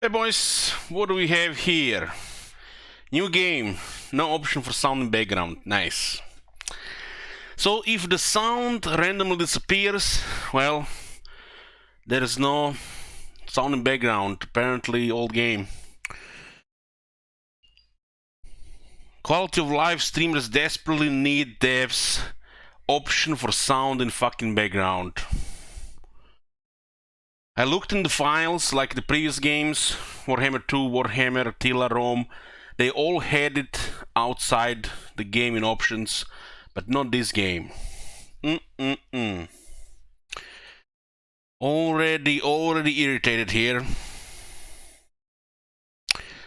Hey boys, what do we have here? New game, no option for sound in background, nice. So if the sound randomly disappears, well, there is no sound in background, apparently old game. Quality of life streamers desperately need devs option for sound in fucking background. I looked in the files like the previous games, Warhammer 2, Warhammer, Attila, Rome. They all had it outside the game in options, but not this game. Already irritated here.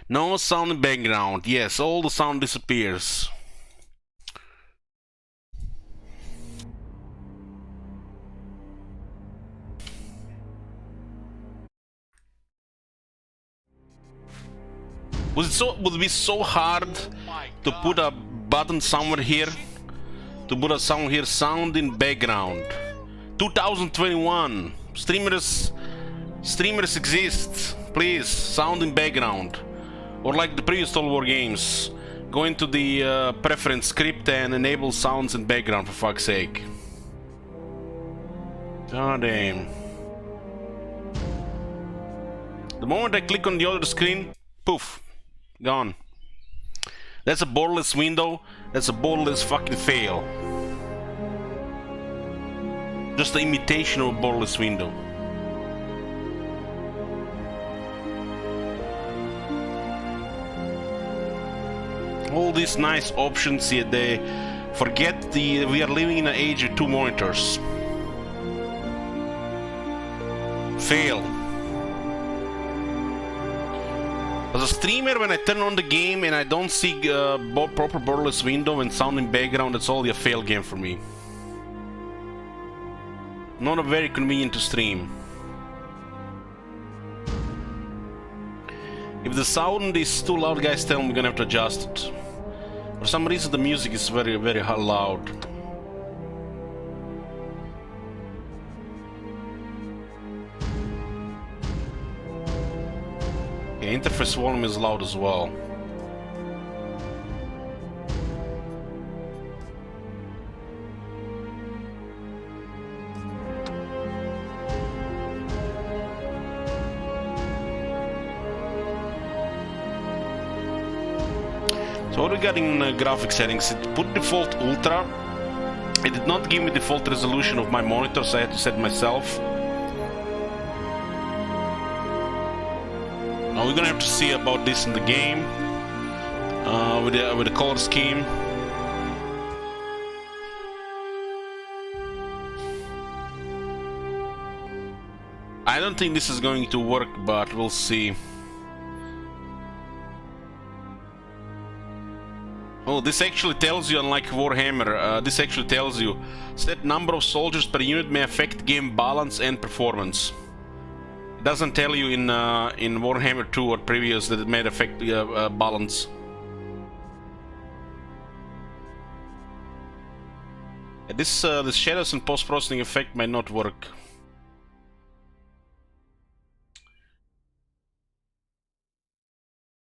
No sound in background. Yes, all the sound disappears. Would it be so hard to put a button somewhere here? To put a sound here, sound in background. 2021. Streamers exist. Please, sound in background. Or like the previous Total War games. Go into the preference script and enable sounds in background, for fuck's sake. God damn. The moment I click on the other screen, poof, gone. That's a borderless window. That's a borderless fucking fail. Just the imitation of a borderless window. All these nice options here, they forget we are living in an age with 2 monitors. Fail. As a streamer, when I turn on the game and I don't see proper borderless window and sound in background, it's only a fail game for me. Not a very convenient to stream. If the sound is too loud, guys, tell me I'm gonna have to adjust it. For some reason the music is very loud. Okay, interface volume is loud as well. So regarding graphic settings, it put default ultra. It did not give me default resolution of my monitor, so I had to set myself. Now we're gonna have to see about this in the game with the color scheme. I don't think this is going to work, but we'll see. Oh, this actually tells you, unlike Warhammer, this actually tells you set number of soldiers per unit may affect game balance and performance. It doesn't tell you in Warhammer 2 or previous that it may affect balance. This shadows and post-processing effect might not work.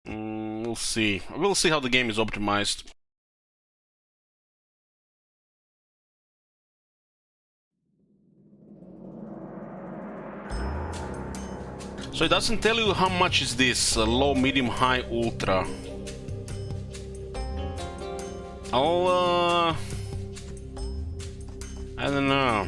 We'll see. We'll see how the game is optimized. So it doesn't tell you how much is this low, medium, high, ultra. I don't know.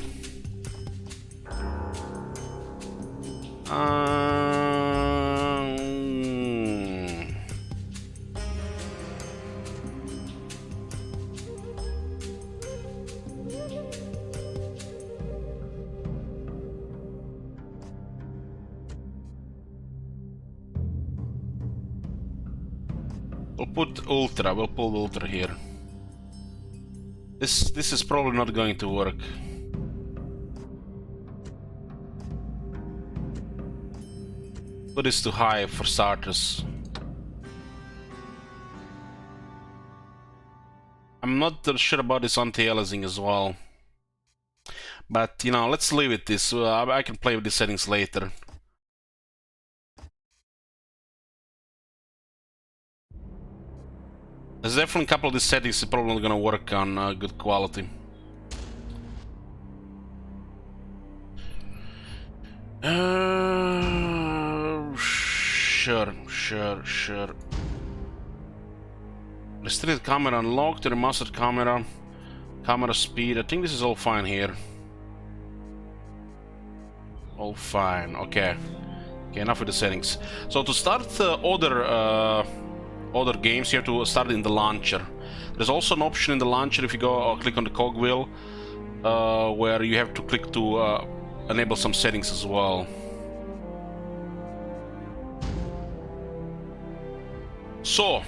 We'll put ultra. We'll pull ultra here. This is probably not going to work. Put this to high for starters. I'm not sure about this anti-aliasing as well. But, you know, let's leave it this. I can play with these settings later. There's definitely a couple of these settings that probably not gonna work on good quality. Sure. Restricted camera unlocked, the remastered camera speed. I think this is all fine here. All fine, okay. Okay, enough with the settings. So to start other games, you have to start in the launcher. There's also an option in the launcher if you go click on the cogwheel, where you have to click to enable some settings as well. So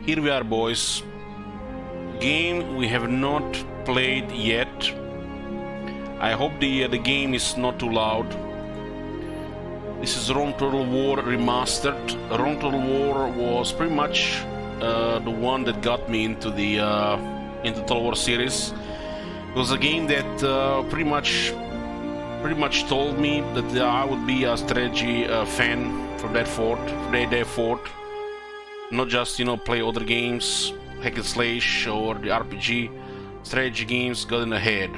here we are, boys. Game we have not played yet. I hope the game is not too loud. This is Rome Total War Remastered. Rome Total War was pretty much the one that got me into the Total War series. It was a game that pretty much told me that I would be a strategy fan for that fort, not just, you know, play other games, hack and slash or the RPG. Strategy games got in the head.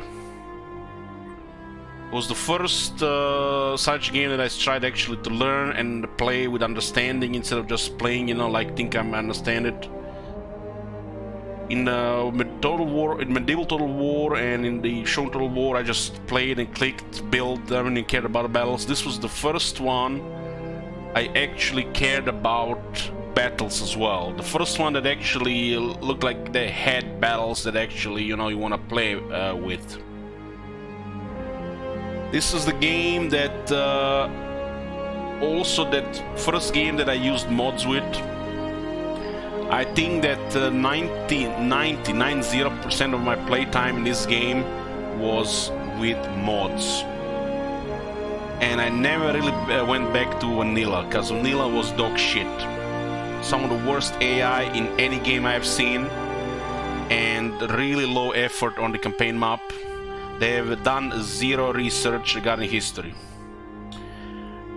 It was the first such game that I tried actually to learn and play with understanding instead of just playing, you know, like think I understand it. In Total War, in Medieval Total War and in the Shogun Total War, I just played and clicked, built, I didn't care about the battles. This was the first one I actually cared about battles as well. The first one that actually looked like they had battles that actually, you know, you want to play with. This is the game that also that first game that I used mods with. I think that 90% of my playtime in this game was with mods. And I never really went back to vanilla, because vanilla was dog shit. Some of the worst AI in any game I've seen, and really low effort on the campaign map. They have done zero research regarding history.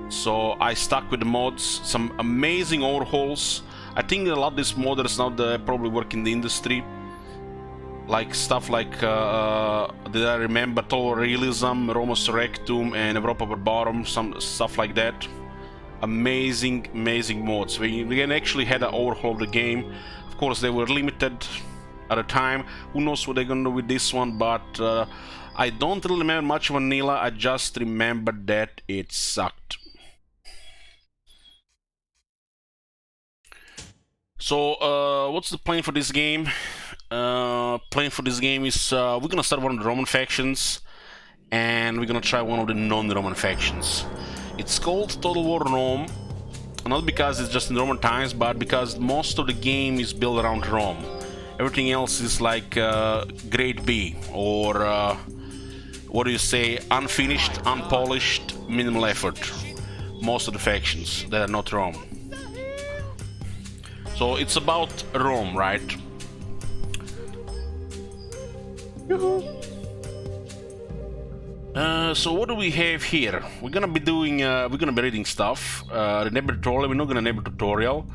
So I stuck with the mods, some amazing overhauls. I think a lot of these modders now that probably work in the industry, like stuff like did I remember Total Realism, Roma Surrectum, and Europa Barbarum, some stuff like that. Amazing mods. We actually had an overhaul of the game. Of course, they were limited at a time. Who knows what they're gonna do with this one? But I don't really remember much of vanilla. I just remember that it sucked. So what's the plan for this game? Plan for this game is we're gonna start one of the Roman factions, and we're gonna try one of the non-Roman factions. It's called Total War Rome, not because it's just in Roman times, but because most of the game is built around Rome. Everything else is like grade B, or what do you say, unfinished, unpolished, minimal effort. Most of the factions that are not Rome. So it's about Rome, right? So what do we have here? We're gonna be doing, we're gonna be reading stuff. The neighbor tutorial, we're not gonna neighbor tutorial.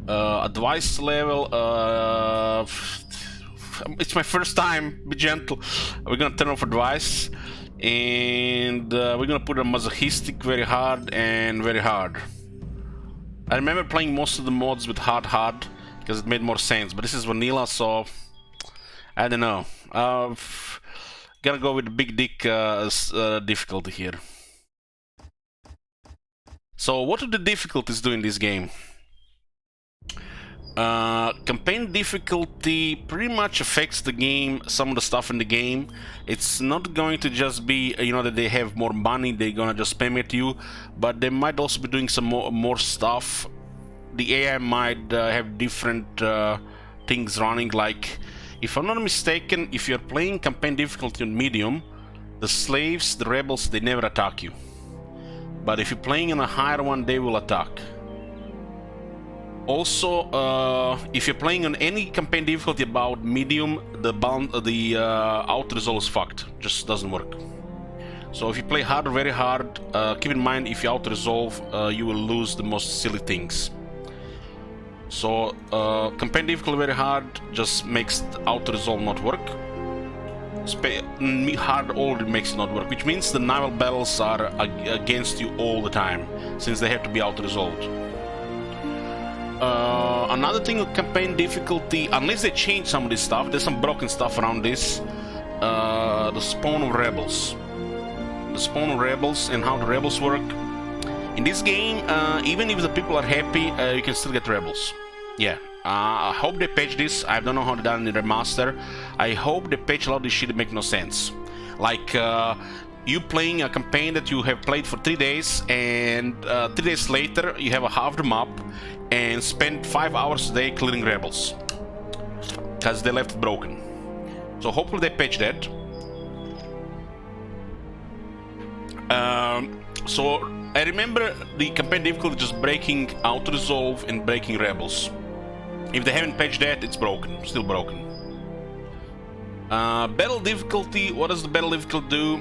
Advice level, it's my first time, be gentle. We're gonna turn off advice, and we're gonna put a masochistic, very hard, and very hard. I remember playing most of the mods with hard, because it made more sense, but this is vanilla, so I don't know. Gotta go with the big dick difficulty here. So what do the difficulties do in this game? Campaign difficulty pretty much affects the game, some of the stuff in the game. It's not going to just be, you know, that they have more money, they're gonna just spam at you, but they might also be doing some more stuff. The AI might have different things running, like, if I'm not mistaken, if you're playing campaign difficulty on medium, the slaves, the rebels, they never attack you. But if you're playing on a higher one, they will attack. Also, if you're playing on any campaign difficulty about medium, the auto resolve is fucked. Just doesn't work. So if you play hard or very hard, keep in mind if you auto resolve, you will lose the most silly things. So campaign difficulty very hard just makes auto resolve not work. Hard already makes it not work, which means the naval battles are against you all the time, since they have to be auto resolved. Another thing with campaign difficulty, unless they change some of this stuff, there's some broken stuff around this. The spawn of rebels. The spawn of rebels and how the rebels work. In this game, even if the people are happy, you can still get rebels. Yeah, I hope they patch this. I don't know how they done in the remaster. I hope they patch a lot of this shit that make no sense. Like, you playing a campaign that you have played for 3 days, and 3 days later you have a half the map and spend 5 hours a day clearing rebels. Because they left it broken. So hopefully they patch that. So I remember the campaign difficulty just breaking auto-resolve and breaking rebels. If they haven't patched that, it's broken. Still broken. Battle difficulty. What does the battle difficulty do?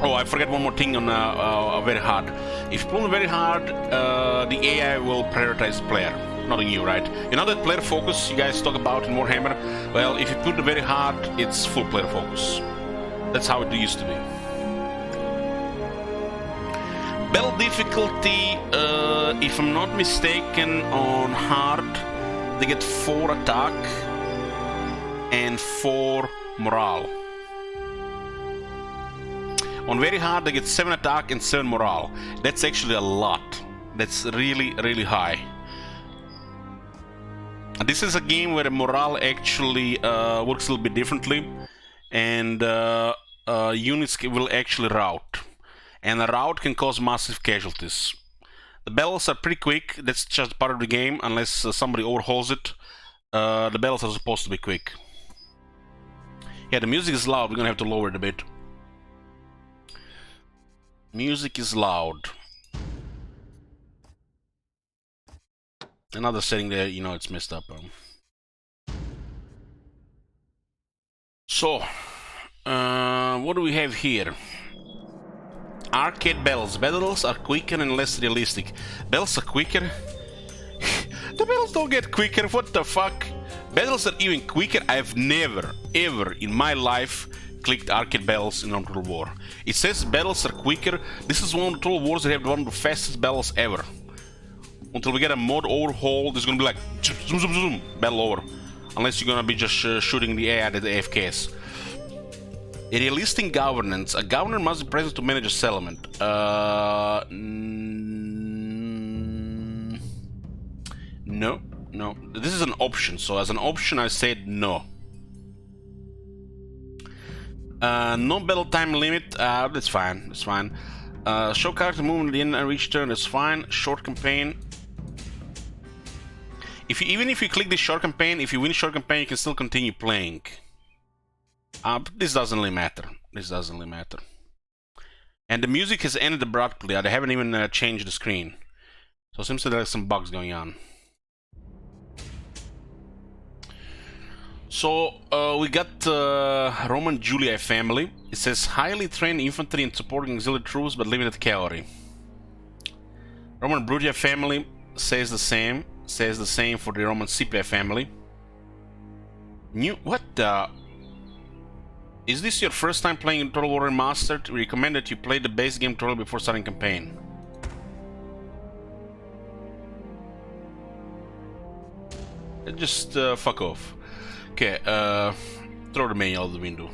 Oh, I forgot one more thing on very hard. If you play on very hard, the AI will prioritize the player, not on you, right? You know that player focus you guys talk about in Warhammer? Well, if you put it very hard, it's full player focus. That's how it used to be. Battle difficulty, if I'm not mistaken, on hard, they get 4 attack and 4 morale. On very hard, they get 7 attack and 7 morale. That's actually a lot. That's really, really high. This is a game where morale actually works a little bit differently, and units will actually rout. And a rout can cause massive casualties. The battles are pretty quick. That's just part of the game, unless somebody overhauls it. The battles are supposed to be quick. Yeah, the music is loud. We're gonna have to lower it a bit. Music is loud. Another setting there, you know, it's messed up. So, what do we have here? Arcade battles. Battles are quicker and less realistic. Battles are quicker? The battles don't get quicker, what the fuck? Battles are even quicker. I've never, ever in my life clicked arcade battles in Total War. It says battles are quicker. This is one of the Total Wars that have one of the fastest battles ever. Until we get a mod overhaul, there's gonna be like zoom, zoom, zoom, battle over. Unless you're gonna be just shooting the AI at the AFKs. A realistic governance. A governor must be present to manage a settlement. No, no. This is an option, so as an option I said no. No battle time limit. That's fine. That's fine. Show character movement at the end of each turn. That's fine. Short campaign. Even if you click this short campaign, if you win short campaign, you can still continue playing. But this doesn't really matter. This doesn't really matter. And the music has ended abruptly. They haven't even changed the screen. So it seems that there's some bugs going on. So we got Roman Julii family. It says highly trained infantry and supporting auxiliary troops but limited cavalry. Roman Brutia family says the same. Says the same for the Roman Scipio family. What the? Is this your first time playing Total War Remastered? We recommend that you play the base game Total before starting campaign. Just fuck off. Okay, throw the manual out the window.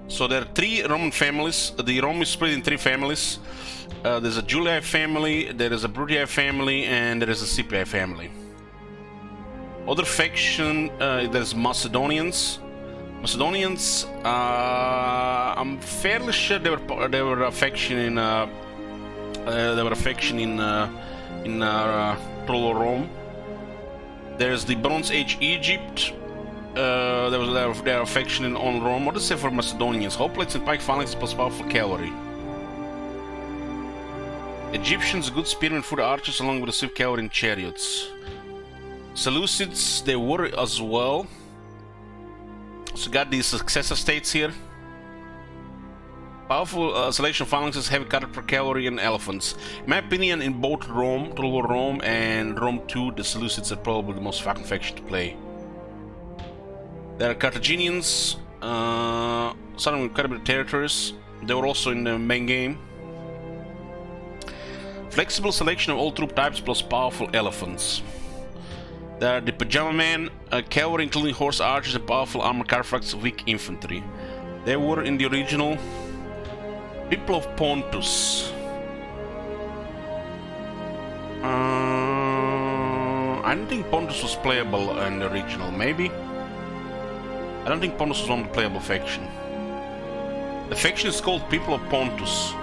So there are 3 Roman families. The Rome is split in 3 families. There's a Julii family, there is a Brutii family, and there is a Scipii family. Other faction, there's Macedonians. Macedonians, I'm fairly sure they were a faction in Total Rome. There's the Bronze Age Egypt. They are a faction on Rome. What does it say for Macedonians? Hoplites and pike phalanx plus powerful cavalry. Egyptians, good spearmen, foot archers, along with the swift cavalry and chariots. Seleucids, they were as well. So got these successor states here. Powerful selection of phalanxes, heavy cutter for cavalry and elephants. In my opinion, in both Rome, Total War Rome and Rome 2, the Seleucids are probably the most fucking faction to play. There are Carthaginians, some with quite a bit of territories. They were also in the main game. Flexible selection of all troop types plus powerful elephants. There are the Pajama Men, cavalry including horse archers and powerful armor carfracts, weak infantry. They were in the original. People of Pontus. I don't think Pontus was playable in the original, maybe? I don't think Pontus was one of the playable faction. The faction is called People of Pontus.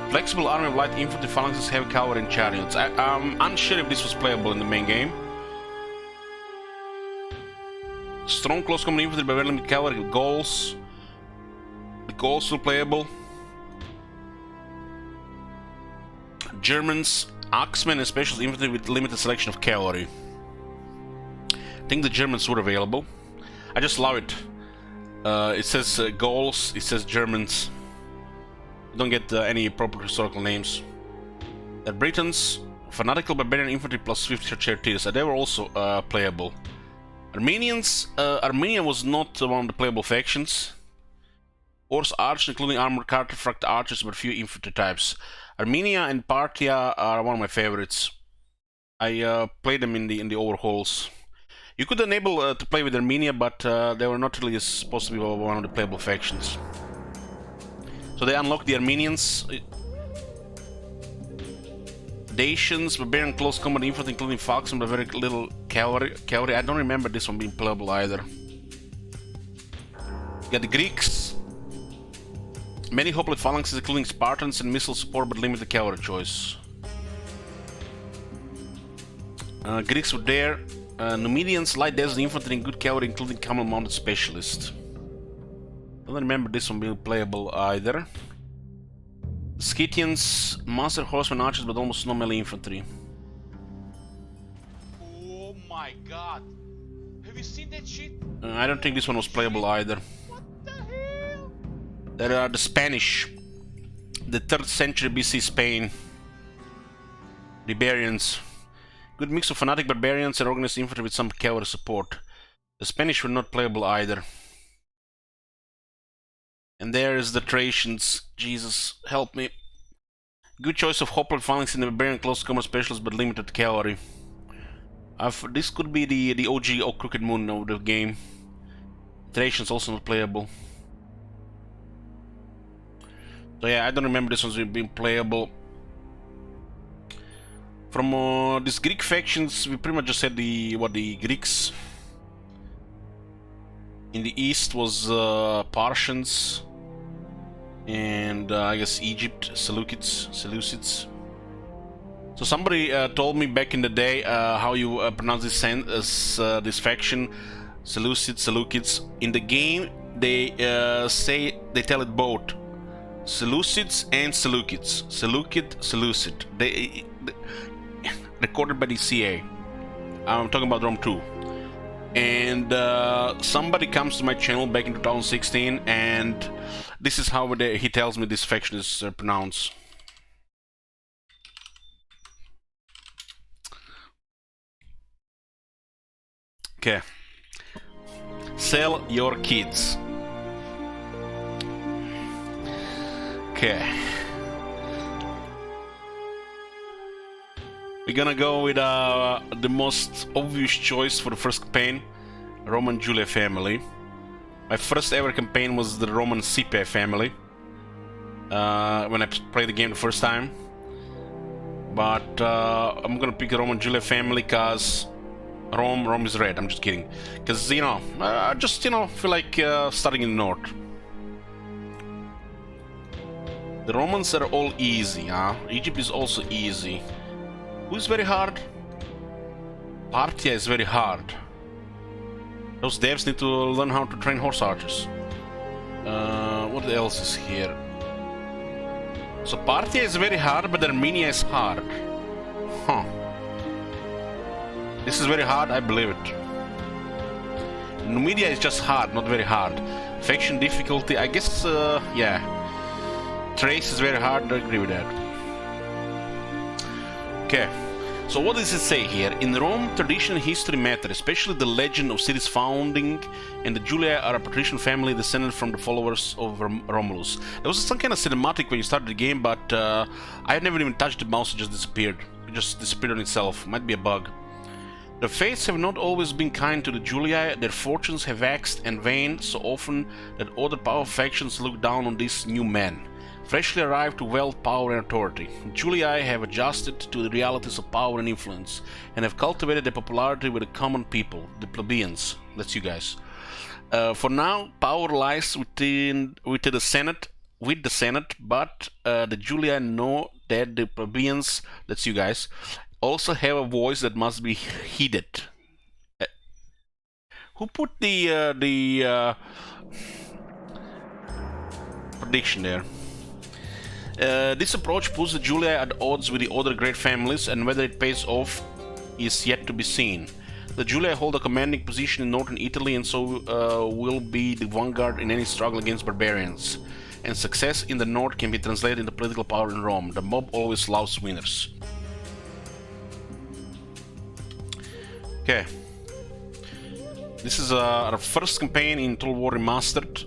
Flexible army of light infantry, phalanxes, heavy cavalry and chariots. I'm unsure if this was playable in the main game. Strong close combat infantry, barbarian cavalry, Gauls. The Gauls were playable. Germans, axemen and specialist infantry with limited selection of cavalry. I think the Germans were available. I just love it. It says Gauls, it says Germans. You don't get any proper historical names. The Britons, fanatical barbarian infantry plus 50 charioteers. They were also playable. Armenians, Armenia was not one of the playable factions. Horse archers, including armored cartifact archers, but few infantry types. Armenia and Parthia are one of my favorites. I played them in the overhauls. You could enable to play with Armenia, but they were not really supposed to be one of the playable factions. So they unlocked the Armenians. Dacians, barbarian close combat infantry, including falcons, but very little cavalry. I don't remember this one being playable either. You got the Greeks. Many hoplite phalanxes, including Spartans and missile support, but limited cavalry choice. Greeks were there. Numidians, light desert infantry, and good cavalry, including camel-mounted specialists. I don't remember this one being playable either. Scythians, master horsemen archers, but almost no melee infantry. Oh my god! Have you seen that shit? I don't think this one was playable either. What the hell? There are the Spanish, the 3rd century BC Spain, the Iberians. Good mix of fanatic barbarians and organized infantry with some cavalry support. The Spanish were not playable either. And there's the Thracians. Jesus, help me. Good choice of hoplite phalanx in the barbarian close combat specialists, but limited cavalry. This could be the OG or Crooked Moon of the game. Thracians also not playable. So yeah, I don't remember this one's being playable. From these Greek factions, we pretty much just said the Greeks. In the east was Parthians, and I guess Egypt, Seleucids. So somebody told me back in the day how you pronounce this faction, Seleucids. In the game, they tell it both, Seleucids and Seleucids, Seleucid. They recorded by the CA. I'm talking about Rome 2. And somebody comes to my channel back in 2016, and this is how he tells me this faction is pronounced. Okay. Sell your kids. Okay. We're gonna go with the most obvious choice for the first campaign, Roman Julii family. My first ever campaign was the Roman Sipe family, when I played the game the first time. But I'm gonna pick the Roman Julii family because Rome is red. I'm just kidding. Because, you know, I just, feel like starting in the north. The Romans are all easy, huh? Egypt is also easy. Who's very hard? Parthia is very hard. Those devs need to learn how to train horse archers. What else is here? So Parthia is very hard, but Armenia is hard. Huh. This is very hard, I believe it. Numidia is just hard, not very hard. Faction difficulty, I guess, yeah. Trace is very hard, I agree with that. Okay, so what does it say here? In Rome, tradition and history matter, especially the legend of city's founding, and the Julii are a patrician family descended from the followers of Romulus. There was some kind of cinematic when you started the game, but I had never even touched the mouse, it just disappeared. It just disappeared on itself, might be a bug. The fates have not always been kind to the Julii, their fortunes have waxed and waned so often that other powerful factions look down on these new men, freshly arrived to wealth, power and authority. Julii have adjusted to the realities of power and influence, and have cultivated their popularity with the common people, the plebeians, that's you guys. For now, power lies with the Senate, but the Julii know that the plebeians, that's you guys, also have a voice that must be heeded. Who put the prediction there? This approach puts the Julii at odds with the other great families, and whether it pays off is yet to be seen. The Julii hold a commanding position in northern Italy, and so will be the vanguard in any struggle against barbarians. And success in the north can be translated into political power in Rome. The mob always loves winners. Okay, this is our first campaign in Total War Remastered.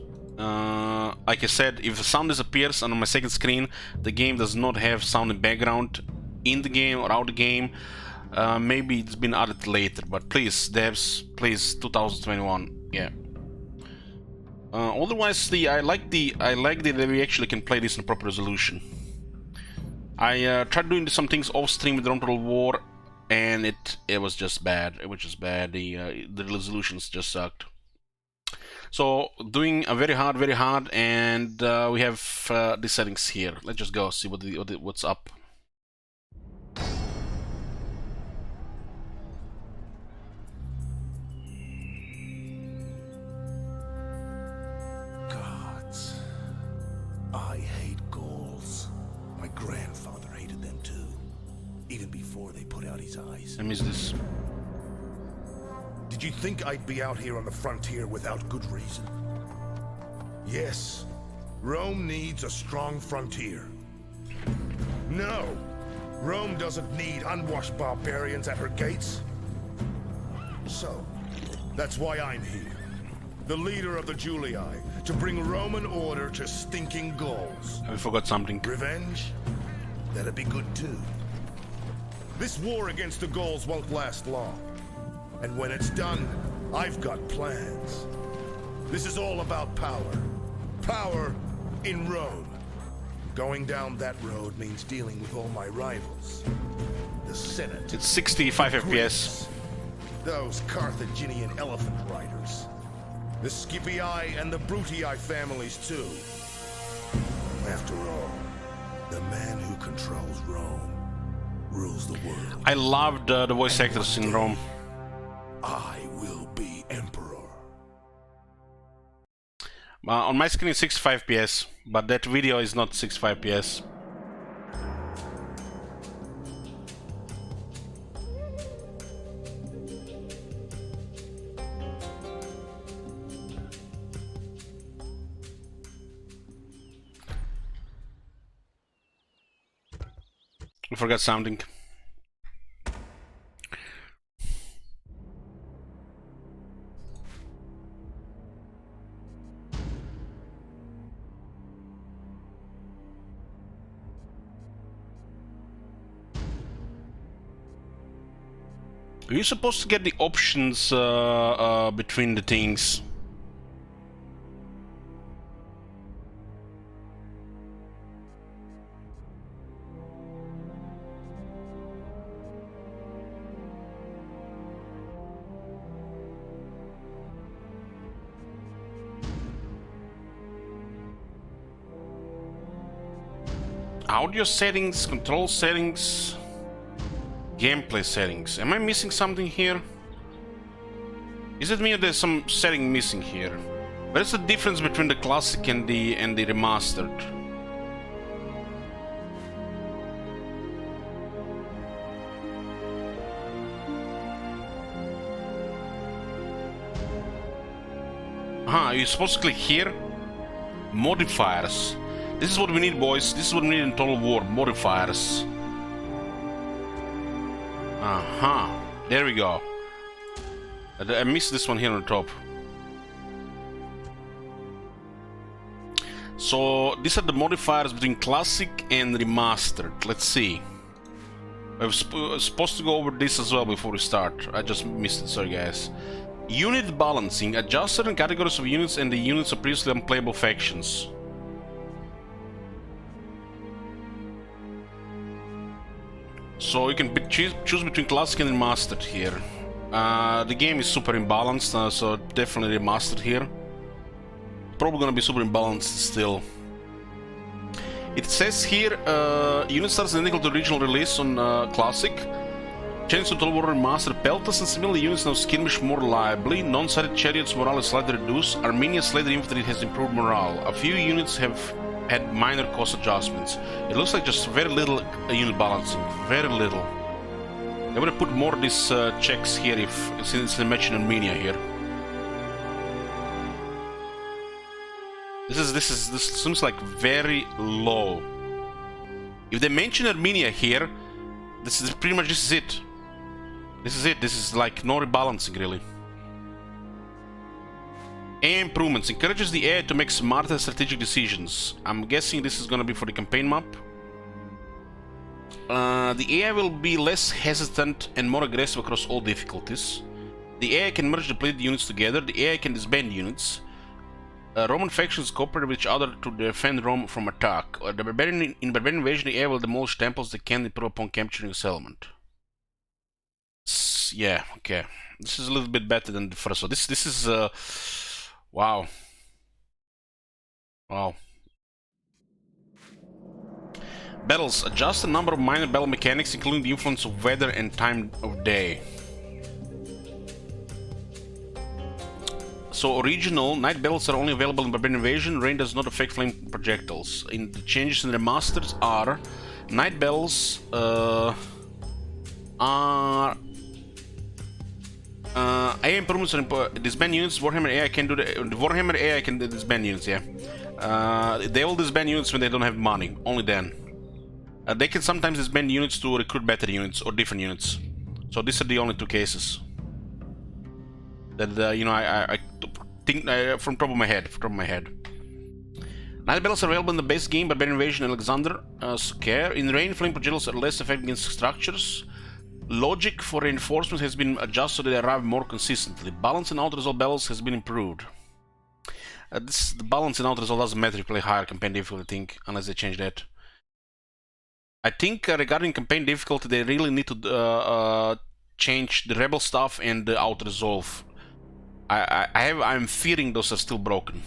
Like I said, if the sound disappears on my second screen, the game does not have sound in background in the game or out the game. Maybe it's been added later, but please, devs, please, 2021, yeah. Otherwise, I like that we actually can play this in proper resolution. I tried doing some things off stream with Total War, and it was just bad. It was just bad. The resolutions just sucked. So doing a very hard, and we have the settings here. Let's just go see what's up. Gods, I hate Gauls. My grandfather hated them too, even before they put out his eyes. I miss this. Did you think I'd be out here on the frontier without good reason? Yes, Rome needs a strong frontier. No, Rome doesn't need unwashed barbarians at her gates. So, that's why I'm here, the leader of the Julii, to bring Roman order to stinking Gauls. I forgot something. Revenge? That'd be good too. This war against the Gauls won't last long. And when it's done, I've got plans. This is all about power. Power in Rome. Going down that road means dealing with all my rivals. The Senate. It's 65 FPS. Those Carthaginian elephant riders. The Scipii and the Brutii families too. After all, the man who controls Rome rules the world. I loved the voice actors in Rome. I will be emperor. On my screen it's 65 FPS, but that video is not 65 FPS. I forgot something. Are you supposed to get the options between the things? Audio settings, control settings, gameplay settings. Am I missing something here? Is it me or there's some setting missing here? What's the difference between the classic and the remastered? You're supposed to click here. Modifiers. This is what we need, boys. This is what we need in Total War. Modifiers. There we go. I missed this one here on the top. So these are the modifiers between classic and remastered. Let's see. I was supposed to go over this as well before we start. I just missed it, sorry guys. Unit balancing. Adjust certain categories of units and the units of previously unplayable factions. So you can choose between classic and remastered here. The game is super imbalanced, so definitely remastered here. Probably gonna be super imbalanced still. It says here, unit starts identical to original release on classic. Change to Total War Remastered. Peltas and similar units now skirmish more reliably. Non-sided chariots morale is slightly reduced. Armenia's Slater infantry has improved morale. A few units have had minor cost adjustments. It looks like just very little unit balancing. Very little. I would have put more of these checks here since they mention Armenia here. This seems like very low. If they mention Armenia here, this is pretty much it. This is it. This is like no rebalancing really. AI improvements. Encourages the AI to make smarter strategic decisions. I'm guessing this is gonna be for the campaign map. The AI will be less hesitant and more aggressive across all difficulties. The AI can merge depleted units together. The AI can disband units. Roman factions cooperate with each other to defend Rome from attack. In Barbarian Invasion, the AI will demolish temples that can improve upon capturing a settlement. Yeah, okay. This is a little bit better than the first one. This is wow. Wow. Battles. Adjust the number of minor battle mechanics, including the influence of weather and time of day. So original, night battles are only available in Barbarian Invasion. Rain does not affect flame projectiles. The changes in the remasters are night battles are AI improvements are disband units. Warhammer AI can do the Warhammer AI can disband units. Yeah, they will disband units when they don't have money. Only then. They can sometimes disband units to recruit better units or different units. So these are the only two cases that you know I think from top of my head. Night battles are available in the base game, Barbarian Invasion and Alexander. Scare. In Rain, flame projectiles are less effective against structures. Logic for reinforcements has been adjusted so they arrive more consistently. Balance in out-result battles has been improved. The balance in out-result doesn't matter if you play higher campaign difficulty, I think, unless they change that. I think regarding campaign difficulty, they really need to change the rebel stuff and the out-resolve. I'm fearing those are still broken.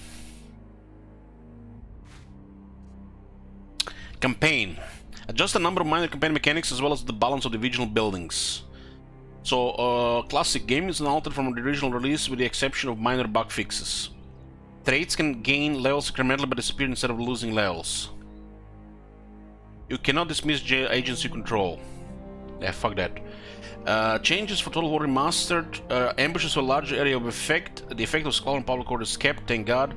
Campaign. Adjust the number of minor campaign mechanics as well as the balance of the regional buildings. So, classic game is altered from the original release with the exception of minor bug fixes. Traits can gain levels incrementally but disappear instead of losing levels. You cannot dismiss agents you control. Yeah, fuck that. Changes for Total War Remastered. Ambushes for a larger area of effect. The effect of Skull and Public Order is kept, thank God.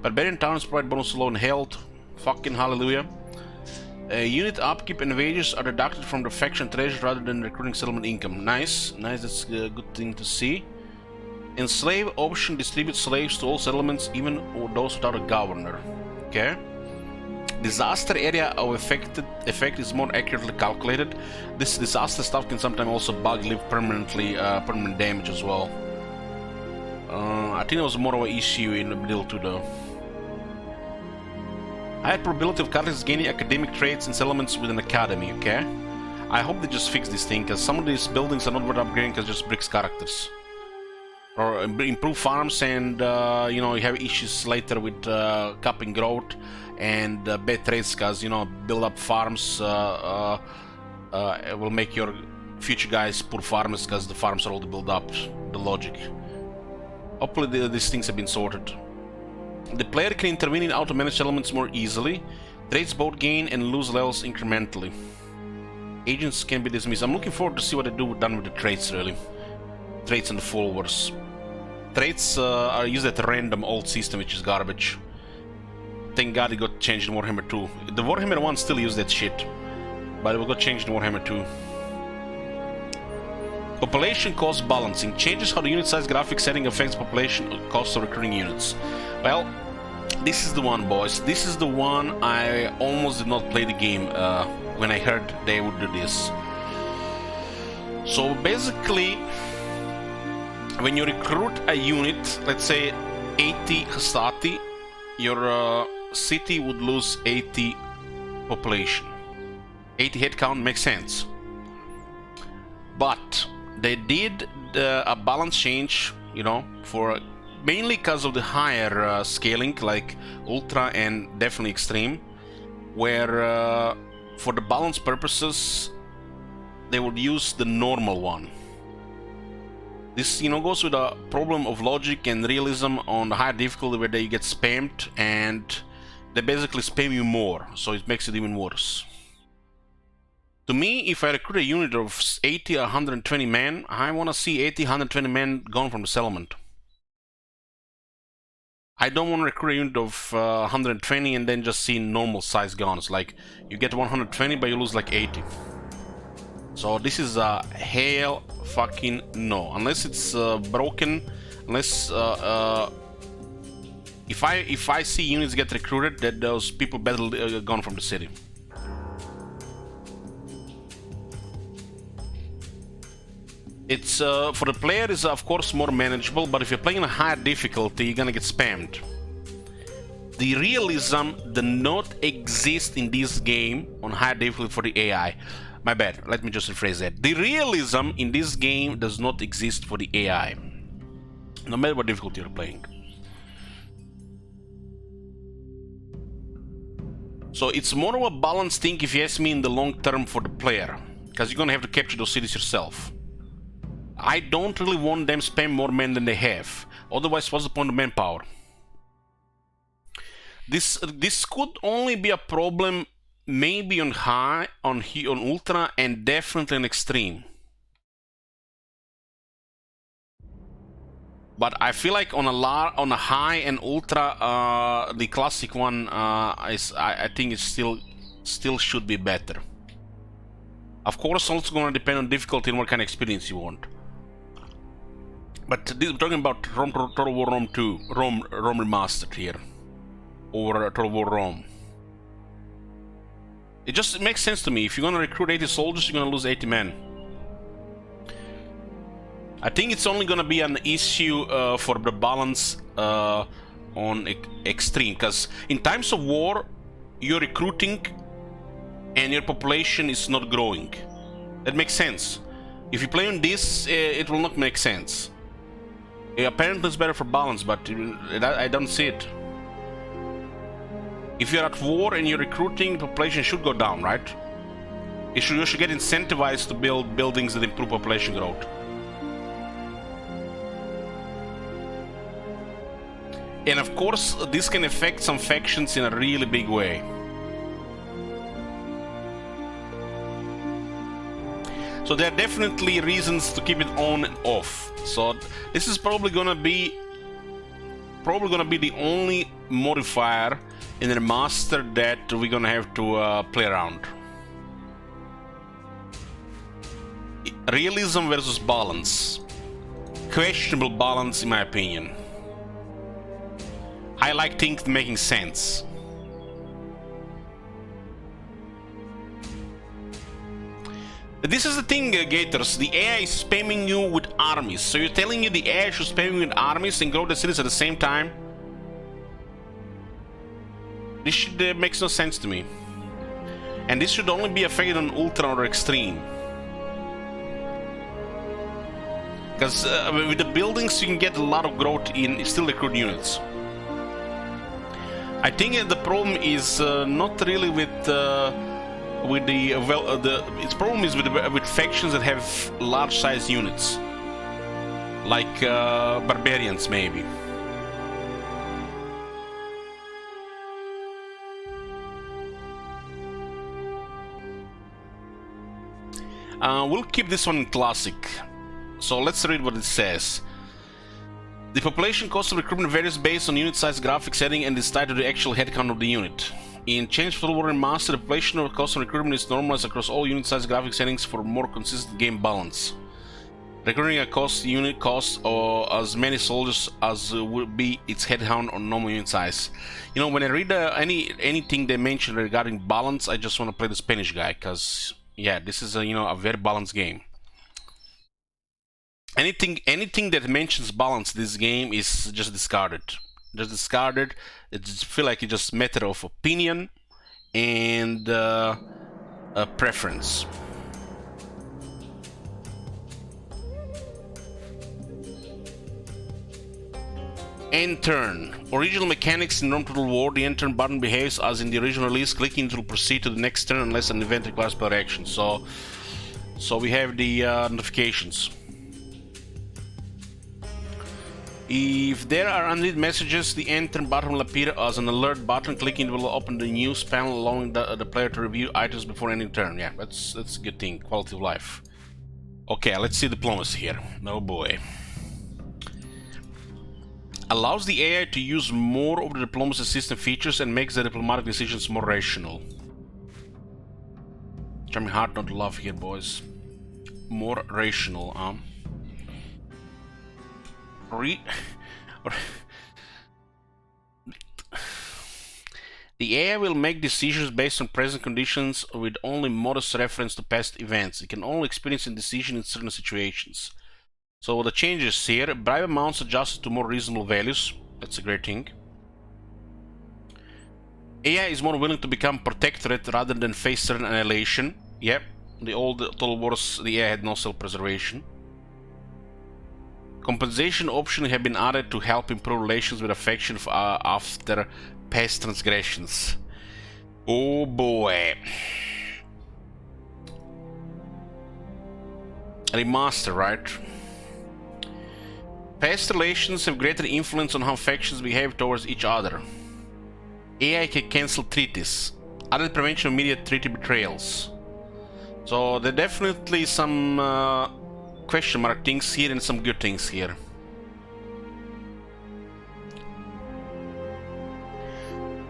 Barbarian towns provide bonus to low and health. Fucking hallelujah. Unit upkeep and wages are deducted from the faction treasure rather than recruiting settlement income. Nice, that's a good thing to see. Enslave option distributes slaves to all settlements, even those without a governor. Okay. Disaster area of effect is more accurately calculated. This disaster stuff can sometimes also bug live permanently, permanent damage as well. I think it was more of an issue in the middle too, though. High probability of characters gaining academic traits and settlements with an academy, okay? I hope they just fix this thing, because some of these buildings are not worth upgrading because just bricks characters. Or improve farms and, you know, you have issues later with capping growth and bad traits, because, you know, build up farms will make your future guys poor farmers because the farms are already built up, the logic. Hopefully these things have been sorted. The player can intervene in auto-managed elements more easily. Traits both gain and lose levels incrementally. Agents can be dismissed. I'm looking forward to see what they do done with the traits, really. Traits and the followers. Traits are used at random old system, which is garbage. Thank God it got changed in Warhammer 2. The Warhammer 1 still used that shit, but it got changed in Warhammer 2. Population cost balancing changes how the unit size graphic setting affects population cost of recruiting units. Well, this is the one, boys. This is the one I almost did not play the game when I heard they would do this. So basically, when you recruit a unit, let's say 80 Hastati, your city would lose 80 population. 80 headcount makes sense. But they did a balance change, you know, for mainly because of the higher scaling, like Ultra and definitely Extreme, where for the balance purposes, they would use the normal one. This, you know, goes with a problem of logic and realism on the higher difficulty where they get spammed and they basically spam you more, so it makes it even worse. To me, if I recruit a unit of 80 or 120 men, I want to see 80, 120 men gone from the settlement. I don't want to recruit a unit of 120 and then just see normal size guns. Like, you get 120 but you lose like 80. So this is a hell fucking no. Unless it's broken, unless if I see units get recruited, that those people better gone from the city. It's for the player is of course more manageable, but if you're playing a higher difficulty, you're gonna get spammed. The realism does not exist in this game on higher difficulty for the AI. My bad, let me just rephrase that. The realism in this game does not exist for the AI, no matter what difficulty you're playing. So it's more of a balanced thing, if you ask me, in the long term for the player, because you're gonna have to capture those cities yourself. I don't really want them spam more men than they have. Otherwise, what's the point of manpower? This could only be a problem maybe on high, on ultra, and definitely on extreme. But I feel like on a high and ultra, the classic one I think it still should be better. Of course, also gonna depend on difficulty and what kind of experience you want. But this, we're talking about Total War Rome 2, Rome Remastered here, or Total War Rome. It just makes sense to me. If you're gonna recruit 80 soldiers, you're gonna lose 80 men. I think it's only gonna be an issue for the balance on extreme, because in times of war, you're recruiting and your population is not growing. That makes sense. If you play on this, it will not make sense. Apparently it's better for balance, but I don't see it. If you're at war and you're recruiting, population should go down, right? You should get incentivized to build buildings that improve population growth. And of course, this can affect some factions in a really big way. So there are definitely reasons to keep it on and off. So this is probably gonna be the only modifier in the remaster that we're gonna have to play around. Realism versus balance. Questionable balance, in my opinion. I like things making sense. This is the thing, Gators. The AI is spamming you with armies. So you're telling you the AI should spam you with armies and grow the cities at the same time? This should, makes no sense to me. And this should only be affected on Ultra or Extreme. Because with the buildings you can get a lot of growth in still recruit units. I think the problem is not really with its problem is with factions that have large size units, like barbarians maybe. We'll keep this one in classic. So let's read what it says. The population cost of recruitment varies based on unit size graphic setting and is tied to the actual headcount of the unit. In Change Total War Remastered, the population of cost of recruitment is normalized across all unit size graphic settings for more consistent game balance. Recruiting a unit costs or as many soldiers as would be its headcount on normal unit size. You know, when I read anything they mention regarding balance, I just want to play the Spanish guy, because yeah, this is a very balanced game. Anything that mentions balance this game is just discarded. Just discarded. It just feel like it's just matter of opinion and a preference. End turn. Original mechanics in Rome Total War, the end turn button behaves as in the original release. Clicking it will proceed to the next turn unless an event requires player action. So we have the notifications. If there are unread messages, the end turn button will appear as an alert button. Clicking it will open the news panel, allowing the player to review items before ending turn. Yeah, that's a good thing. Quality of life. Okay, let's see diplomacy here. Oh boy. Allows the AI to use more of the diplomacy system features and makes the diplomatic decisions more rational. Trying hard not to love here, boys. More rational, The AI will make decisions based on present conditions with only modest reference to past events. It can only experience a decision in certain situations. So the changes here, bribe amounts adjusted to more reasonable values. That's a great thing. AI is more willing to become protectorate rather than face certain annihilation. Yep, the old Total Wars, the AI had no self-preservation. Compensation options have been added to help improve relations with affection after past transgressions. Oh boy. Remaster, right? Past relations have greater influence on how factions behave towards each other. AI can cancel treaties. Added prevention of immediate treaty betrayals. So there are definitely some question mark things here and some good things here.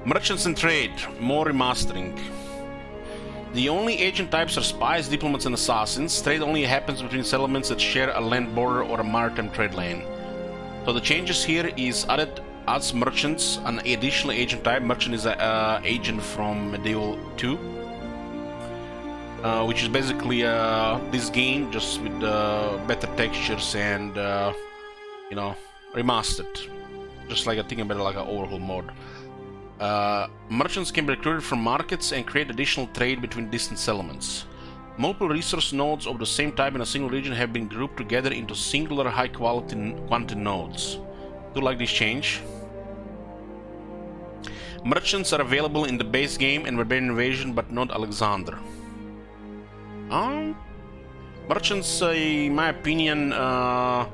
Merchants and trade, more remastering. The only agent types are spies, diplomats, and assassins. Trade only happens between settlements that share a land border or a maritime trade lane. So the changes here is adds merchants, an additional agent type. Merchant is an agent from Medieval 2, which is basically this game just with better textures and remastered, just like I think about it like an overhaul mode. Merchants can be recruited from markets and create additional trade between distant settlements. Multiple resource nodes of the same type in a single region have been grouped together into singular high-quality quantity nodes. Do you like this change? Merchants are available in the base game and Barbarian Invasion, but not Alexander. Merchants, in my opinion, at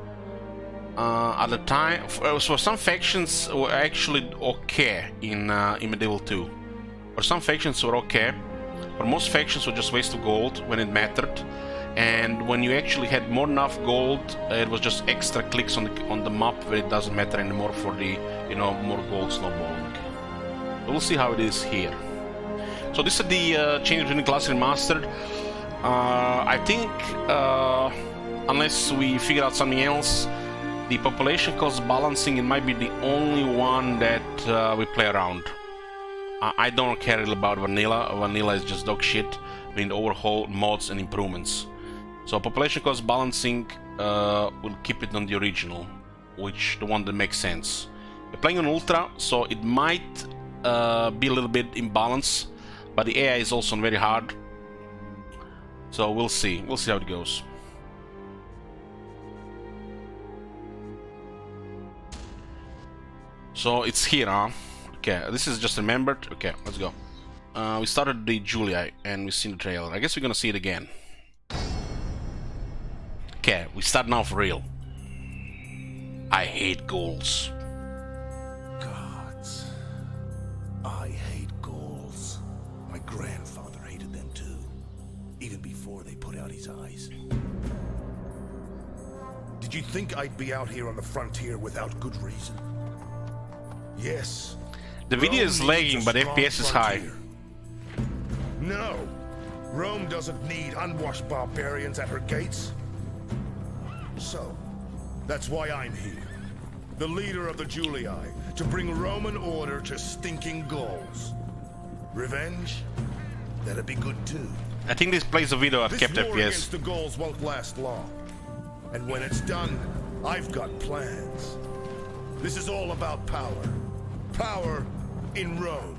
the time, for some factions were actually okay in Medieval 2. For some factions were okay. For most factions were just waste of gold when it mattered, and when you actually had more than enough gold, it was just extra clicks on the map where it doesn't matter anymore for the more gold snowballing. We'll see how it is here. So this is the change between the class remastered. I think unless we figure out something else, the population cost balancing, it might be the only one that we play around. I don't care really about vanilla. Vanilla is just dog shit. We need overhaul mods and improvements. So population cost balancing will keep it on the original, which the one that makes sense. We're playing on Ultra, so it might be a little bit imbalanced, but the AI is also very hard. So we'll see. We'll see how it goes. So it's here, huh? Okay, this is just remembered. Okay, let's go. We started the Julii and we've seen the trailer. I guess we're gonna see it again. Okay, we start now for real. I hate ghouls. Gods. I hate ghouls. My grandfather hated them too. Even before they put out his eyes. Did Did you think I'd be out here on the frontier without good reason? Yes. The video is lagging, but FPS is high. No. Rome doesn't need unwashed barbarians at her gates. So, that's why I'm here. The leader of the Julii, to bring Roman order to stinking Gauls. Revenge? That'd be good too. I think this plays a video at kept This war FPS. against the Gauls won't last long. And when it's done, I've got plans. This is all about power. Power in Rome.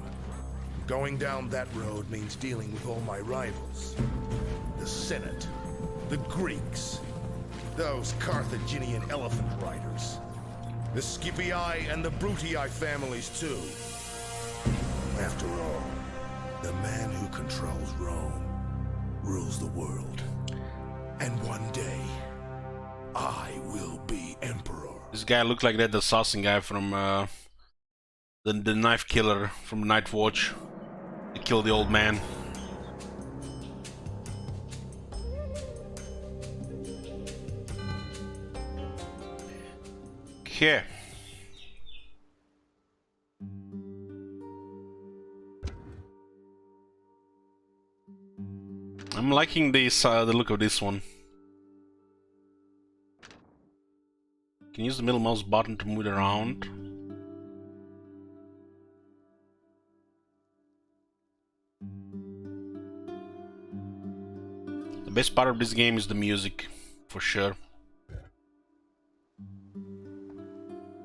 Going down that road means dealing with all my rivals. The Senate, the Greeks, those Carthaginian elephant riders, the Scipii and the Brutii families too. After all, the man who controls Rome rules the world. And one day, I will be emperor. This guy looked like that assassin guy from the knife killer from Night Watch. He killed the old man. Okay. I'm liking this the look of this one. Can use the middle mouse button to move it around. The best part of this game is the music, for sure.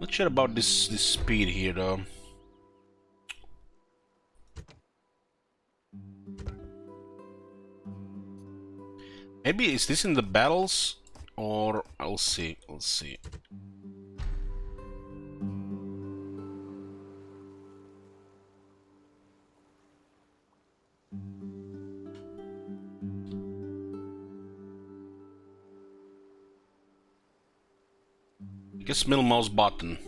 Not sure about this speed here though. Maybe is this in the battles, or I'll see. Let's see. I guess middle mouse button.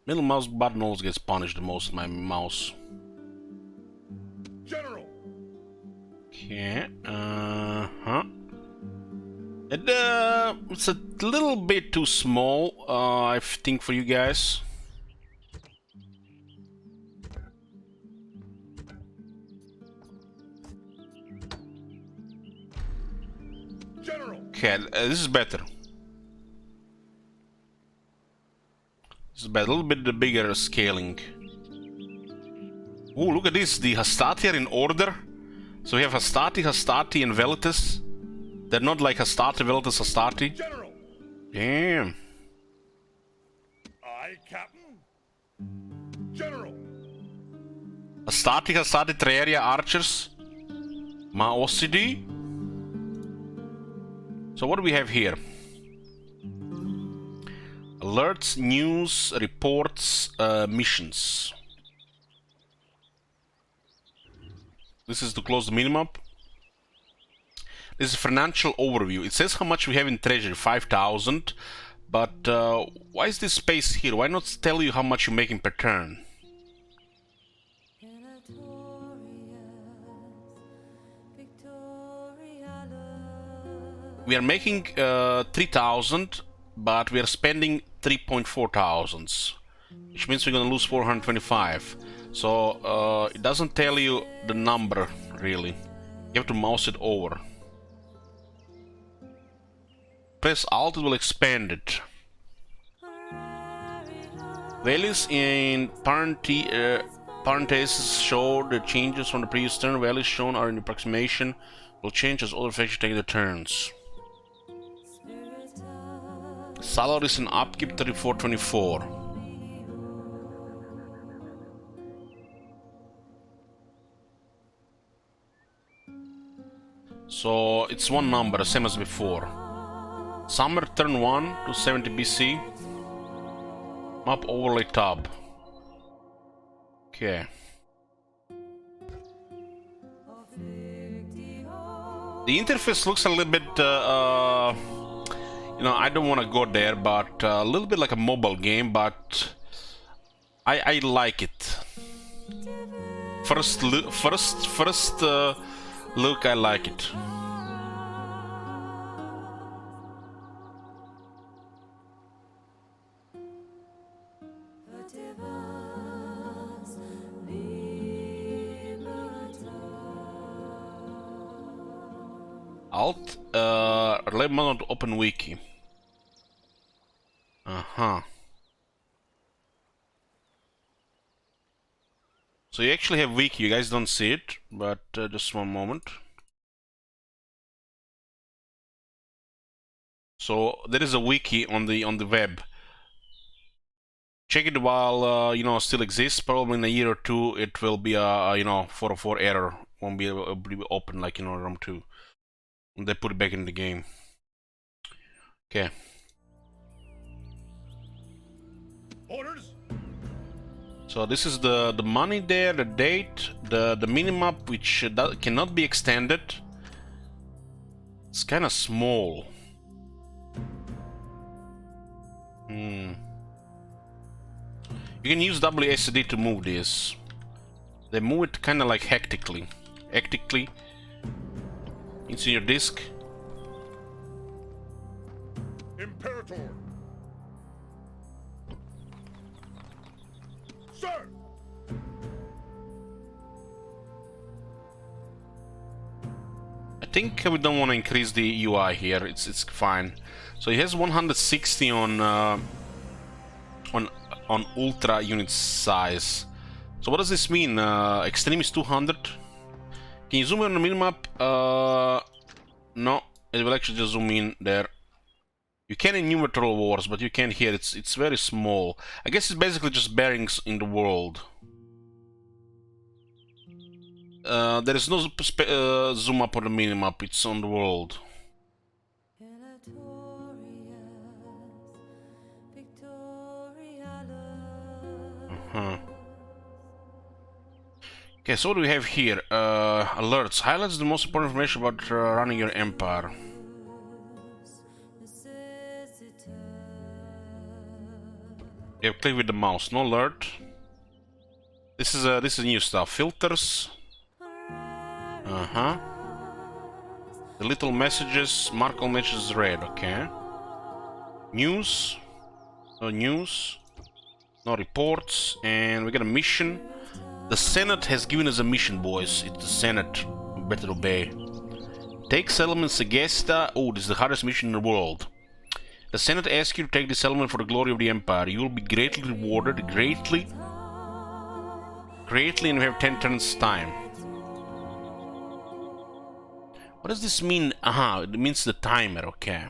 Middle mouse button always gets punished the most. My mouse. General. Okay. It's a little bit too small, I think, for you guys. General. Okay, this is better. This is better. A little bit the bigger scaling. Oh, look at this. The Hastati are in order. So we have Hastati, Hastati, and Velitus. They're not like Hastati, Velitus, Hastati. General. Damn. Aye, Captain. General. Hastati, Hastati, Treria, archers. Maosidi. So what do we have here? Alerts, news, reports, missions. This is to close the minimap. This is financial overview. It says how much we have in treasury, 5,000. But why is this space here? Why not tell you how much you're making per turn? We are making 3,000, but we are spending 3.4 thousands, which means we're gonna lose 425. So it doesn't tell you the number really. You have to mouse it over. Press Alt, it will expand it. Values in parentheses show the changes from the previous turn. Values shown are in the approximation. Will change as other factions take their turns. Salaries and upkeep 3424. So it's one number, same as before. Summer turn 1 to 70 BC. Map overlay tab. Okay. The interface looks a little bit, you know, I don't want to go there, but a little bit like a mobile game, but I like it. First look, I like it. Alt, relay mode to open wiki. So you actually have wiki, you guys don't see it, but just one moment. So there is a wiki on the web. Check it while you know, still exists. Probably in a year or two it will be a you know, 404 error, won't be able to be open like, you know, ROM 2. And they put it back in the game. Okay. Orders? So this is the money there, the date, the minimap, which cannot be extended. It's kind of small. You can use WSD to move this. They move it kind of like hectically. It's in your disk. Imperator! Sir! I think we don't want to increase the UI here. It's fine. So he has 160 on ultra unit size. So what does this mean? Extreme is 200. Can you zoom in on the minimap? No, it will actually just zoom in there. You can in Numeral Wars, but you can't here. It's very small. I guess it's basically just bearings in the world. There is no zoom up on the minimap. It's on the world. Okay, so what do we have here? Alerts. Highlights the most important information about running your empire. You have click with the mouse. No alert. This is new stuff. Filters. The little messages. Mark all messages red. Okay. News. No news. No reports. And we got a mission. The Senate has given us a mission, boys. It's the Senate. We better obey. Take settlement Segesta. Oh, this is the hardest mission in the world. The Senate asks you to take this settlement for the glory of the Empire. You will be greatly rewarded. Greatly, and you have 10 turns time. What does this mean? It means the timer. Okay.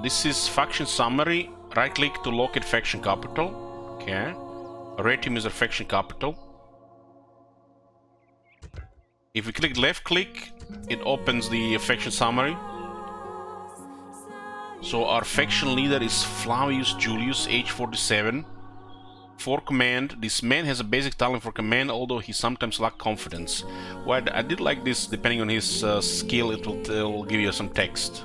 This is faction summary. Right click to locate faction capital. Okay. Ratium is a faction capital. If we click left click, it opens the faction summary. So our faction leader is Flavius Julius, age 47. For command, this man has a basic talent for command, although he sometimes lacks confidence. Well, I did like this, depending on his skill, it will give you some text.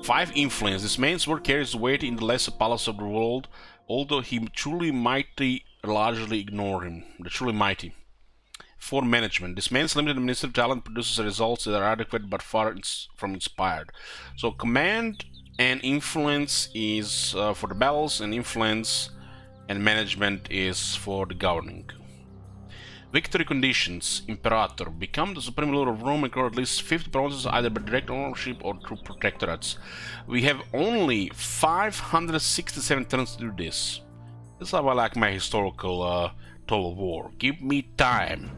5 influence. This man's word carries weight in the lesser palace of the world, although he truly mighty largely ignore him. The truly mighty. 4 management. This man's limited administrative talent produces results that are adequate but far from inspired. So command and influence is for the battles, and influence and management is for the governing. Victory conditions. Imperator. Become the supreme lord of Rome and conquer at least 50 provinces either by direct ownership or through protectorates. We have only 567 turns to do this. This is how I like my historical Total War. Give me time.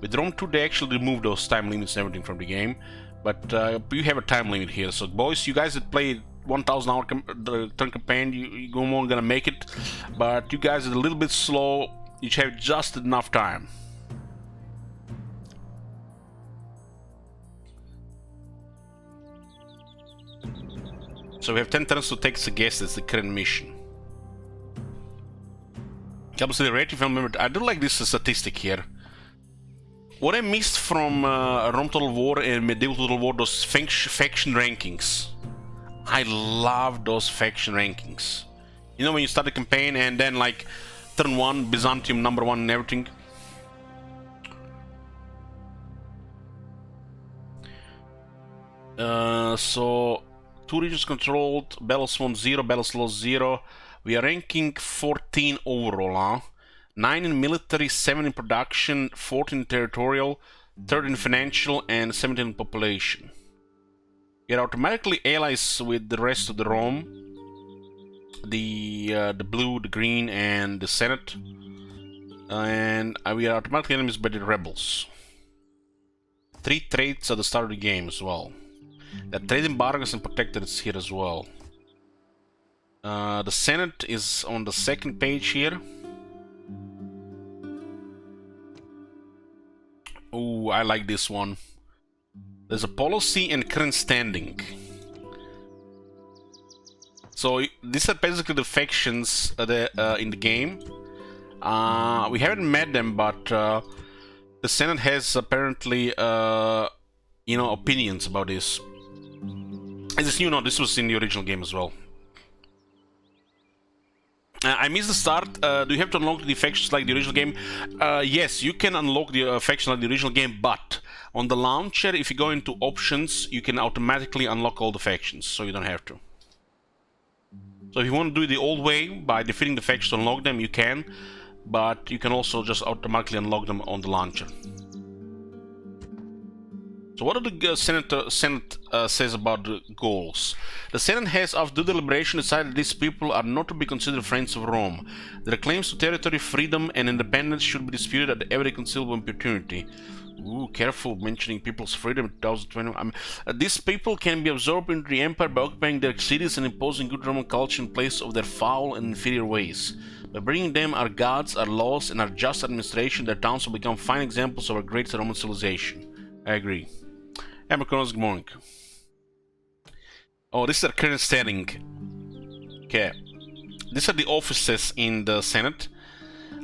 With Rome 2 they actually removed those time limits and everything from the game. But you have a time limit here. So boys, you guys that played 1000 hour turn campaign, you won't gonna make it. But you guys are a little bit slow. You have just enough time. So we have 10 turns to take Segesta as the current mission. Obviously, the rating, if I remember, I do like this statistic here. What I missed from Rome Total War and Medieval Total War, those faction rankings. I love those faction rankings. You know, when you start a campaign and then like turn 1, Byzantium number 1 and everything. So 2 regions controlled, battles won 0, battles lost 0. We are ranking 14 overall, huh? 9 in military, 7 in production, 14 territorial, 13 financial, and 17 in population. You're automatically allies with the rest of the Rome, the blue, the green, and the Senate, and we are automatically enemies by the rebels. 3 traits at the start of the game as well. The trade embargoes and protectorates here as well. The Senate is on the second page here. Oh, I like this one. There's a policy and current standing. So these are basically the factions in the game. We haven't met them, but the Senate has apparently, opinions about this. As this was in the original game as well. I missed the start. Do you have to unlock the factions like the original game? Yes, you can unlock the factions like the original game, but on the launcher, if you go into options, you can automatically unlock all the factions, so you don't have to. So if you want to do it the old way, by defeating the factions to unlock them, you can, but you can also just automatically unlock them on the launcher. So what do the Senate says about the goals? The Senate has, after due deliberation, decided these people are not to be considered friends of Rome. Their claims to territory, freedom, and independence should be disputed at every conceivable opportunity. Ooh, careful mentioning people's freedom in 2020. These people can be absorbed into the empire by occupying their cities and imposing good Roman culture in place of their foul and inferior ways. By bringing them our gods, our laws, and our just administration, their towns will become fine examples of our great Roman civilization. I agree. Good morning. Oh, this is our current standing. Okay. These are the offices in the Senate.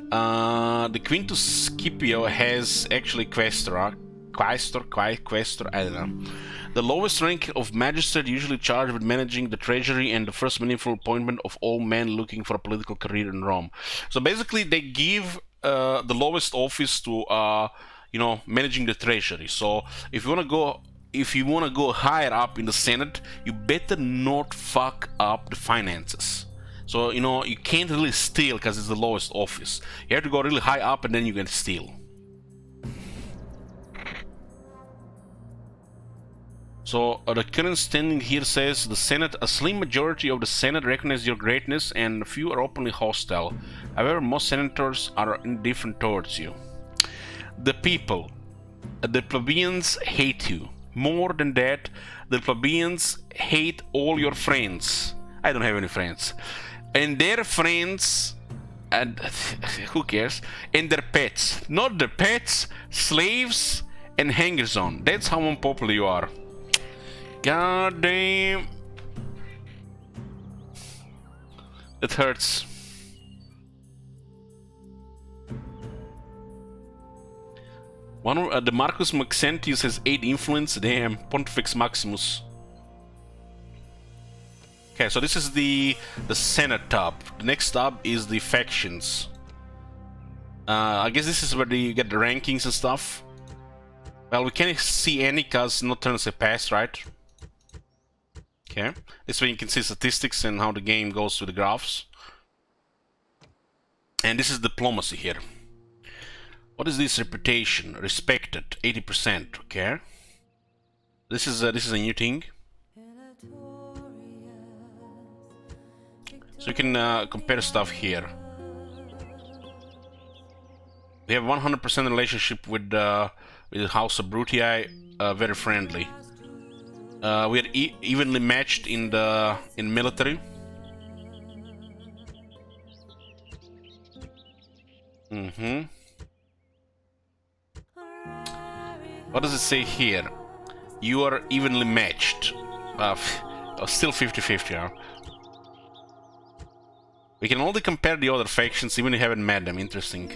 The Quintus Scipio has actually Quaestor, I don't know. The lowest rank of magistrate, usually charged with managing the treasury and the first meaningful appointment of all men looking for a political career in Rome. So basically they give the lowest office to managing the treasury. So if you want to go higher up in the Senate, you better not fuck up the finances. So, you can't really steal because it's the lowest office. You have to go really high up and then you can steal. So, the current standing here says, the Senate, a slim majority of the Senate recognize your greatness and few are openly hostile. However, most senators are indifferent towards you. The people, the plebeians hate you. More than that, the plebeians hate all your friends. I don't have any friends. And their friends, and who cares, and their pets. Not their pets, slaves and hangers-on. That's how unpopular you are. God damn. It hurts. The Marcus Maxentius has 8 influence. Damn, Pontifex Maximus. Okay, so this is the Senate tab. The next tab is the factions. I guess this is where you get the rankings and stuff. Well, we can't see any because no turns have passed, right? Okay, this way you can see statistics and how the game goes with the graphs. And this is diplomacy here. What is this? Reputation, respected, 80%. Okay, this is a new thing. So you can compare stuff here. We have 100% relationship with the House of Brutii, very friendly. We are evenly matched in military. What does it say here? You are evenly matched. Still 50-50, huh? We can only compare the other factions even if you haven't met them. Interesting.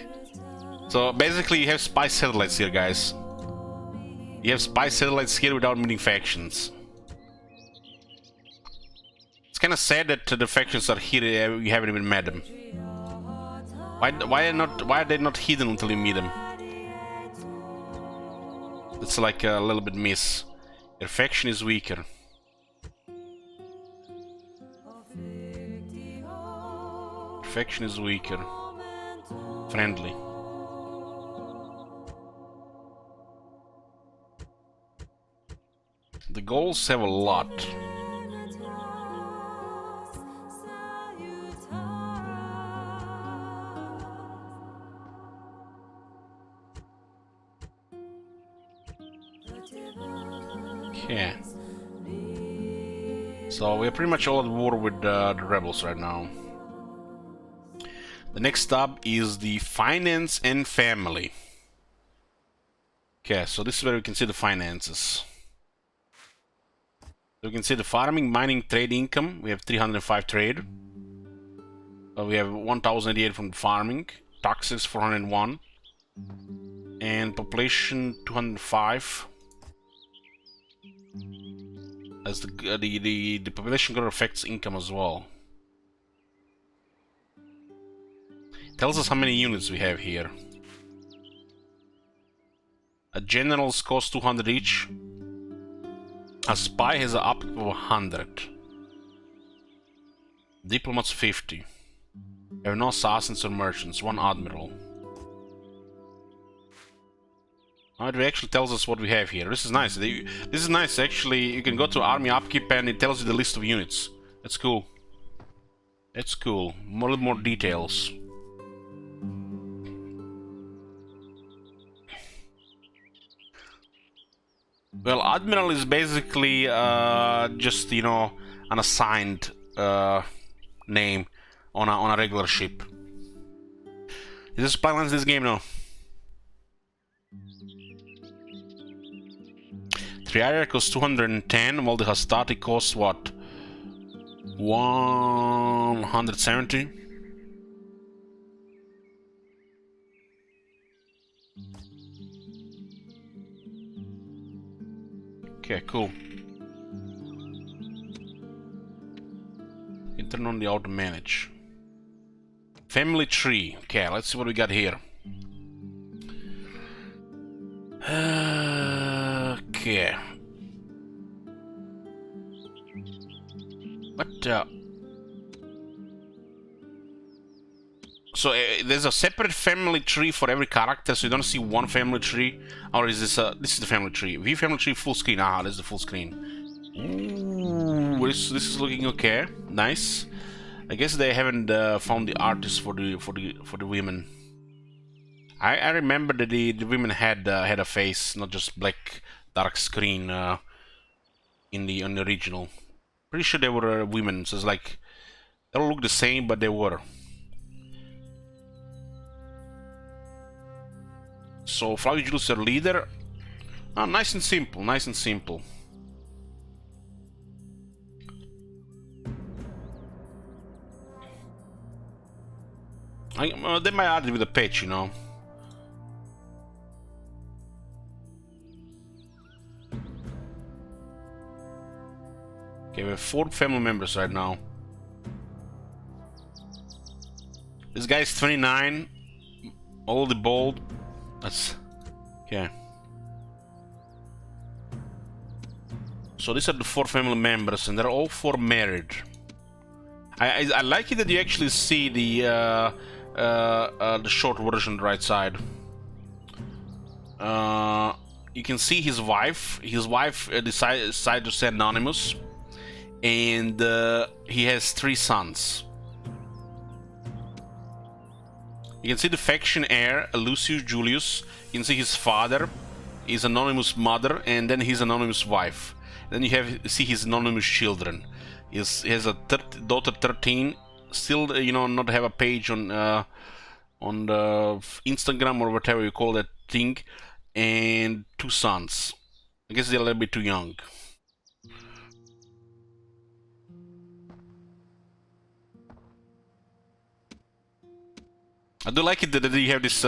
So basically you have spy satellites here, guys. You have spy satellites here without meeting factions. It's kind of sad that the factions are here, you haven't even met them. Why are they not hidden until you meet them? It's like a little bit miss. Your faction is weaker. Faction is weaker. friendly. The goals have a lot. Okay. So we're pretty much all at war with the rebels right now. The next tab is the finance and family. Okay, so this is where we can see the finances. So we can see the farming, mining, trade income. We have 305 trade. We have 1088 from farming. Taxes 401. And population 205. As the population growth affects income as well. Tells us how many units we have here. A generals cost 200 each. A spy has an up of 100. Diplomats 50. We have no assassins or merchants, one admiral. It actually tells us what we have here. This is nice. This is nice actually. You can go to army upkeep and it tells you the list of units. That's cool. That's cool. A little more details. Well, admiral is basically just, you know, an assigned name on a regular ship. Is there supply lines in this game? No. Triaria costs 210, while the Hastati costs what? 170? Okay, cool. You turn on the auto manage. Family tree. Okay, let's see what we got here. Okay. But so there's a separate family tree for every character, so you don't see one family tree, or is this this is the family tree? View family tree full screen. Ah, this is the full screen. Ooh, this is looking okay. Nice. I guess they haven't found the artist for the women. I remember that the women had a face, not just black dark screen in the original. Pretty sure they were women, so it's like they don't look the same, but they were. So Flavio Julius, their leader. Oh, nice and simple, nice and simple. They might add it with a patch, you know. Okay, we have 4 family members right now. This guy's 29, old, bald. That's okay. So these are the 4 family members, and they're all 4 married. I like it that you actually see the short version on the right side. You can see his wife. His wife decided to stay anonymous, and he has 3 sons. You can see the faction heir, Lucius Julius. You can see his father, his anonymous mother, and then his anonymous wife. Then you see his anonymous children. He has a daughter 13, still you know not have a page on the Instagram or whatever you call that thing, and 2 sons. I guess they're a little bit too young. I do like it that you have this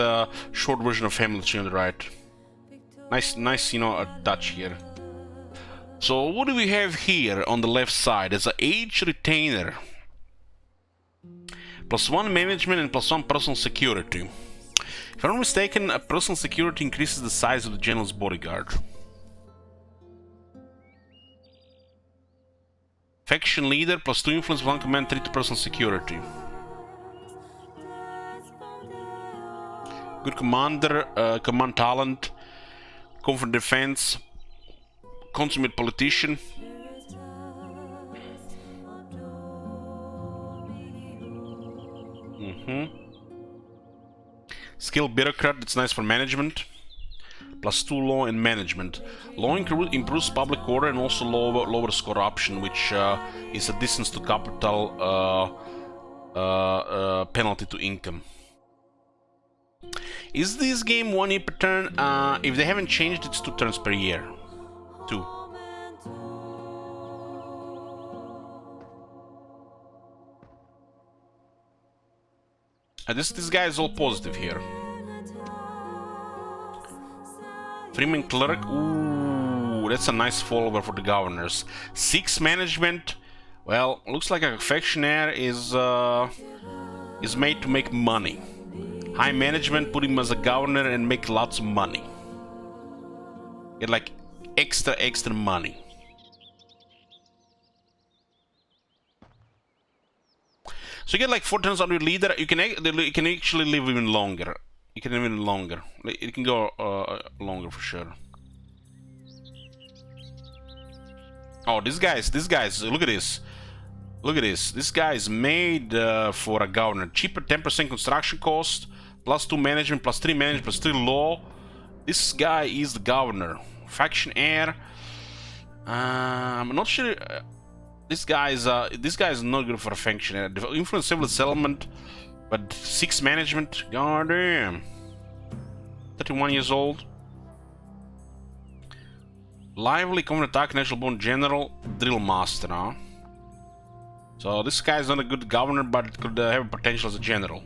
short version of Family Tree on the right. Nice, you know, a touch here. So what do we have here on the left side? There's an age retainer. +1 management and +1 personal security. If I'm not mistaken, a personal security increases the size of the general's bodyguard. Faction leader +2 influence, 1 command, 3 to personal security. Good commander, command talent, confident defense, consummate politician. Skilled bureaucrat, that's nice for management. +2 law and management. Law improves public order and also lowers corruption, which is a distance to capital penalty to income. Is this game 1 year per turn? If they haven't changed, it's 2 turns per year. 2. This guy is all positive here. Freeman clerk, ooh, that's a nice follower for the governors. 6 management, well, looks like a confectioner is made to make money. High management, put him as a governor and make lots of money. Get like extra money. So you get like 4 turns on your leader. You can actually live even longer. You can live even longer. It can go longer for sure. Oh, these guys, look at this. Look at this. This guy is made for a governor. Cheaper 10% construction cost, +2 management, +3 management, +3 law. This guy is the governor. Faction heir. I'm not sure. This guy is not good for a faction heir. Influence civil settlement, but 6 management. God damn. 31 years old. Lively, common attack, national born general, drill master, huh? So this guy is not a good governor, but could have potential as a general.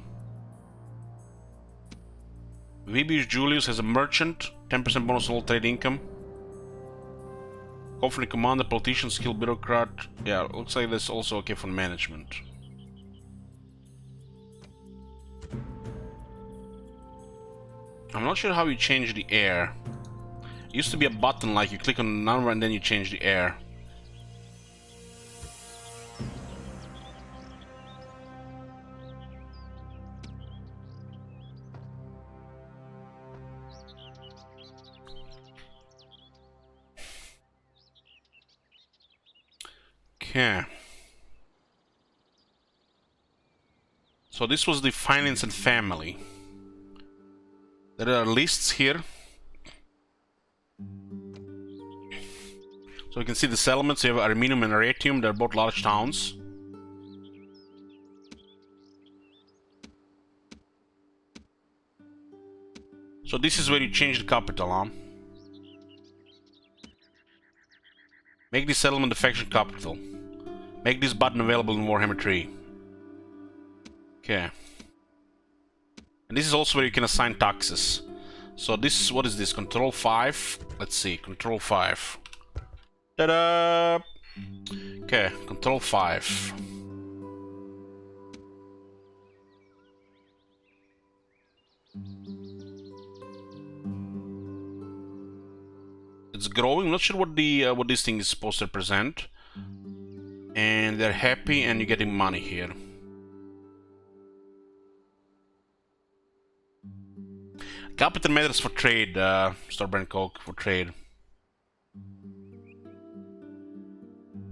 Vibius Julius has a merchant, 10% bonus on all trade income. Confident commander, politician, skilled bureaucrat. Yeah, looks like that's also okay for management. I'm not sure how you change the heir. It used to be a button, like you click on the number and then you change the heir. Okay. So this was the finance and family. There are lists here. So you can see the settlements. You have Arminium and Arretium. They're both large towns. So this is where you change the capital, huh? Make this settlement the faction capital. Make this button available in Warhammer 3. Okay. And this is also where you can assign taxes. So this, what is this? Control 5. Let's see, Control 5. Ta-da! Okay, Control 5. It's growing. I'm not sure what this thing is supposed to represent. And they're happy, and you're getting money here. Capital matters for trade, Starbrand Coke for trade.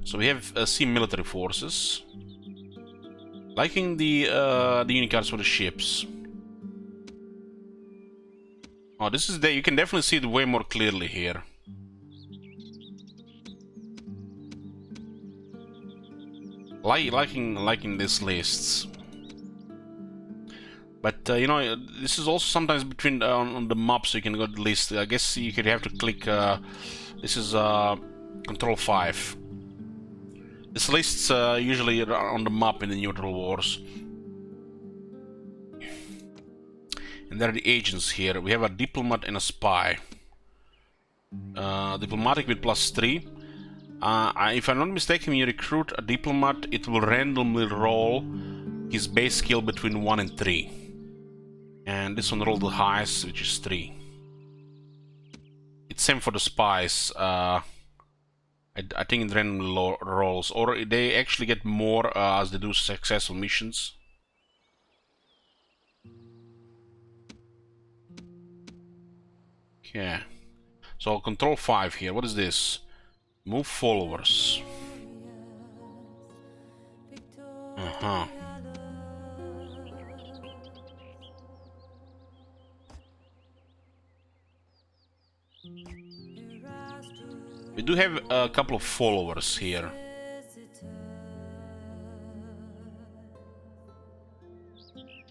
So we have sea military forces. Liking the unicards for the ships. Oh, this is you can definitely see it way more clearly here. Liking these lists. But you know, this is also sometimes between on the map, so you can go to the list. I guess you could have to click. This is Control 5. This list's usually on the map in the Neutral Wars. And there are the agents here. We have a diplomat and a spy. Diplomatic with +3. If I'm not mistaken, when you recruit a diplomat, it will randomly roll his base skill between 1 and 3. And this one rolled the highest, which is 3. It's same for the spies. I think it randomly rolls, or they actually get more as they do successful missions. Yeah. So I'll control 5 here. What is this? Move followers. Uh-huh. We do have a couple of followers here.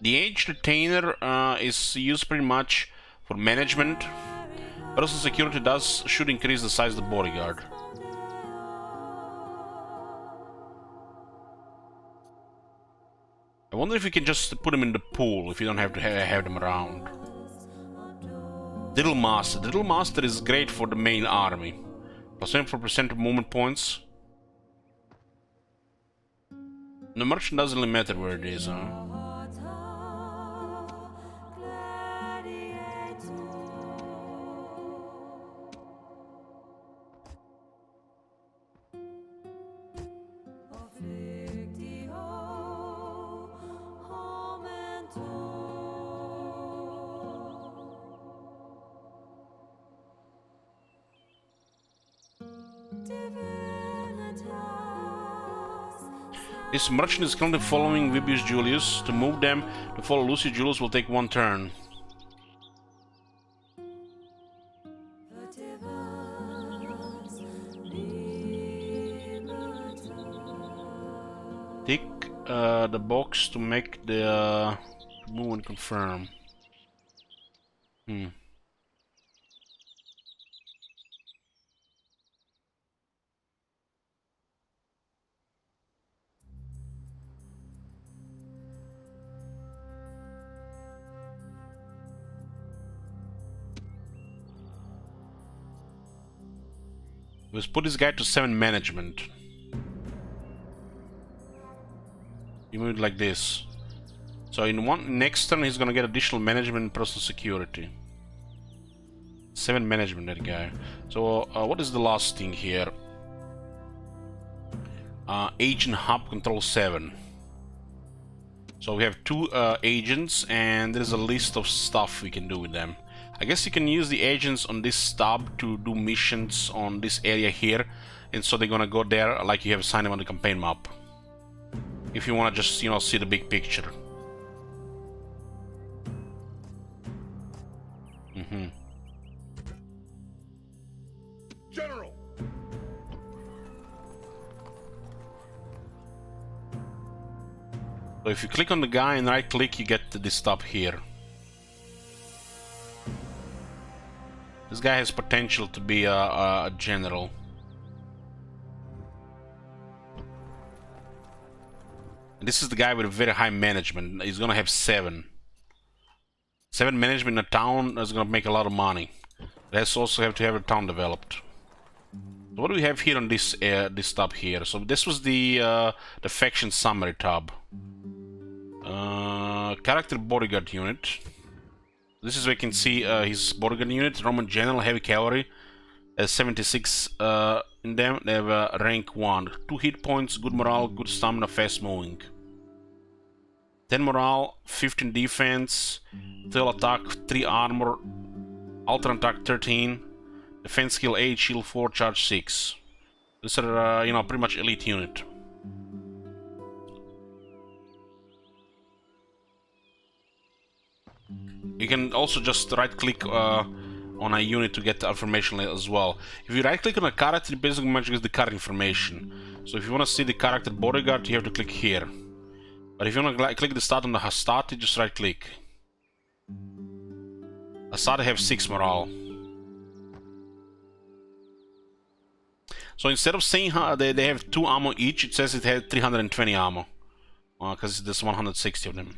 The age retainer is used pretty much for management. Personal security should increase the size of the bodyguard. I wonder if you can just put them in the pool if you don't have to have them around. Diddle Master. Diddle Master is great for the main army. Plus 24% of movement points. The merchant doesn't really matter where it is, huh? This merchant is currently following Vibius Julius. To move them to follow Lucius Julius will take 1 turn. Tick the box to make the move and confirm. Let's put this guy to 7 management. You move it like this. So in next turn he's gonna get additional management and personal security. 7 management, that guy. So what is the last thing here? Agent hub control 7. So we have 2 agents, and there's a list of stuff we can do with them. I guess you can use the agents on this stub to do missions on this area here, and so they're gonna go there like you have assigned them on the campaign map. If you wanna just, you know, see the big picture. General! So if you click on the guy and right click, you get this stub here. This guy has potential to be a general. And this is the guy with a very high management. He's gonna have 7. 7 management in a town is gonna make a lot of money. Let's also have to have a town developed. So what do we have here on this tab here? So this was the faction summary tab. Character bodyguard unit. This is where you can see his bodyguard unit. Roman general, heavy cavalry. 76 in them. They have rank 1. 2 hit points, good morale, good stamina, fast moving. 10 morale, 15 defense, 12 attack, 3 armor, alternate attack 13, defense skill 8, shield 4, charge 6. These are, you know, pretty much elite unit. You can also just right click on a unit to get the information as well. If you right click on a character, it basically matches the character information. So if you want to see the character bodyguard, you have to click here. But if you want to click the start on the Hastati, just right click. Hastati have 6 morale. So instead of saying they have 2 ammo each, it says it had 320 ammo. Because there's 160 of them.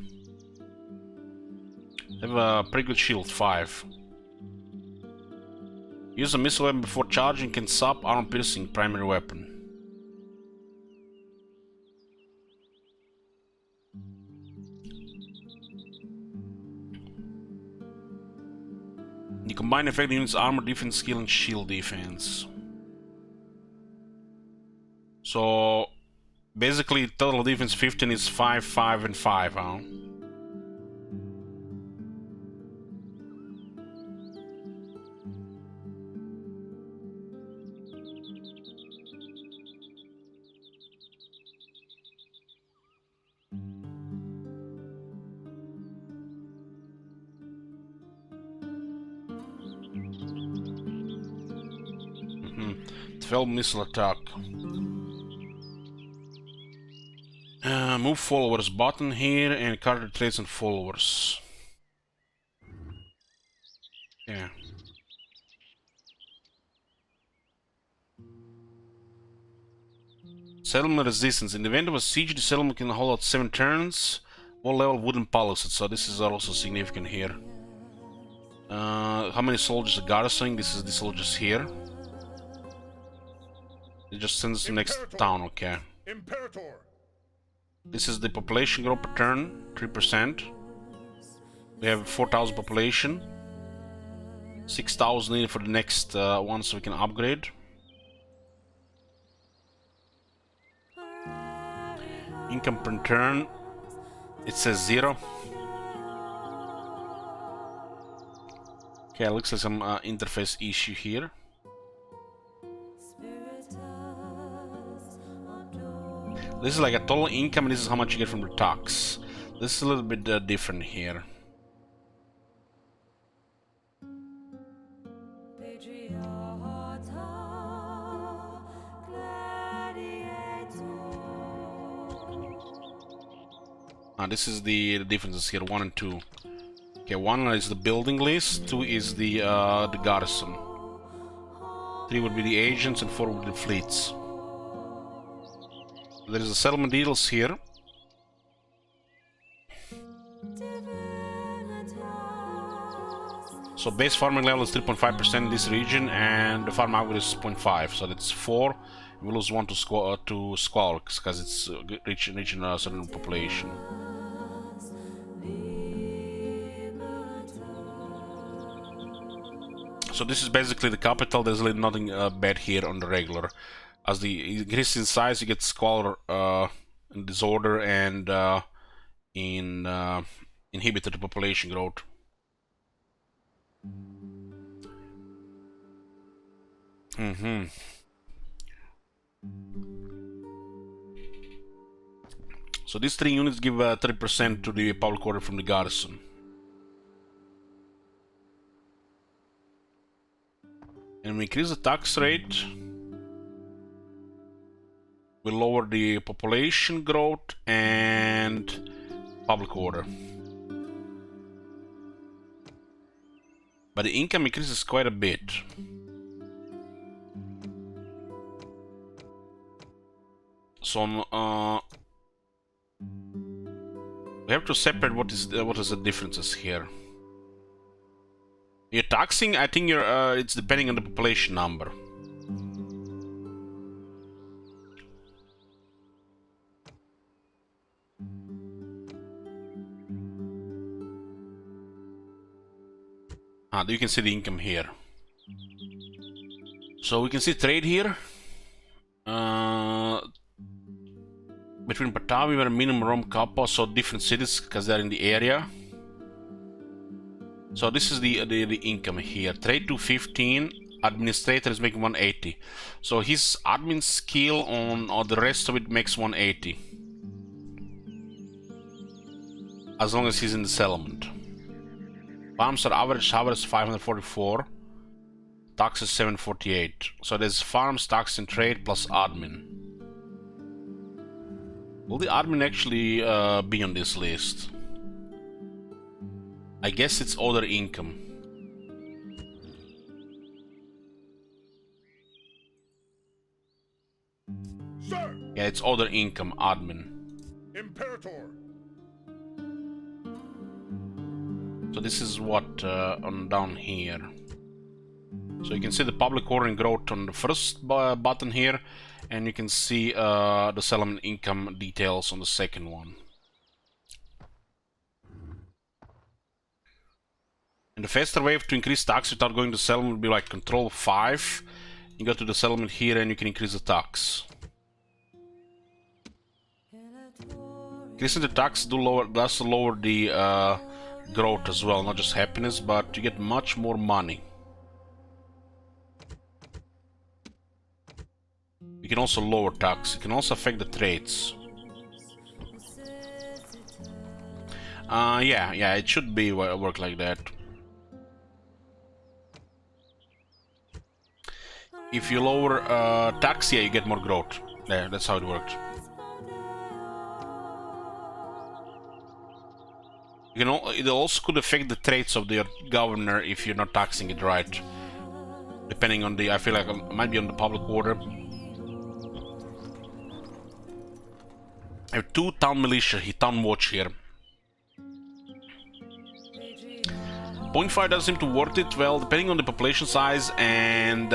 They have a pretty good shield, 5. Use a missile weapon before charging, can sub armor piercing primary weapon. You combine effect units armor defense skill and shield defense. So basically total defense 15 is 5, 5 and 5, huh? 12 missile attack. Move followers button here and card traits and followers. Yeah. Settlement resistance. In the event of a siege, the settlement can hold out 7 turns. All level wooden palisades, so this is also significant here. How many soldiers are garrisoning? This is the soldiers here. It just sends us to the next town, okay. Imperator. This is the population growth per turn, 3%. We have 4,000 population. 6,000 needed for the next one, so we can upgrade. Income per turn, it says 0. Okay, looks like some interface issue here. This is like a total income, and this is how much you get from the tax. This is a little bit different here. This is the differences here, 1 and 2. Okay, 1 is the building list, 2 is the garrison. 3 would be the agents, and 4 would be the fleets. There is the settlement details here. So base farming level is 3.5% in this region, and the farm output is 0.5. So that's 4. We lose 1 to squalor because it's reaching a certain population. So this is basically the capital. There's really nothing bad here on the regular. As the increase in size, you get squalor, disorder, and inhibited population growth. So these 3 units give 30% to the public order from the garrison. And we increase the tax rate. We lower the population growth and public order. But the income increases quite a bit. So we have to separate what is the differences here. You're taxing, I think it's depending on the population number. You can see the income here. So we can see trade here. Between Batavia and minimum Rome Kappa, so different cities because they're in the area. So this is the income here. Trade 215, administrator is making 180. So his admin skill or the rest of it makes 180. As long as he's in the settlement. Farms are average 544. Taxes 748. So there's farms, tax and trade plus admin. Will the admin actually be on this list? I guess it's other income. Sir! Yeah, it's other income, admin. Imperator! So this is what on down here. So you can see the public order and growth on the first button here, and you can see the settlement income details on the second one. And the faster way to increase tax without going to settlement would be like Control 5. You go to the settlement here and you can increase the tax. Increasing the tax does lower the growth as well, not just happiness, but you get much more money. You can also lower tax. It can also affect the trades. Yeah, it should be work like that. if you lower tax, yeah, you get more growth. Yeah, that's how it worked. You can it also could affect the traits of the governor if you're not taxing it right. Depending on the, I feel like it might be on the public order. I have 2 town militia, town watch here. 0.5 doesn't seem to worth it, well, depending on the population size and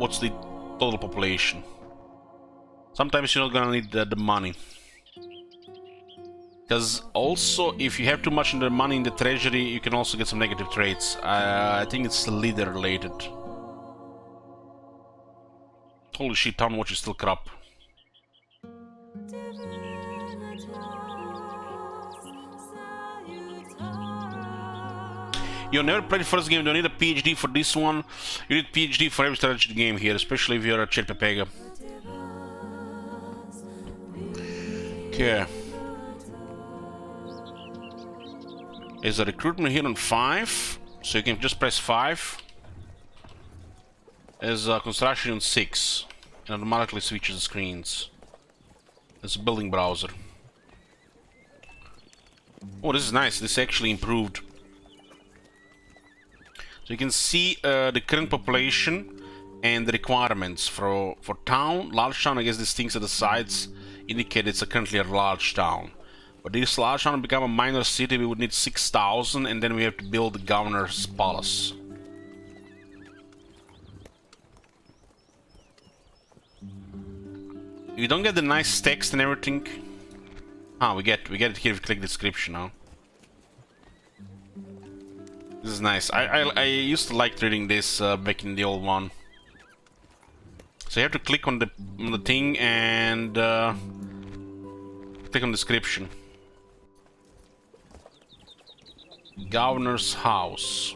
what's the total population. Sometimes you're not gonna need the money. Because also, if you have too much money in the treasury, you can also get some negative traits. I think it's leader related. Holy shit, town watch is still crap. You never played the first game, you don't need a PhD for this one. You need PhD for every strategy game here, especially if you're a Cherpepega. Okay. There's a recruitment here on 5, so you can just press 5. There's a construction on 6, and automatically switches the screens. There's a building browser. Oh, this is nice, this actually improved. So you can see the current population and the requirements for town. Large town, I guess these things at the sides indicate it's currently a large town. But this large town to become a minor city, we would need 6,000, and then we have to build the governor's palace. You don't get the nice text and everything. Ah, we get it here if you click description now. This is nice. I used to like reading this back in the old one. So you have to click on the thing and click on description. Governor's house.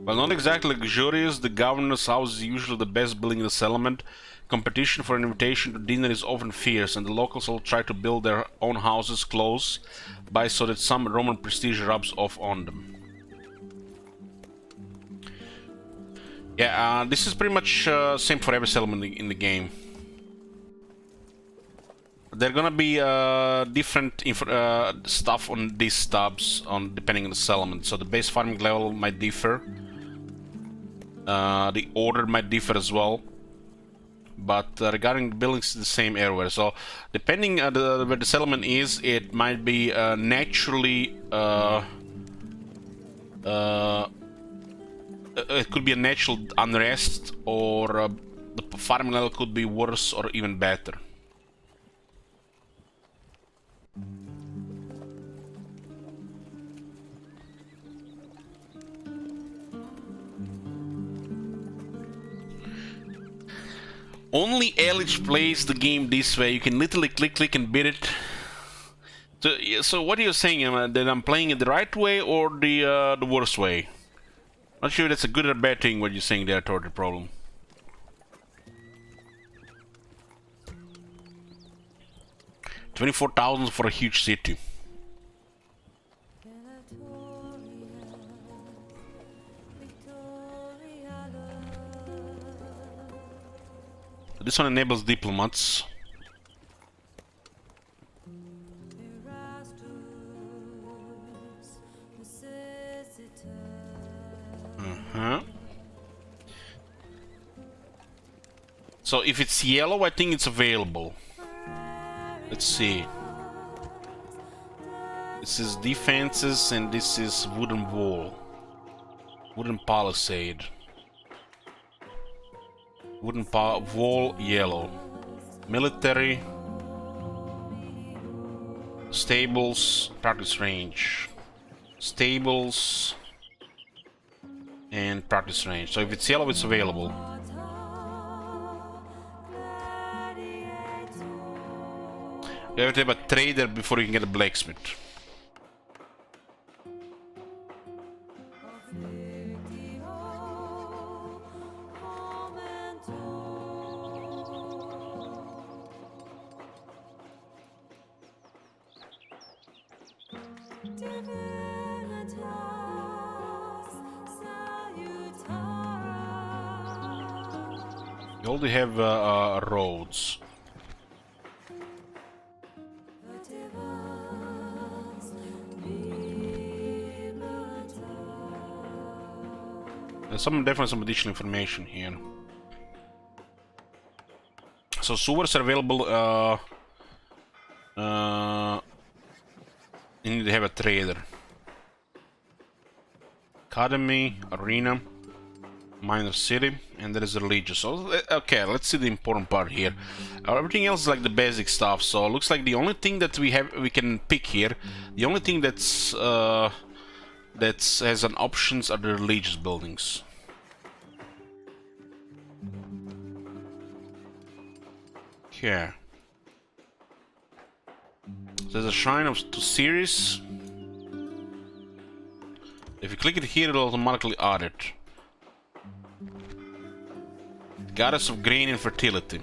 While not exactly luxurious, the governor's house is usually the best building in the settlement. Competition for an invitation to dinner is often fierce, and the locals will try to build their own houses close by so that some Roman prestige rubs off on them. Yeah, this is pretty much same for every settlement in the game. There are gonna be different stuff on these tabs depending on the settlement. So the base farming level might differ. The order might differ as well. But regarding the buildings, it's the same everywhere. So depending on where the settlement is, it might be naturally. It could be a natural unrest, or the farming level could be worse or even better. Only Elich plays the game this way. You can literally click and beat it. So what are you saying? That I'm playing it the right way or the worst way? Not sure if that's a good or bad thing what you're saying there toward the problem. $24,000 for a huge city. This one enables diplomats. So if it's yellow, I think it's available. Let's see. This is defenses and this is wooden wall. Wooden palisade. Wooden wall, yellow. Military. Stables, practice range. Stables. And practice range. So if it's yellow, it's available. You have to have a trader before you can get a blacksmith. You already have roads. There's definitely some additional information here. So sewers are available. You need to have a trader. Academy, arena, minor city, and there is a religious. So okay, let's see the important part here. Everything else is like the basic stuff. So it looks like the only thing that we can pick here, the only thing that's has an options are the religious buildings. Okay. There's a shrine of Osiris. If you click it here, it'll automatically add it. Goddess of grain and fertility.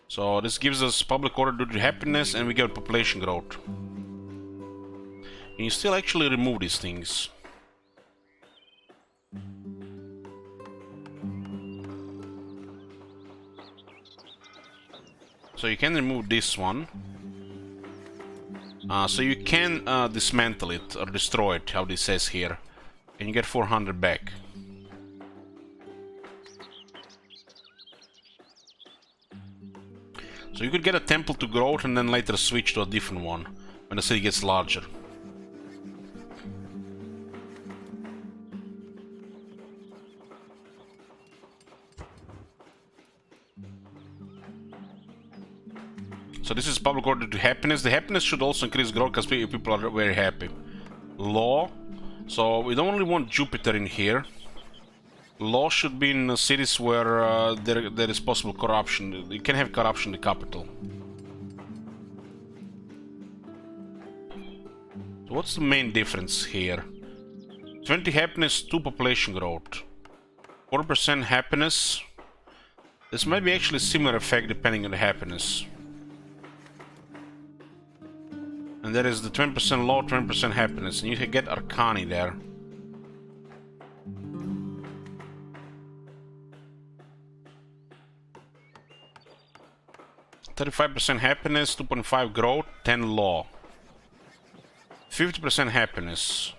So this gives us public order due to happiness, and we get population growth. Can you still actually remove these things? So you can remove this one. So you can dismantle it or destroy it, how this says here. And you get 400 back. So you could get a temple to growth and then later switch to a different one when the city gets larger. So this is public order to happiness. The happiness should also increase growth because people are very happy. Law. So we don't only want Jupiter in here. Law should be in cities where there is possible corruption. You can have corruption in the capital. So what's the main difference here? 20 happiness, 2 population growth. 4% happiness. This might be actually a similar effect depending on the happiness. And there is the 20% law, 20% happiness, and you can get Arcani there. %35 happiness, 2.5 growth, 10 law. 50% happiness,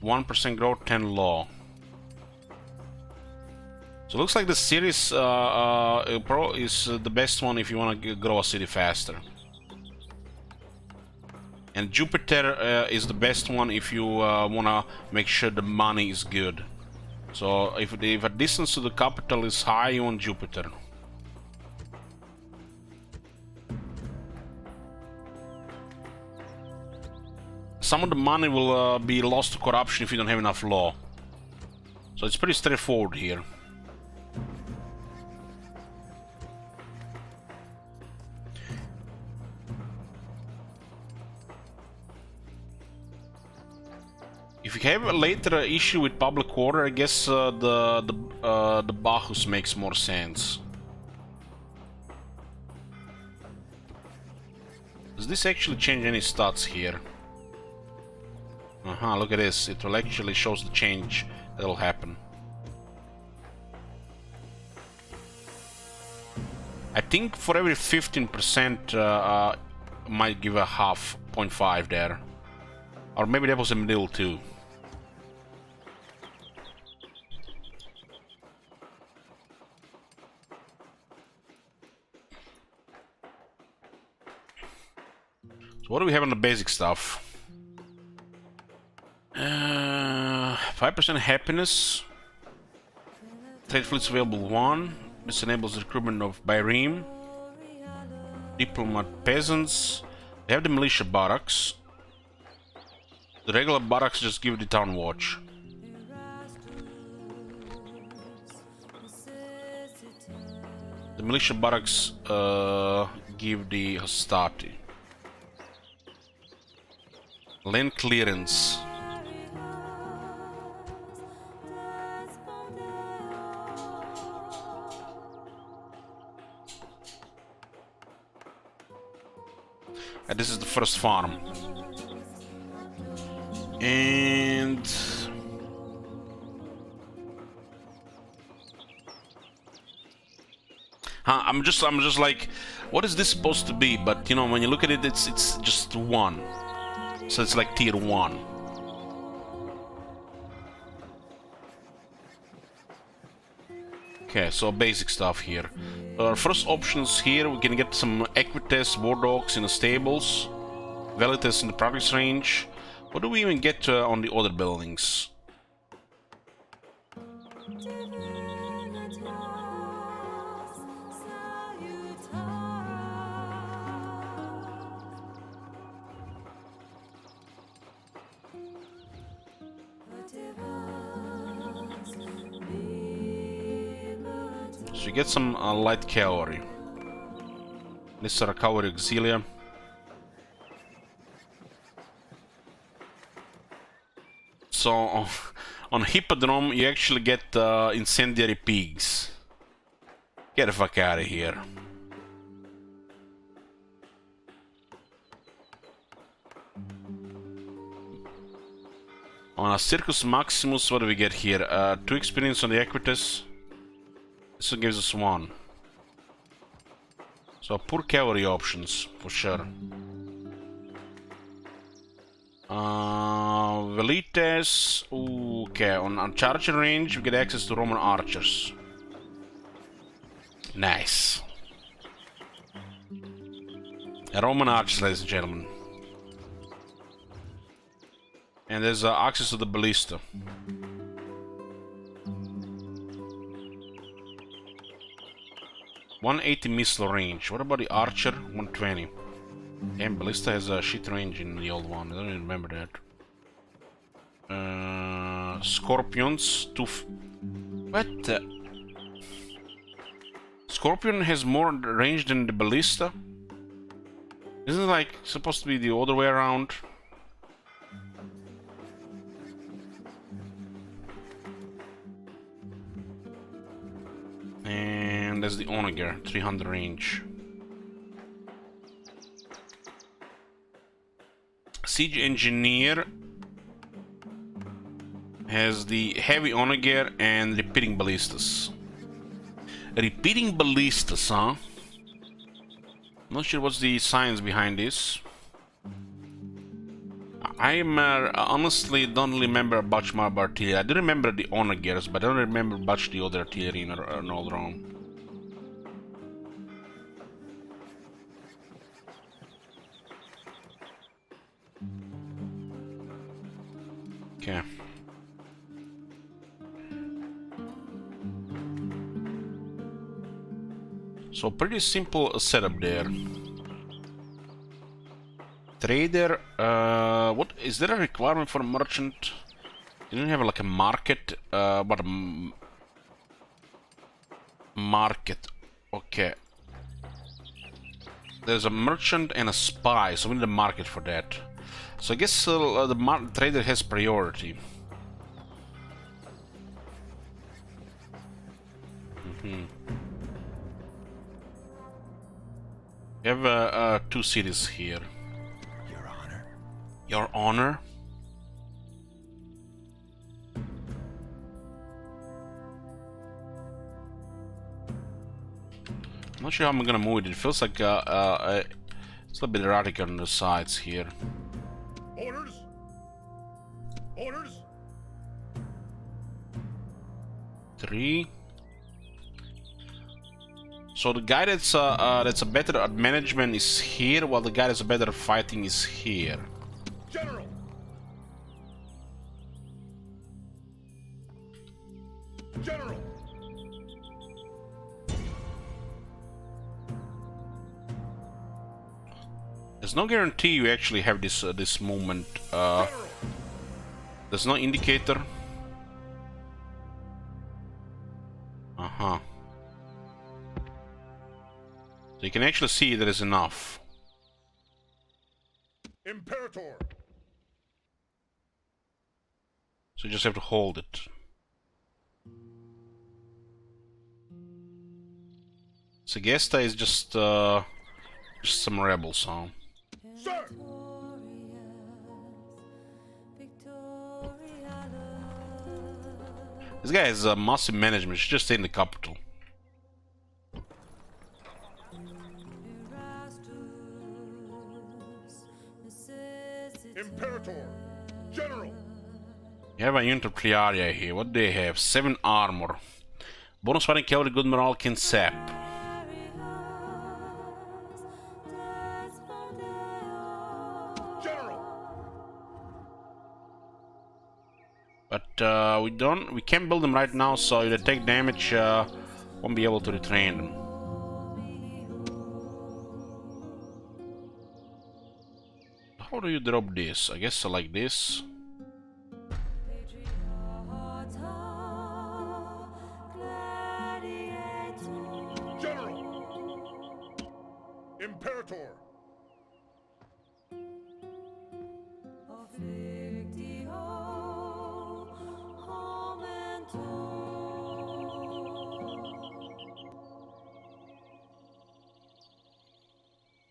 1% growth, 10 law. So it looks like the series Pro is the best one if you want to grow a city faster. And Jupiter is the best one if you want to make sure the money is good. So if a distance to the capital is high, you want Jupiter. Some of the money will be lost to corruption if you don't have enough law. So it's pretty straightforward here. If you have a later issue with public order, I guess the Bacchus makes more sense. Does this actually change any stats here? Look at this. It will actually shows the change that will happen. I think for every 15% might give a half 0.5 there. Or maybe that was a middle too. So what do we have on the basic stuff? 5% happiness. Trade fleets available 1. This enables the recruitment of Byreme. Diplomat peasants. They have the militia barracks. The regular barracks just give the town watch. The militia barracks give the hostility. Land clearance. And this is the first farm. And I'm just like, what is this supposed to be? But you know, when you look at it, it's just one. So it's like tier 1. Okay, so basic stuff here. Our first options here, we can get some Equites, War Dogs in the stables, Velites in the practice range. What do we even get on the other buildings? So you get some light cavalry. This is cavalry auxilia. So on Hippodrome you actually get incendiary pigs. Get the fuck out of here. On a Circus Maximus, what do we get here? 2 experience on the Equites. This one gives us 1. So poor cavalry options, for sure. Velites. Okay, on charger range we get access to Roman archers. Nice. Roman archers, ladies and gentlemen. And there's access to the ballista. .180 missile range. What about the archer? 120. Damn, ballista has a shit range in the old one. I don't even remember that. Scorpions. What the? Scorpion has more range than the ballista? Isn't it like supposed to be the other way around? And there's the Onager, 300 range. Siege Engineer has the heavy Onager and repeating ballistas. Repeating ballistas, huh? Not sure what's the science behind this. I honestly don't remember much more about artillery. I do remember the Onagers, but I don't remember much the other artillery in all Rome. Okay. So pretty simple setup there. Trader, what is there a requirement for a merchant? You don't have like a market, but a market. Okay. There's a merchant and a spy, so we need a market for that. So I guess the trader has priority. We have 2 cities here. Your Honor. Your Honor? I'm not sure how I'm gonna move it. It feels like it's a little bit erratic on the sides here. Orders. Orders. 3. So the guy that's a better at management is here, while the guy that's better at fighting is here. General. General. There's no guarantee you actually have this movement. There's no indicator. Uh-huh. So you can actually see there is enough. Imperator. So you just have to hold it. Segesta is just some rebels, huh? Sir! This guy has a massive management. Should just stay in the capital. Imperator! General! You have a unit of Triaria here. What do they have? 7 armor. Bonus fighting cavalry, good morale, can sap. General! But we can't build them right now, so if they take damage, won't be able to retrain them. How do you drop this? I guess like this. General! Imperator!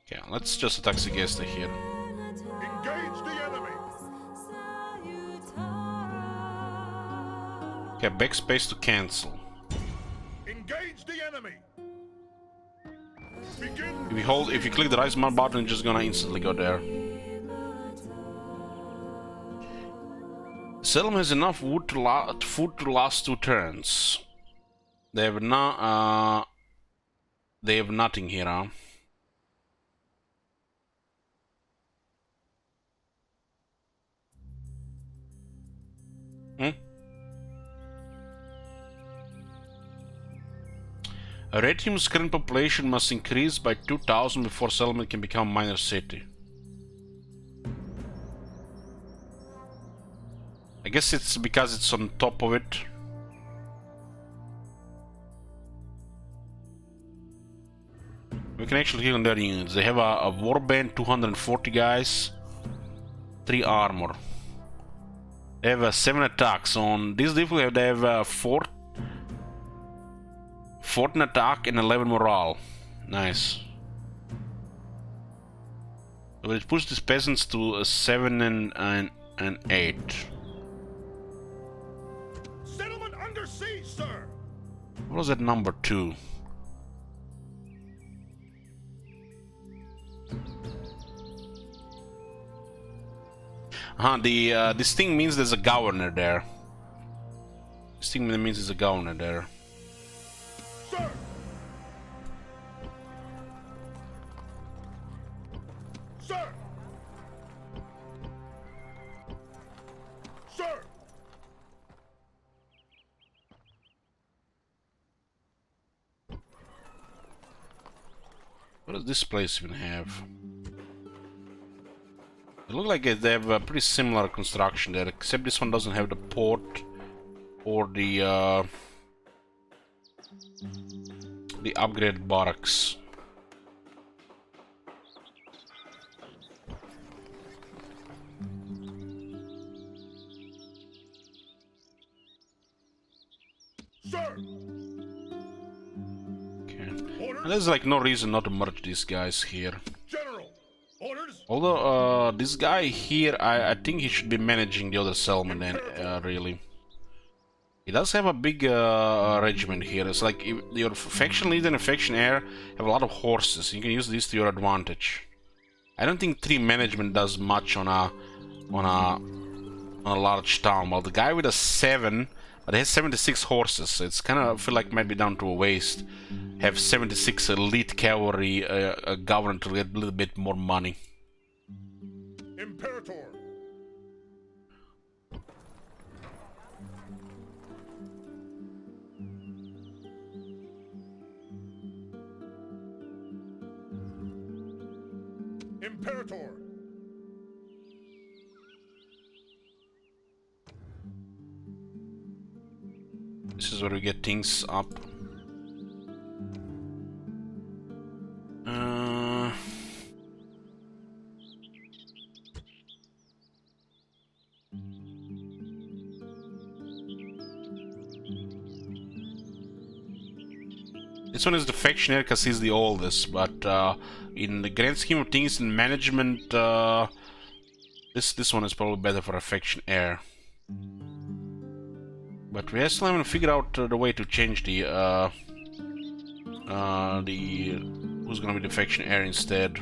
Okay, let's just attack Segesta here. Engage the enemy! Okay, backspace to cancel. Engage the enemy! Begin! If you click the right smart button, it's just gonna instantly go there. Settlement has enough food to last 2 turns. They have they have nothing here, huh? A red team's current population must increase by 2,000 before settlement can become a minor city. I guess it's because it's on top of it. We can actually click on their units. They have a warband, 240 guys, 3 armor. They have 7 attacks. On this difficulty they have 14 attack and 11 morale. Nice. So it pushes these peasants to 7 and 8. Settlement under siege, sir! What was that number 2? This thing means there's a governor there. This thing means there's a governor there. Sir! Sir! Sir! What does this place even have? They look like they have a pretty similar construction there, except this one doesn't have the port or the upgraded barracks. Sir! Okay. Orders? And there's like no reason not to merge these guys here. General! Orders? Although this guy here, I think he should be managing the other settlement and really. He does have a big regiment here. It's like if your faction leader and faction heir have a lot of horses. You can use this to your advantage. I don't think 3 management does much on a large town. Well, the guy with a 7, but he has 76 horses. So it's kind of feel like might be down to a waste. Have 76 elite cavalry governor to get a little bit more money. Imperator! Imperator! This is where we get things up. this one is the factionaire because he's the oldest, but in the grand scheme of things in management, this one is probably better for a factionaire. But we still haven't figured out the way to change the who's gonna be the factionaire instead.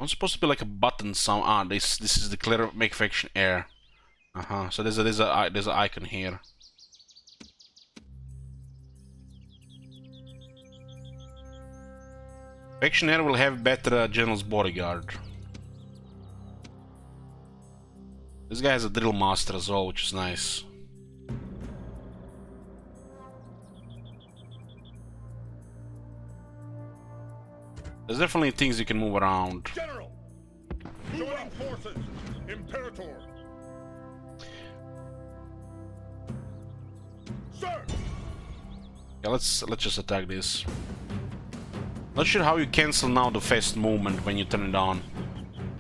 It's supposed to be like a button. Some this is declare make factionaire. So there's an icon here. Factionaire will have better general's bodyguard. This guy has a drill master as well, which is nice. There's definitely things you can move around. General! Joining forces! Imperator! Sir! Yeah, let's just attack this. Not sure how you cancel now the fast movement when you turn it on.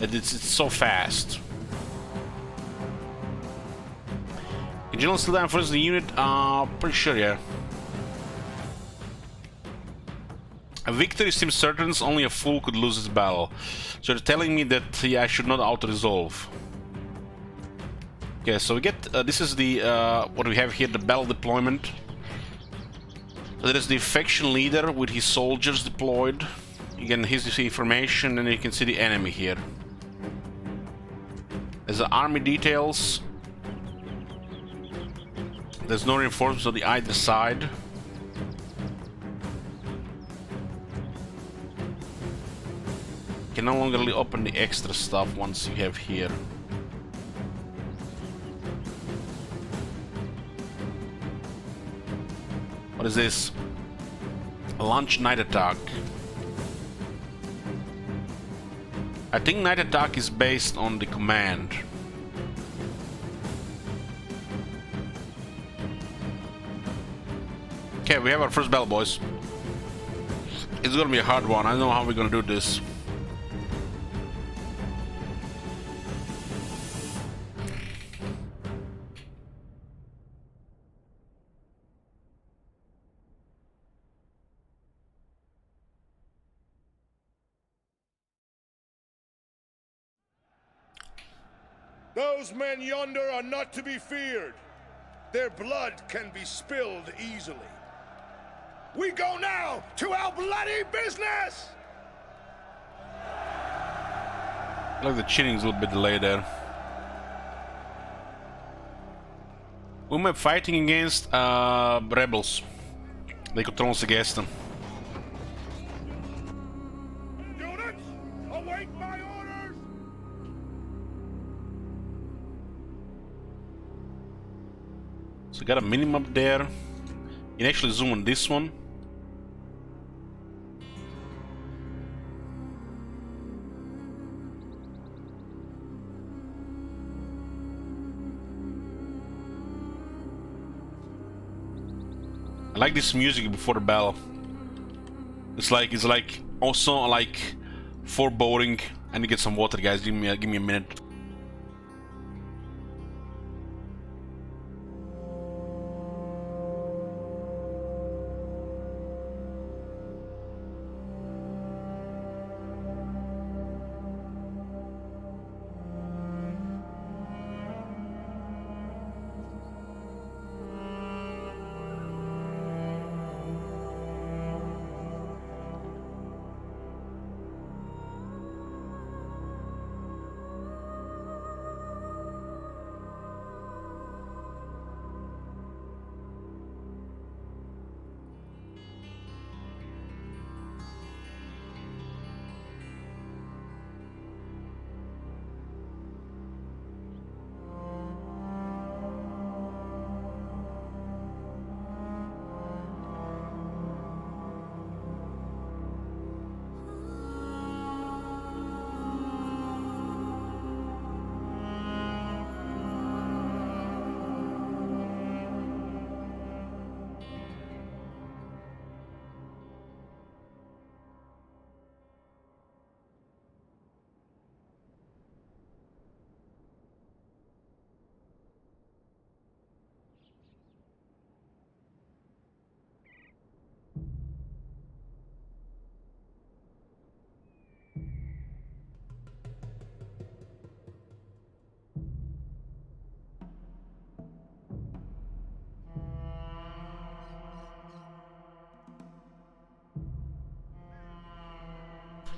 It's so fast. Can General still down first the unit? Pretty sure, yeah. A victory seems certain, only a fool could lose this battle. So they're telling me that I should not auto-resolve. Okay, so we get, this is the, what we have here, the battle deployment. So there is the faction leader with his soldiers deployed. Again, here's the information, and you can see the enemy here. There's the army details. There's no reinforcements on the either side. You can no longer open the extra stuff once you have here. What is this? A launch night attack. I think night attack is based on the command. Okay, we have our first battle, boys. It's gonna be a hard one. I don't know how we're gonna do this. Those men yonder are not to be feared. Their blood can be spilled easily. We go now to our bloody business! I like the cheating's a little bit delayed there. Who am I fighting against? Rebels. They control us against them. Units, await my orders! So got a minimap there. You can actually zoom on this one. I like this music before the battle. It's like also like foreboding. I need to get some water, guys. Give me a minute.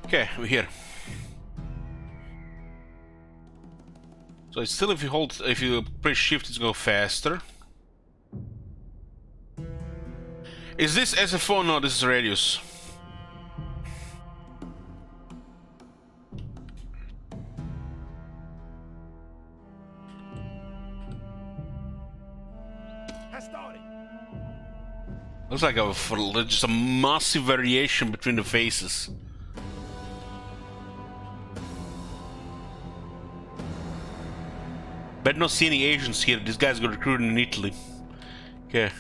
Okay, we're here. So it's still, if you press shift, it's go faster. Is this SFO? No, this is radius. Looks like just a massive variation between the faces. But not see any Asians here. This guy's got recruited in Italy. Okay.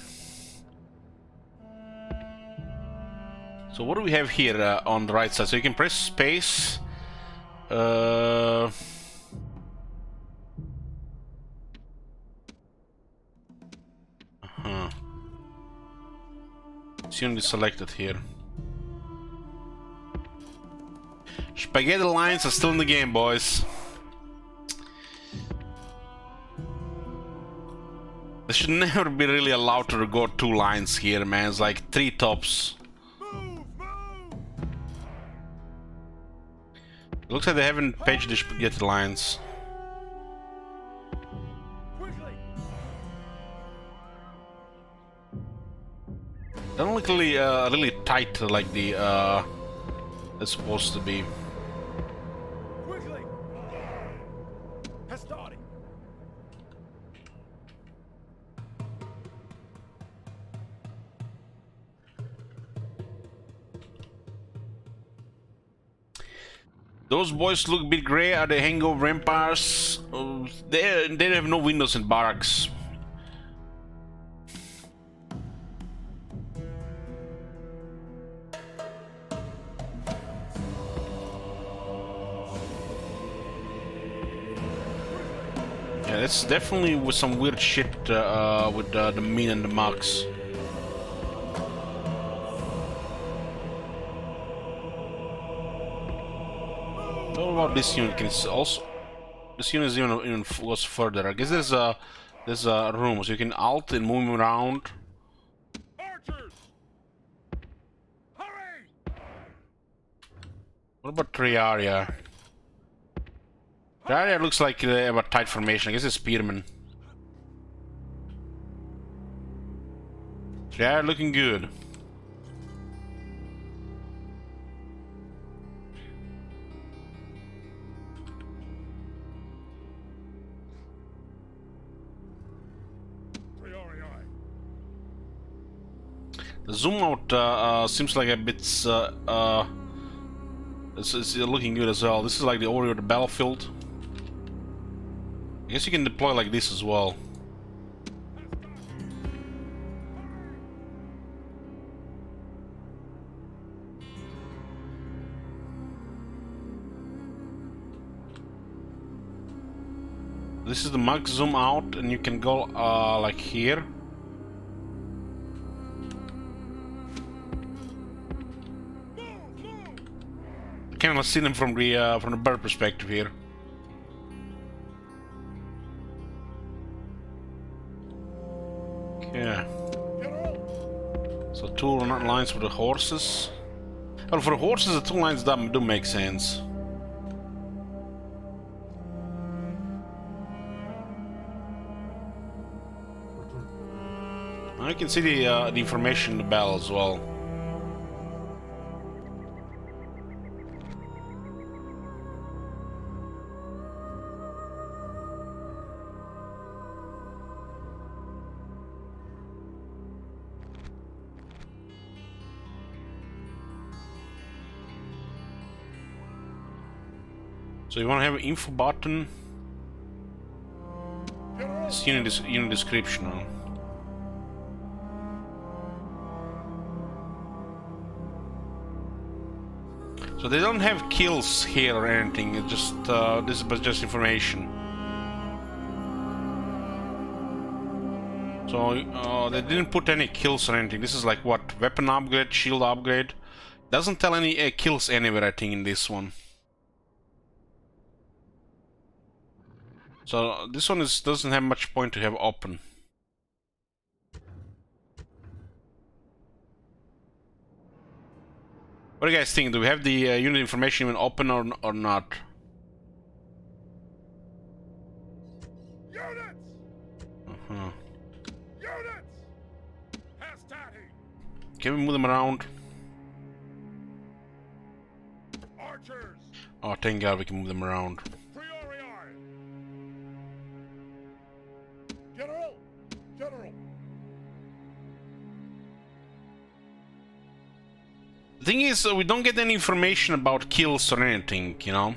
So what do we have here on the right side? So you can press space. Uh-huh. It's only selected here. Spaghetti lines are still in the game, boys. They should never be really allowed to go 2 lines here, man. It's like 3 tops. It looks like they haven't patched the spaghetti lines. They don't look really tight like the it's supposed to be. Those boys look a bit grey. Are they hangover vampires? They have no windows in barracks. Yeah, that's definitely with some weird shit with the min and the max. What about this unit? Can it's also this unit is even goes further. I guess there's a room so you can alt and move him around. Archers! Hurry! What about Triaria? Triaria looks like they have a tight formation. I guess it's spearmen. Triaria looking good. The zoom out seems like a bit it's looking good as well. This is like the overview of the battlefield. I guess you can deploy like this as well. This is the max zoom out, and you can go like here. Kind of see them from the bird perspective here. Okay. So 2 lines for the horses. Well, for the horses, the 2 lines do make sense. I can see the information in the bell as well. So you want to have an info button. It's unit description. Huh? So they don't have kills here or anything. It's just this is just information. So they didn't put any kills or anything. This is like what, weapon upgrade, shield upgrade. Doesn't tell any kills anywhere, I think, in this one. So this one doesn't have much point to have open. What do you guys think? Do we have the unit information even open or not? Units! Uh-huh. Units! Hastati! Can we move them around? Archers! Oh, thank God we can move them around. Priori! General! General! The thing is, we don't get any information about kills or anything, you know?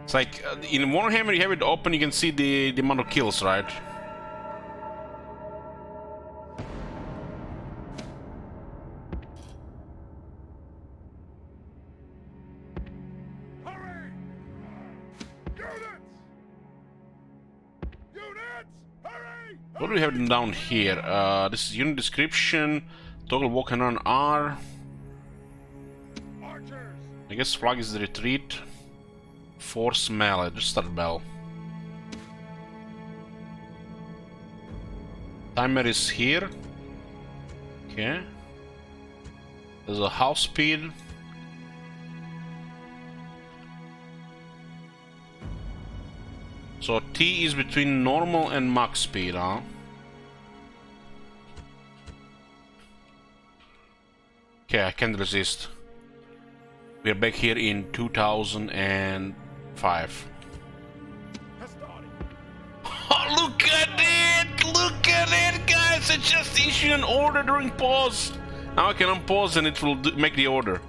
It's like, in Warhammer you have it open, you can see the amount of kills, right? Hurry! Units! Units! Hurry! What do we have down here? This is unit description, toggle walk and run R. Archers! I guess flag is the retreat. Force melee, just start bell. Timer is here. Okay. There's a half speed. So T is between normal and max speed, huh? Okay, I can't resist. We're back here in 2005. Oh, look at it! Look at it, guys! I just issued an order during pause. Now I can unpause and it will make the order.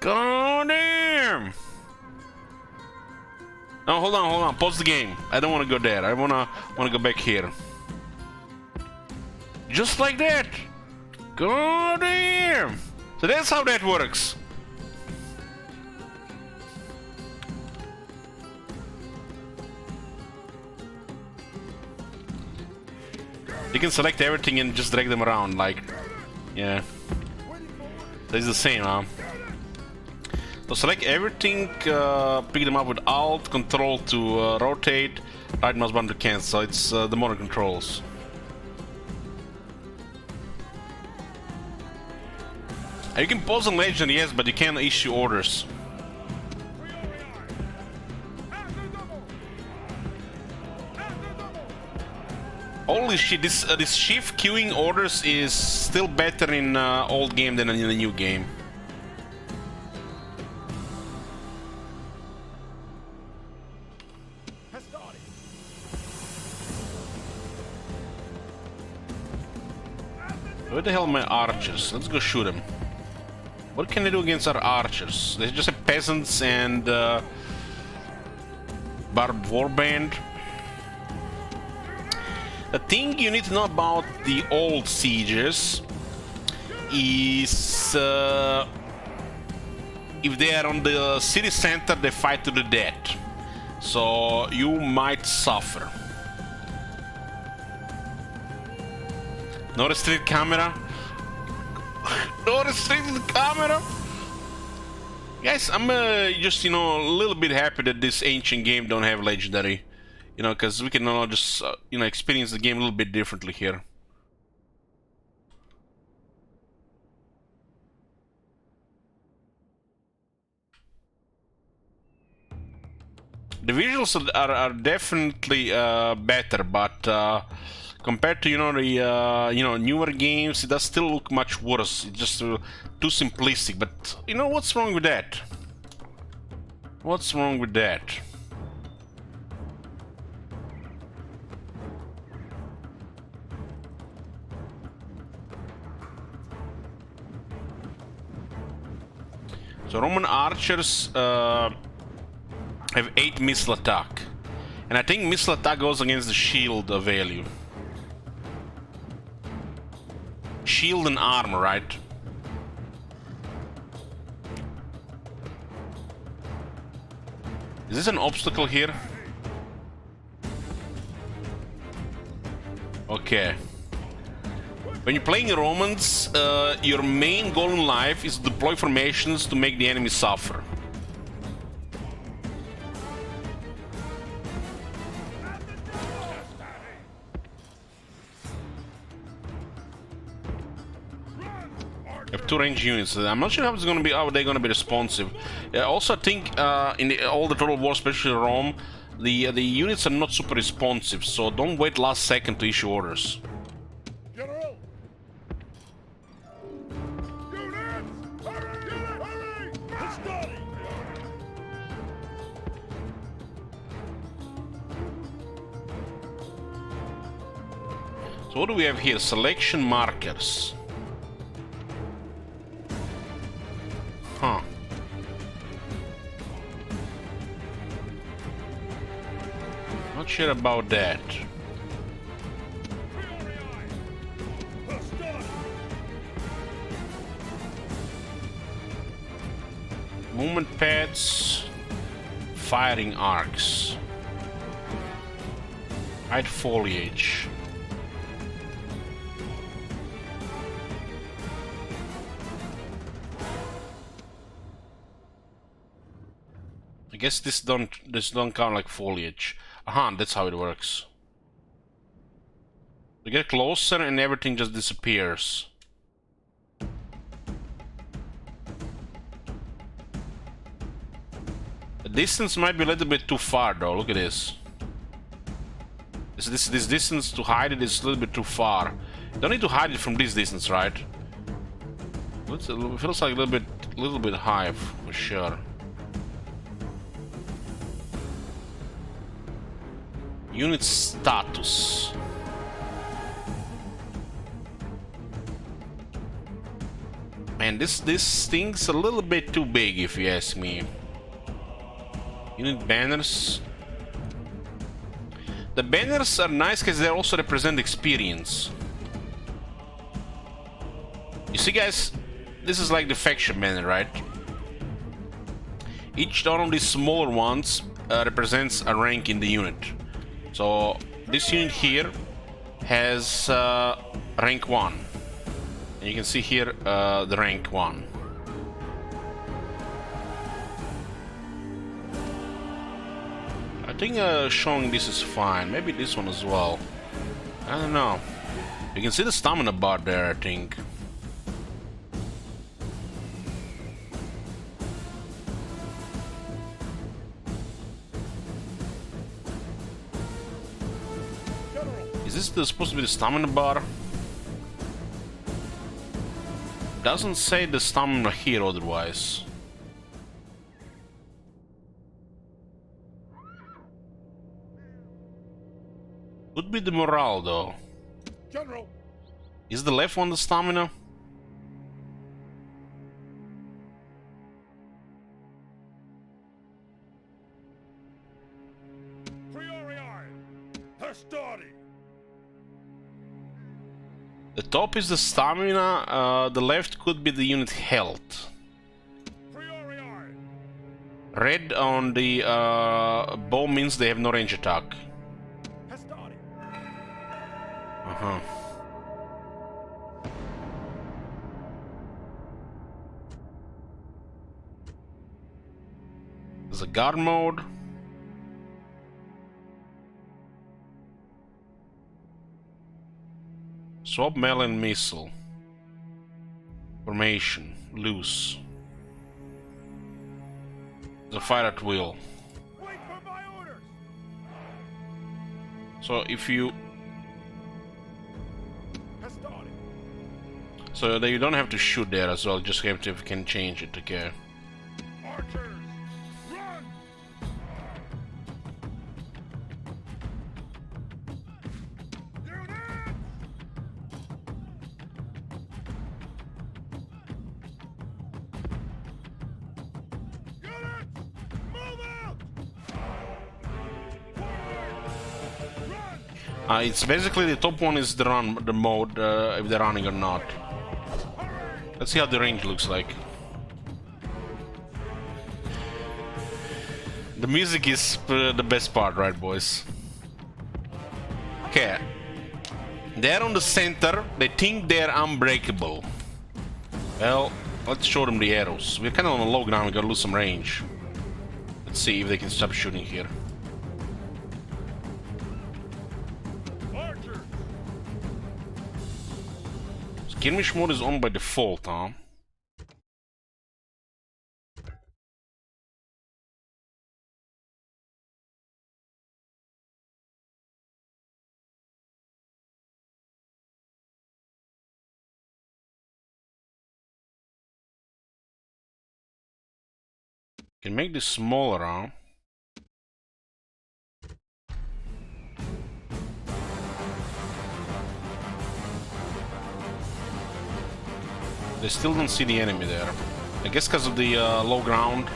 God damn! No, hold on. Pause the game. I don't want to go there. I wanna go back here. Just like that. God damn! So that's how that works. You can select everything and just drag them around, like, yeah. That's the same, huh? So select everything, pick them up with Alt, Control to rotate, right mouse button to cancel. It's the modern controls. You can pause on Legend, yes, but you can't issue orders. Holy shit, this shift queuing orders is still better in old game than in the new game. Where the hell are my archers? Let's go shoot them. What can they do against our archers? They're just peasants and barbed warband. The thing you need to know about the old sieges is if they are on the city center, they fight to the death. So you might suffer. No restricted camera. No restricted camera. Guys, I'm just, you know, a little bit happy that this ancient game don't have legendary. You know, because we can just, you know, experience the game a little bit differently here. The visuals are definitely better, but compared to, you know, the newer games, it does still look much worse. It's just too simplistic. But you know what's wrong with that? What's wrong with that? So Roman archers have 8 missile attack, and I think missile attack goes against the shield value. Shield and armor, right? Is this an obstacle here? Okay. When you're playing Romans, your main goal in life is to deploy formations to make the enemy suffer. We have 2 range units. I'm not sure how it's gonna be. How they're gonna be responsive. Also, I think in all the Total War, especially Rome, the units are not super responsive. So don't wait last second to issue orders. General! Units! Hurry! Units! Hurry! Let's study! So what do we have here? Selection markers. Huh. Not sure about that. Movement pads, firing arcs, hide foliage. I guess this don't count like foliage. Aha, that's how it works. We get closer and everything just disappears. The distance might be a little bit too far though, look at this. This distance to hide it is a little bit too far. You don't need to hide it from this distance, right? It feels like a little bit high for sure. Unit status. Man, this thing's a little bit too big if you ask me. Unit banners. The banners are nice because they also represent experience. You see guys, this is like the faction banner, right? Each one of these smaller ones represents a rank in the unit. So this unit here has rank 1. And you can see here the rank 1. I think showing this is fine. Maybe this one as well. I don't know. You can see the stamina bar there, I think. Is this supposed to be the stamina bar? Doesn't say the stamina here otherwise. Could be the morale though. General! Is the left one the stamina? Priori! Hastati! The top is the stamina, the left could be the unit health. Priori! Red on the bow means they have no range attack. Hastati! Uh-huh. There's a guard mode. Swap melee and missile. Formation. Loose. The fire at will. Wait for my orders! So if you... Hastati! So that you don't have to shoot there as well, just have to if you can change it, okay. Archers! Run! Units! Units! Move out! Run! It's basically the top one is the run, the mode, if they're running or not. Let's see how the range looks like. The music is the best part, right, boys? Okay. They're on the center. They think they're unbreakable. Well, let's show them the arrows. We're kind of on a low ground. We gotta lose some range. Let's see if they can stop shooting here. Archers! Skirmish mode is on by default, huh? Can make this smaller, huh? They still don't see the enemy there. I guess because of the low ground.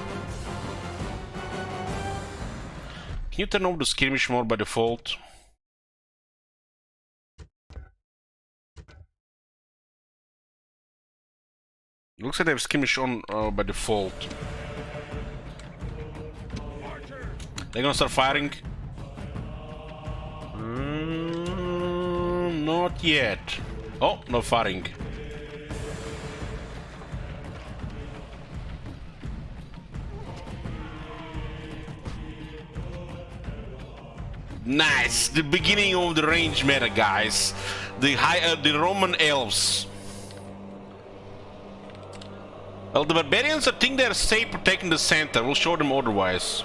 Can you turn off the skirmish mode by default? Looks like they have skirmish on by default. They're gonna start firing. Not yet. Oh, no firing. Nice, the beginning of the range meta, guys. The Roman elves. Well, the barbarians, I think they're safe protecting the center. We'll show them otherwise.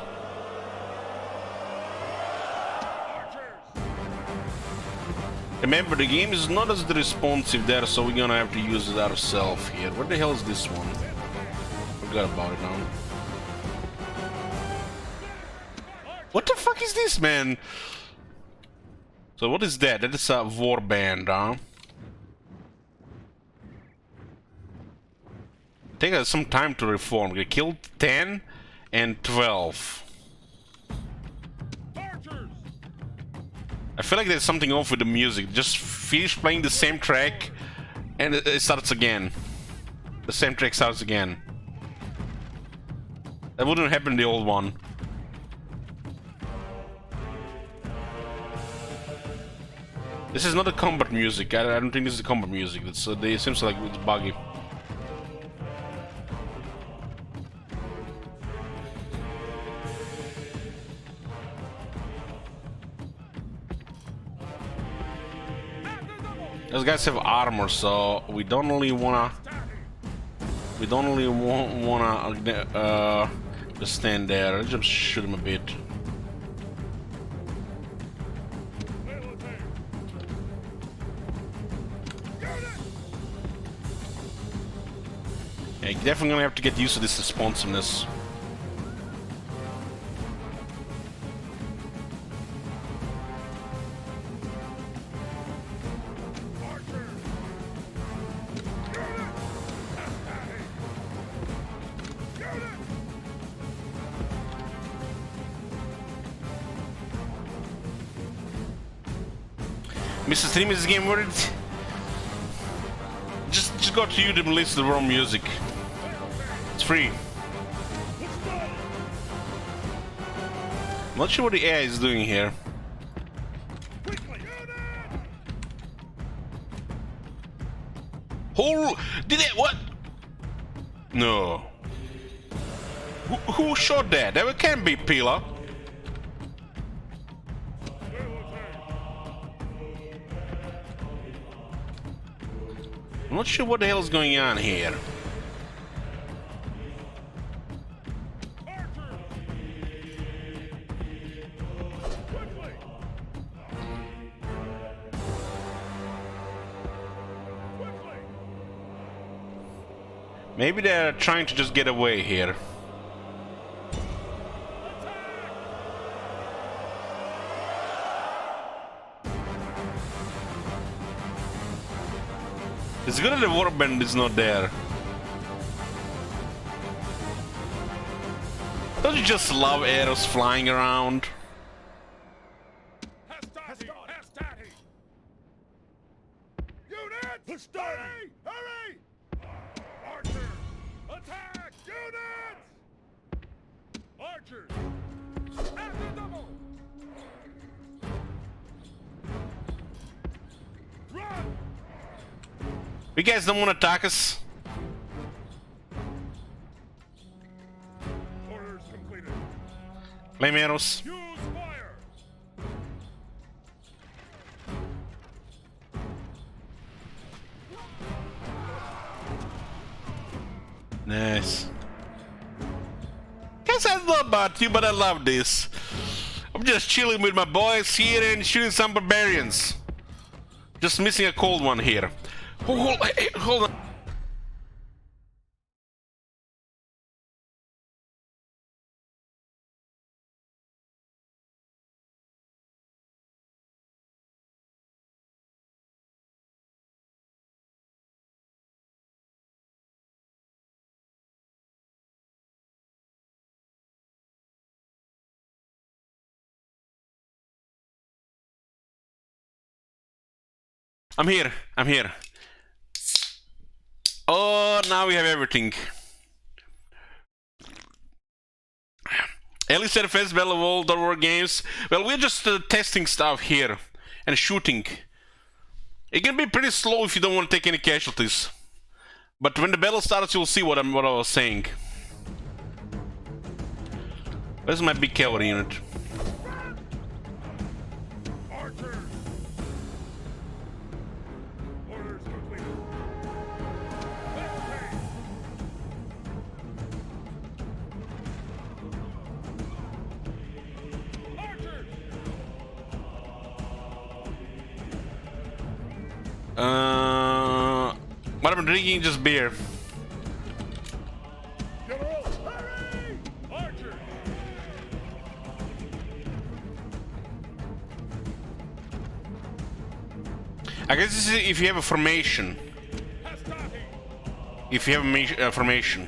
Remember, the game is not as responsive there, so we're gonna have to use it ourselves here. Where the hell is this one? Forgot about it now. What the fuck is this, man? So what is that? That is a war band, huh? Take us some time to reform. We killed 10 and 12. I feel like there's something off with the music. Just finish playing the same track and it starts again. The same track starts again. That wouldn't happen in the old one. This is not a combat music. I don't think this is a combat music. It seems like it's buggy. Those guys have armor, so we don't really wanna just stand there. Let's just shoot them a bit. Yeah, you're definitely gonna have to get used to this responsiveness. Mr. Stream, is this game worth it? Just go to YouTube and listen to the wrong music. It's free. I'm not sure what the AI is doing here. Did it? What? No. Who shot that? That can't be Pila. I'm not sure what the hell is going on here. Maybe they're trying to just get away here. It's good that the warband is not there. Don't you just love arrows flying around? Units! Hurry! Hurry! Archers! Attack! Units! Archers! At the double! Run! You guys don't want to attack us? Orders completed. Flame arrows. Use fire! Nice. Guess I don't know about you, but I love this. I'm just chilling with my boys here and shooting some barbarians. Just missing a cold one here. Hold on. I'm here. I'm here. Oh, now we have everything. Early said first battle of all the war games. Well, we're just testing stuff here and shooting. It can be pretty slow if you don't want to take any casualties. But when the battle starts, you'll see what I was saying. Where's my big cavalry unit? Archers! Orders complete. Archers! What I'm drinking just beer. General, hurry! Archers! I guess this is if you have a formation. If you have a formation.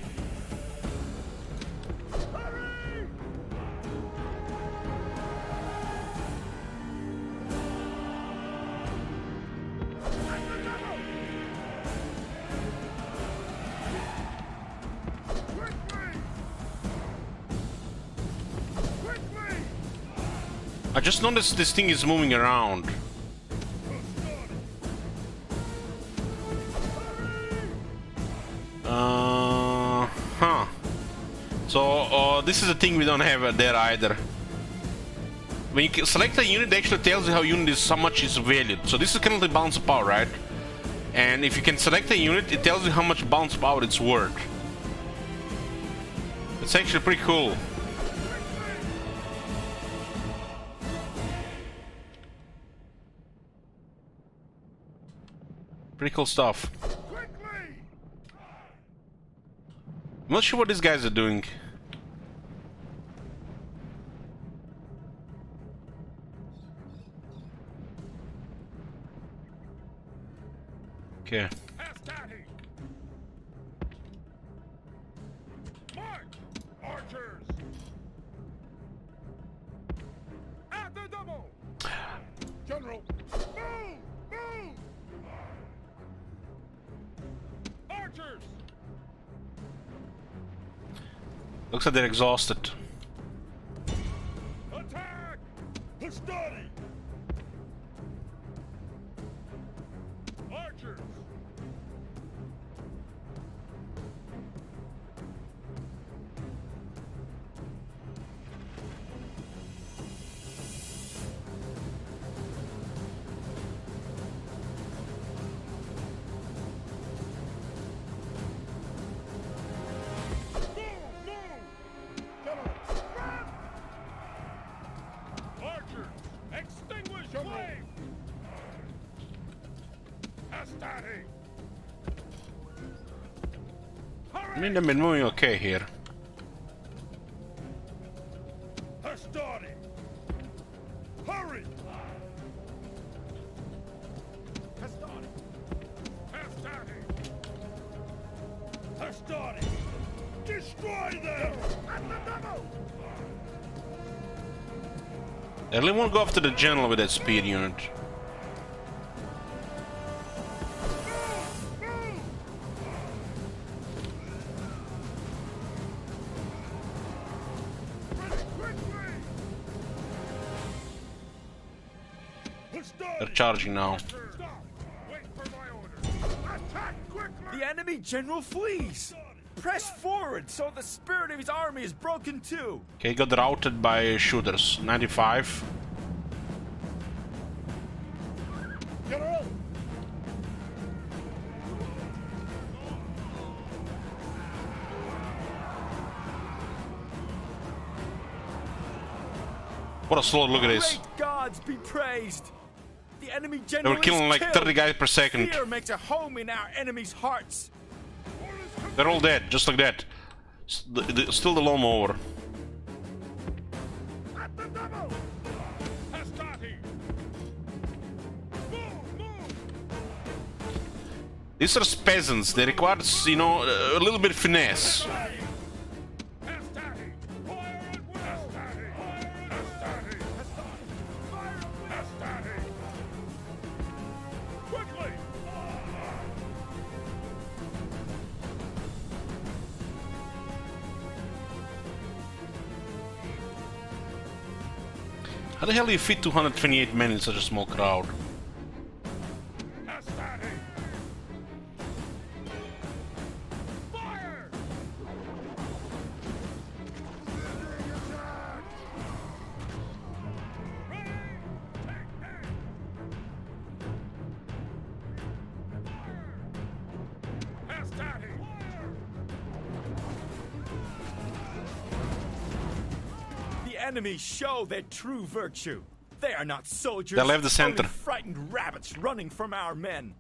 I just noticed this thing is moving around. Huh. So this is a thing we don't have there either. When you select a unit, it actually tells you how unit is, how much is valued. So this is currently balance of power, right? And if you can select a unit, it tells you how much balance of power it's worth. It's actually pretty cool. Pretty cool stuff. I'm not sure what these guys are doing. Okay. March! Archers! At the double! General, move! Move! Archers! Looks like they're exhausted. Attack! Study! Archers! Extinguish flame! Astati! I mean, they've been moving okay here. Astati! Hurry! Astati! Astati! Astati! Destroy them! At the double! I really won't go after the general with that speed unit. They're charging now. The enemy general flees! Press forward so the spirit of his army is broken too! Okay, got routed by shooters. 95. General! What a slaughter, look at this. Great gods be praised! The enemy They general were killing is like killed. 30 guys per second. Fear makes a home in our enemies' hearts. They're all dead, just like that. Still the lawnmower. At the double! Astati! Move! Move! These are peasants. They require, you know, a little bit of finesse. Astati! Fire at will! Astati! Fire! Astati! Quickly! How the hell do you fit 228 men in such a small crowd? The enemy show their true virtue. They are not soldiers. They left the center. Only frightened rabbits running from our men.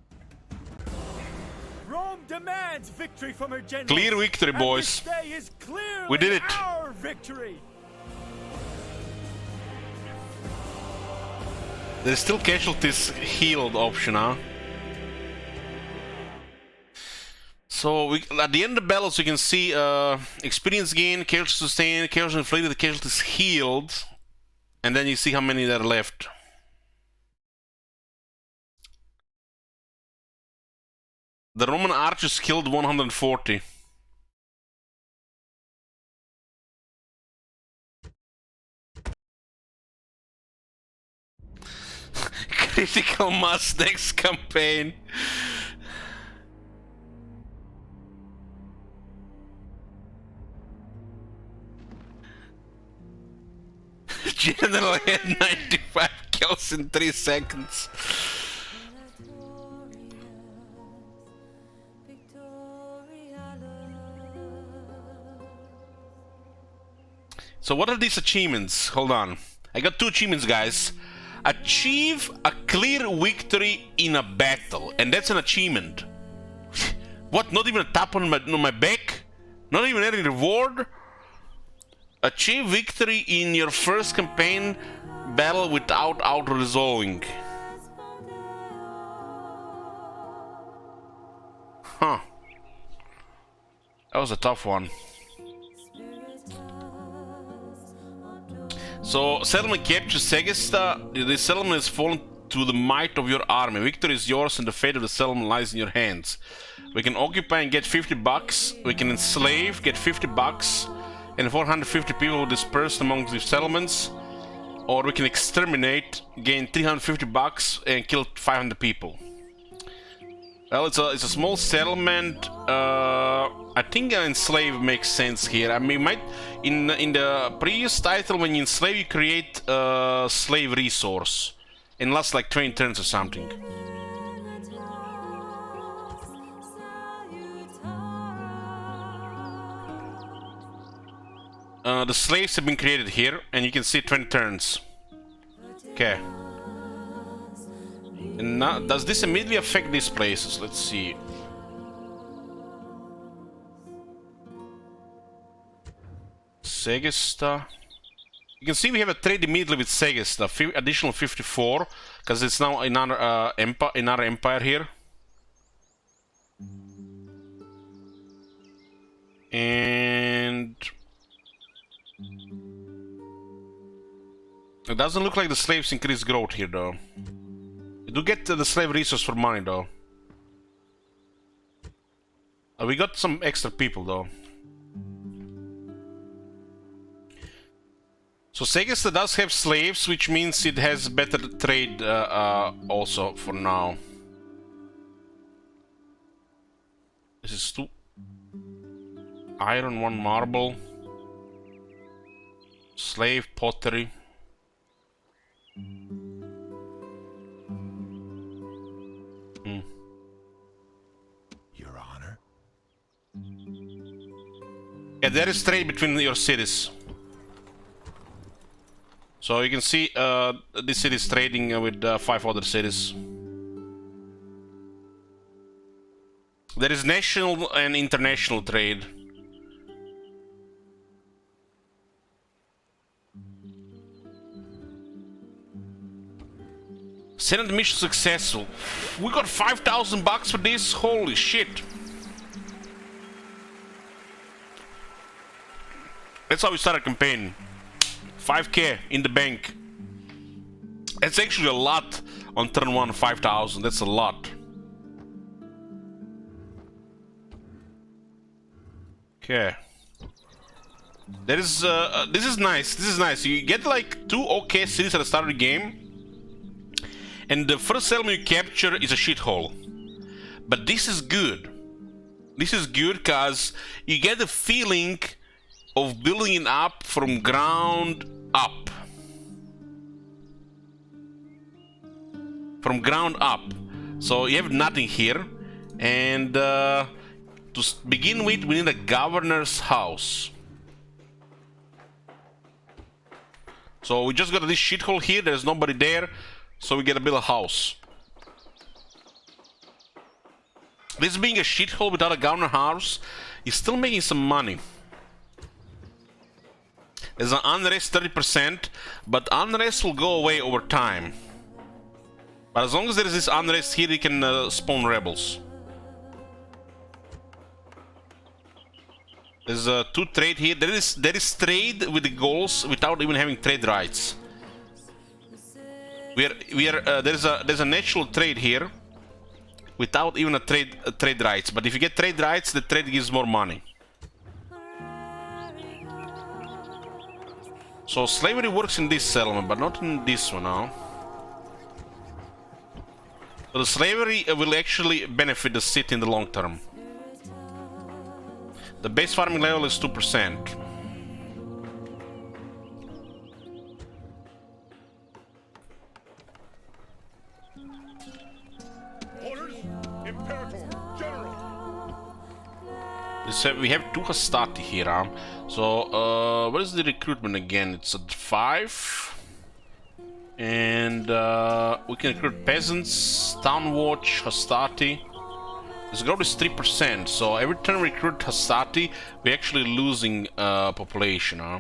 Rome demands victory from her generals. Clear victory, and boys. this day is clearly We did it. Our victory. There's still casualties healed option, huh? So at the end of the battles, you can see experience gain, casualties sustained, casualties inflicted, casualties healed, and then you see how many there are left. The Roman archers killed 140. Critical mass next campaign. General had 95 kills in 3 seconds. So what are these achievements? Hold on. I got 2 achievements, guys. Achieve a clear victory in a battle. And that's an achievement. What? Not even a tap on my back? Not even any reward? Achieve victory in your first campaign battle without auto-resolving. Huh. That was a tough one. So, settlement captures Segesta. The settlement has fallen to the might of your army. Victory is yours and the fate of the settlement lies in your hands. We can occupy and get 50 bucks. We can enslave, get 50 bucks. And 450 people dispersed among the settlements. Or we can exterminate, gain 350 bucks and kill 500 people. Well, it's a small settlement. I think enslave makes sense here. I mean, in the previous title, when you enslave, you create a slave resource. It lasts like 20 turns or something. The slaves have been created here, and you can see 20 turns. Okay. And now, does this immediately affect these places? Let's see. Segesta. You can see we have a trade immediately with Segesta. Additional 54, because it's now another empire here. And it doesn't look like the slaves increase growth here, though. You do get the slave resource for money, though. We got some extra people, though. So Segesta does have slaves, which means it has better trade also for now. This is 2 iron, 1 marble. Slave pottery. Your Honor. Yeah, there is trade between your cities. So you can see this city is trading with 5 other cities. There is national and international trade. Senate mission successful. We got 5,000 bucks for this? Holy shit. That's how we start a campaign. 5k in the bank. That's actually a lot on turn 1, 5,000. That's a lot. Okay. There is this is nice. This is nice. You get like 2 okay cities at the start of the game, and the first settlement you capture is a shithole. But this is good. This is good because you get the feeling of building it up from ground up. From ground up. So you have nothing here, and to begin with, we need a governor's house. So we just got this shithole here. There's nobody there, so we gotta build a house. This being a shithole without a governor house is still making some money. There's an unrest 30%, but unrest will go away over time. But as long as there is this unrest here, you can spawn rebels. There's 2 trade here. There is trade with the goals without even having trade rights. There's a natural trade here without even a trade rights. But if you get trade rights, the trade gives more money. So slavery works in this settlement, but not in this one now. So the slavery will actually benefit the city in the long term. The base farming level is 2%. Orders, Imperator, General. We have 2 Hastati here, huh? So, what is the recruitment again? It's at 5. And we can recruit peasants, town watch, Hastati. This growth is 3%, so every time we recruit Hastati, we're actually losing population, huh?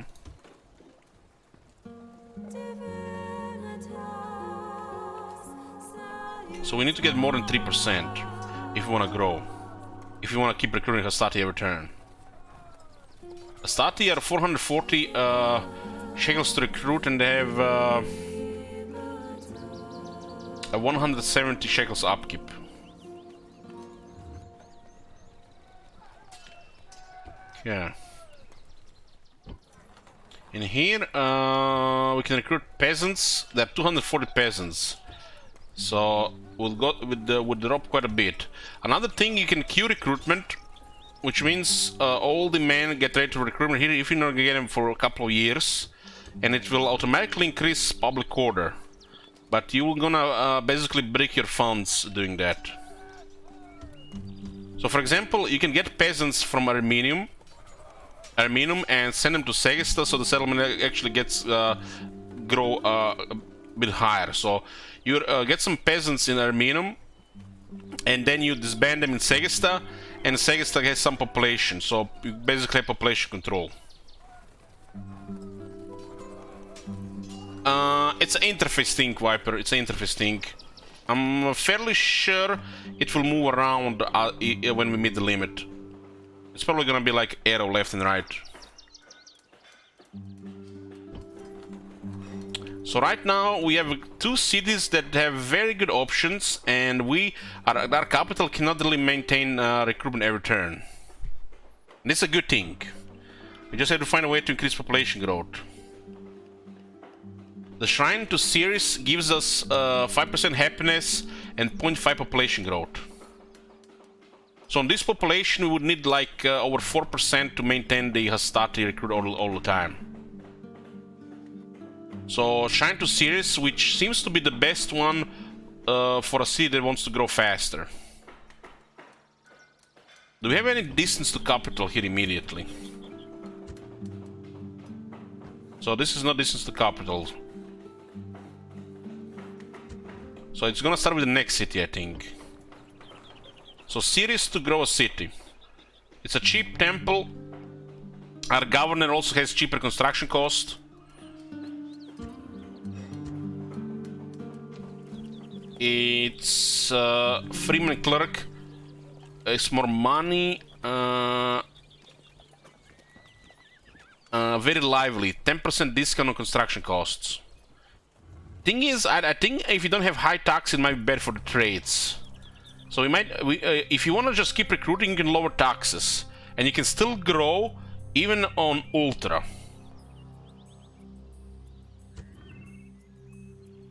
So we need to get more than 3% if we want to grow. If you want to keep recruiting Hastati every turn. Hastati are 440 shekels to recruit, and they have a 170 shekels upkeep. Yeah. In here, we can recruit peasants. There are 240 peasants, so we'll go would drop quite a bit. Another thing, you can queue recruitment, which means all the men get ready to recruitment here if you're not gonna get them for a couple of years, and it will automatically increase public order. But you're gonna basically break your funds doing that. So, for example, you can get peasants from Armenium and send them to Segesta, so the settlement actually gets grow a bit higher. So you get some peasants in Armenium, and then you disband them in Segesta, and Segesta has some population, so you basically have population control. It's an interface thing, Viper. It's an interface thing. I'm fairly sure it will move around when we meet the limit. It's probably gonna be like arrow left and right. So right now we have 2 cities that have very good options, and our capital cannot really maintain recruitment every turn. And this is a good thing. We just have to find a way to increase population growth. The Shrine to Ceres gives us 5% happiness and 0.5 population growth. So on this population we would need like over 4% to maintain the Hastati recruit all the time. So Shrine to Ceres, which seems to be the best one for a city that wants to grow faster. Do we have any distance to capital here immediately? So this is not distance to capital. So it's gonna start with the next city, I think. So Ceres to grow a city. It's a cheap temple. Our governor also has cheaper construction cost. It's Freeman Clerk. It's more money. Very lively. 10% discount on construction costs. Thing is, I think if you don't have high tax, it might be better for the trades. So if you want to just keep recruiting, you can lower taxes, and you can still grow even on ultra.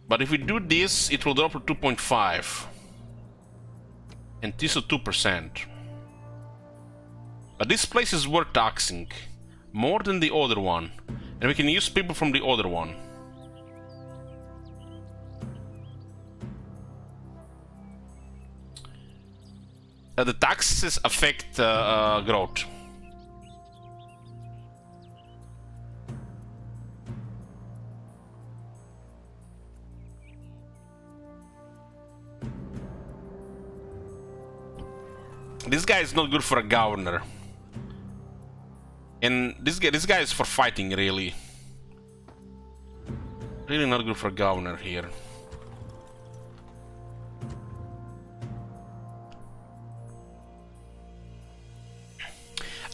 But if we do this, it will drop to 2.5. And this to 2%. But this place is worth taxing. More than the other one. And we can use people from the other one. The taxes affect growth. This guy is not good for a governor. And this guy is for fighting, really. Really not good for a governor here.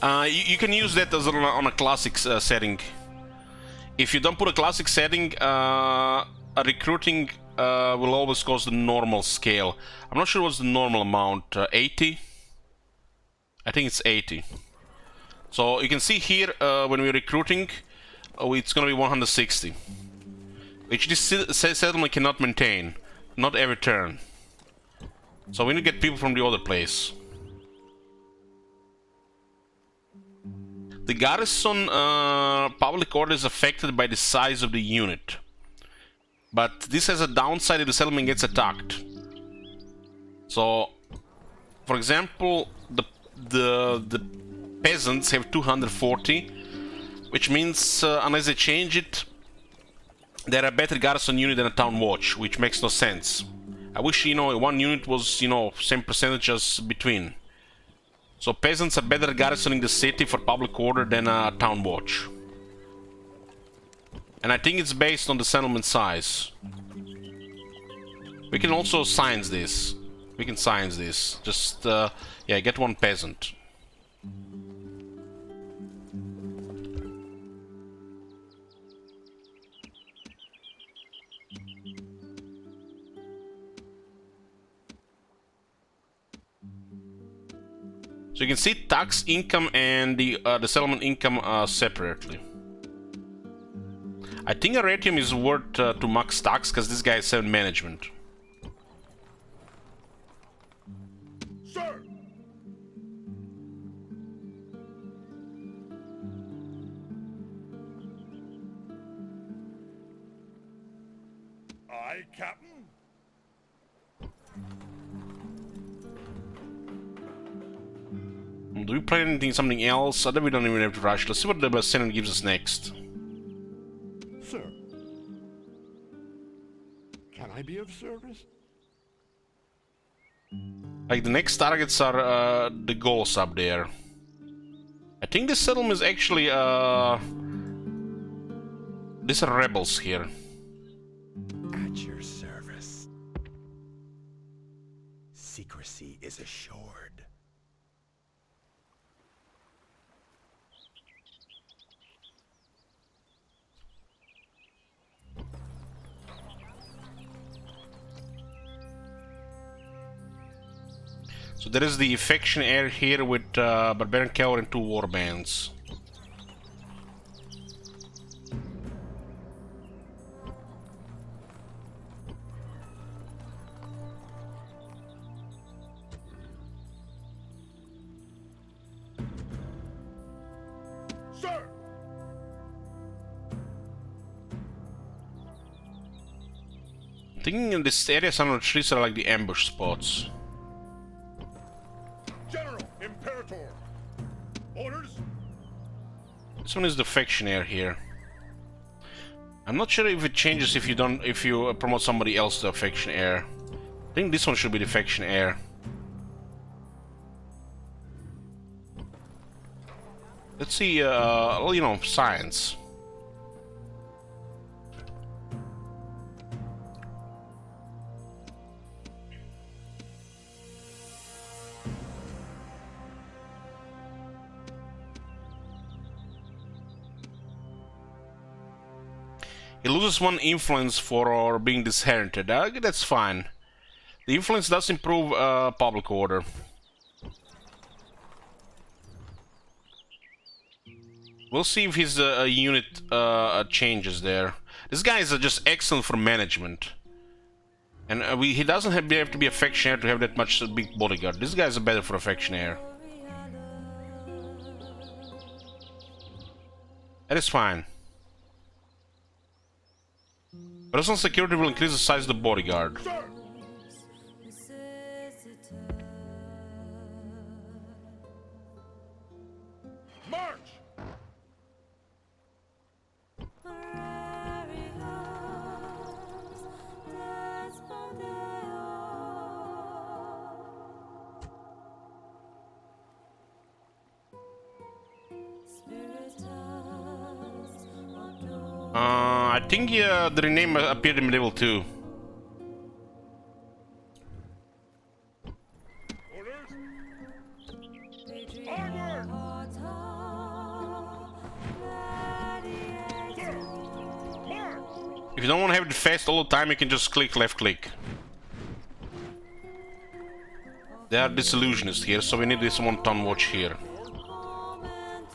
You can use that as on a classic setting. If you don't put a classic setting, a recruiting will always cost the normal scale. I'm not sure what's the normal amount. 80? I think it's 80. So you can see here when we're recruiting, it's gonna be 160. Which this settlement cannot maintain. Not every turn. So we need to get people from the other place. The garrison public order is affected by the size of the unit. But this has a downside if the settlement gets attacked. So, for example, the peasants have 240, which means unless they change it, they're a better garrison unit than a town watch, which makes no sense. I wish, you know, one unit was, you know, same percentage as between. So peasants are better garrisoning the city for public order than a town watch. And I think it's based on the settlement size. We can also science this. We can science this. Just, yeah, get one peasant. So you can see tax income and the settlement income separately. I think Aratium is worth to max tax because this guy has 7 management. Sir! Aye, Captain? Do we plan anything, something else? I think we don't even have to rush. Let's see what the Senate gives us next. Sir. Can I be of service? Like, the next targets are the goals up there. I think this settlement is actually, these are rebels here. At your service. Secrecy is assured. So there is the faction heir here with Barbarian Cavalry and 2 warbands. Sir! I'm thinking in this area some of the trees are like the ambush spots. General! Imperator! Orders? This one is the faction heir here. I'm not sure if it changes if you promote somebody else to a faction heir. I think this one should be the faction heir. Let's see, well, you know, science. He loses 1 influence for being disinherited. That's fine. The influence does improve public order. We'll see if his unit changes there. This guy is just excellent for management. And he doesn't have to be a factionaire to have that much big bodyguard. This guy is better for a factionaire. That is fine. Personal security will increase the size of the bodyguard. March! I think the rename appeared in level 2. If you don't want to have it fast all the time, you can just click left click. There are disillusionists here, so we need this one-ton watch here.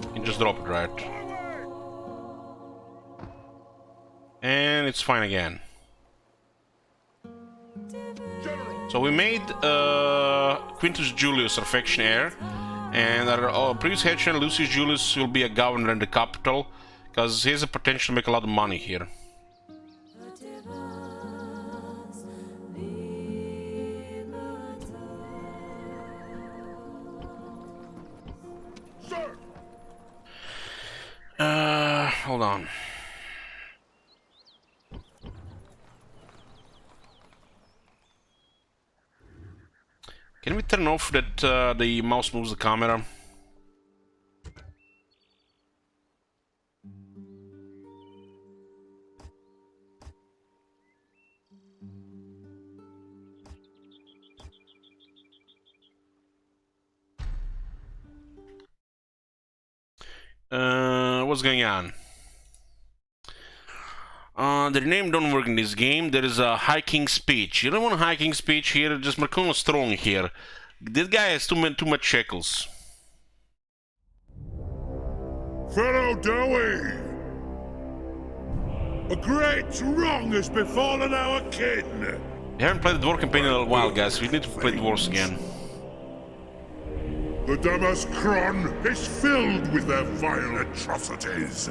You can just drop it right. And it's fine again. So we made Quintus Julius our factionaire, and our previous head general Lucius Julius will be a governor in the capital, because he has the potential to make a lot of money here. Hold on. Can we turn off that the mouse moves the camera? What's going on? The name don't work in this game. There is a hiking speech. You don't want a hiking speech here. Just Marcono strong here. This guy has too much shekels. Fellow Dowie! A great wrong has befallen our kin. We haven't played the Dwarf campaign in a while, guys. We need to play Dwarves again. The Damaskron is filled with their vile atrocities.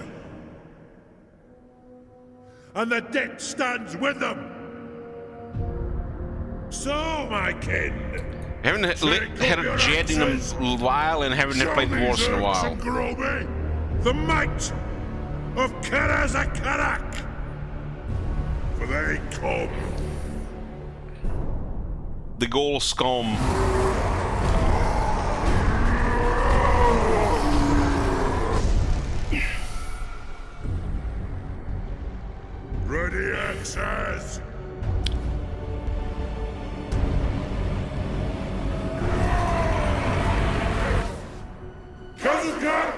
And the debt stands with them. So, my kin, We haven't had a jet in a while and haven't played Dwarves in a while. The might of Karazakarak. For they come. The goal scum. Ready access! Kazakan!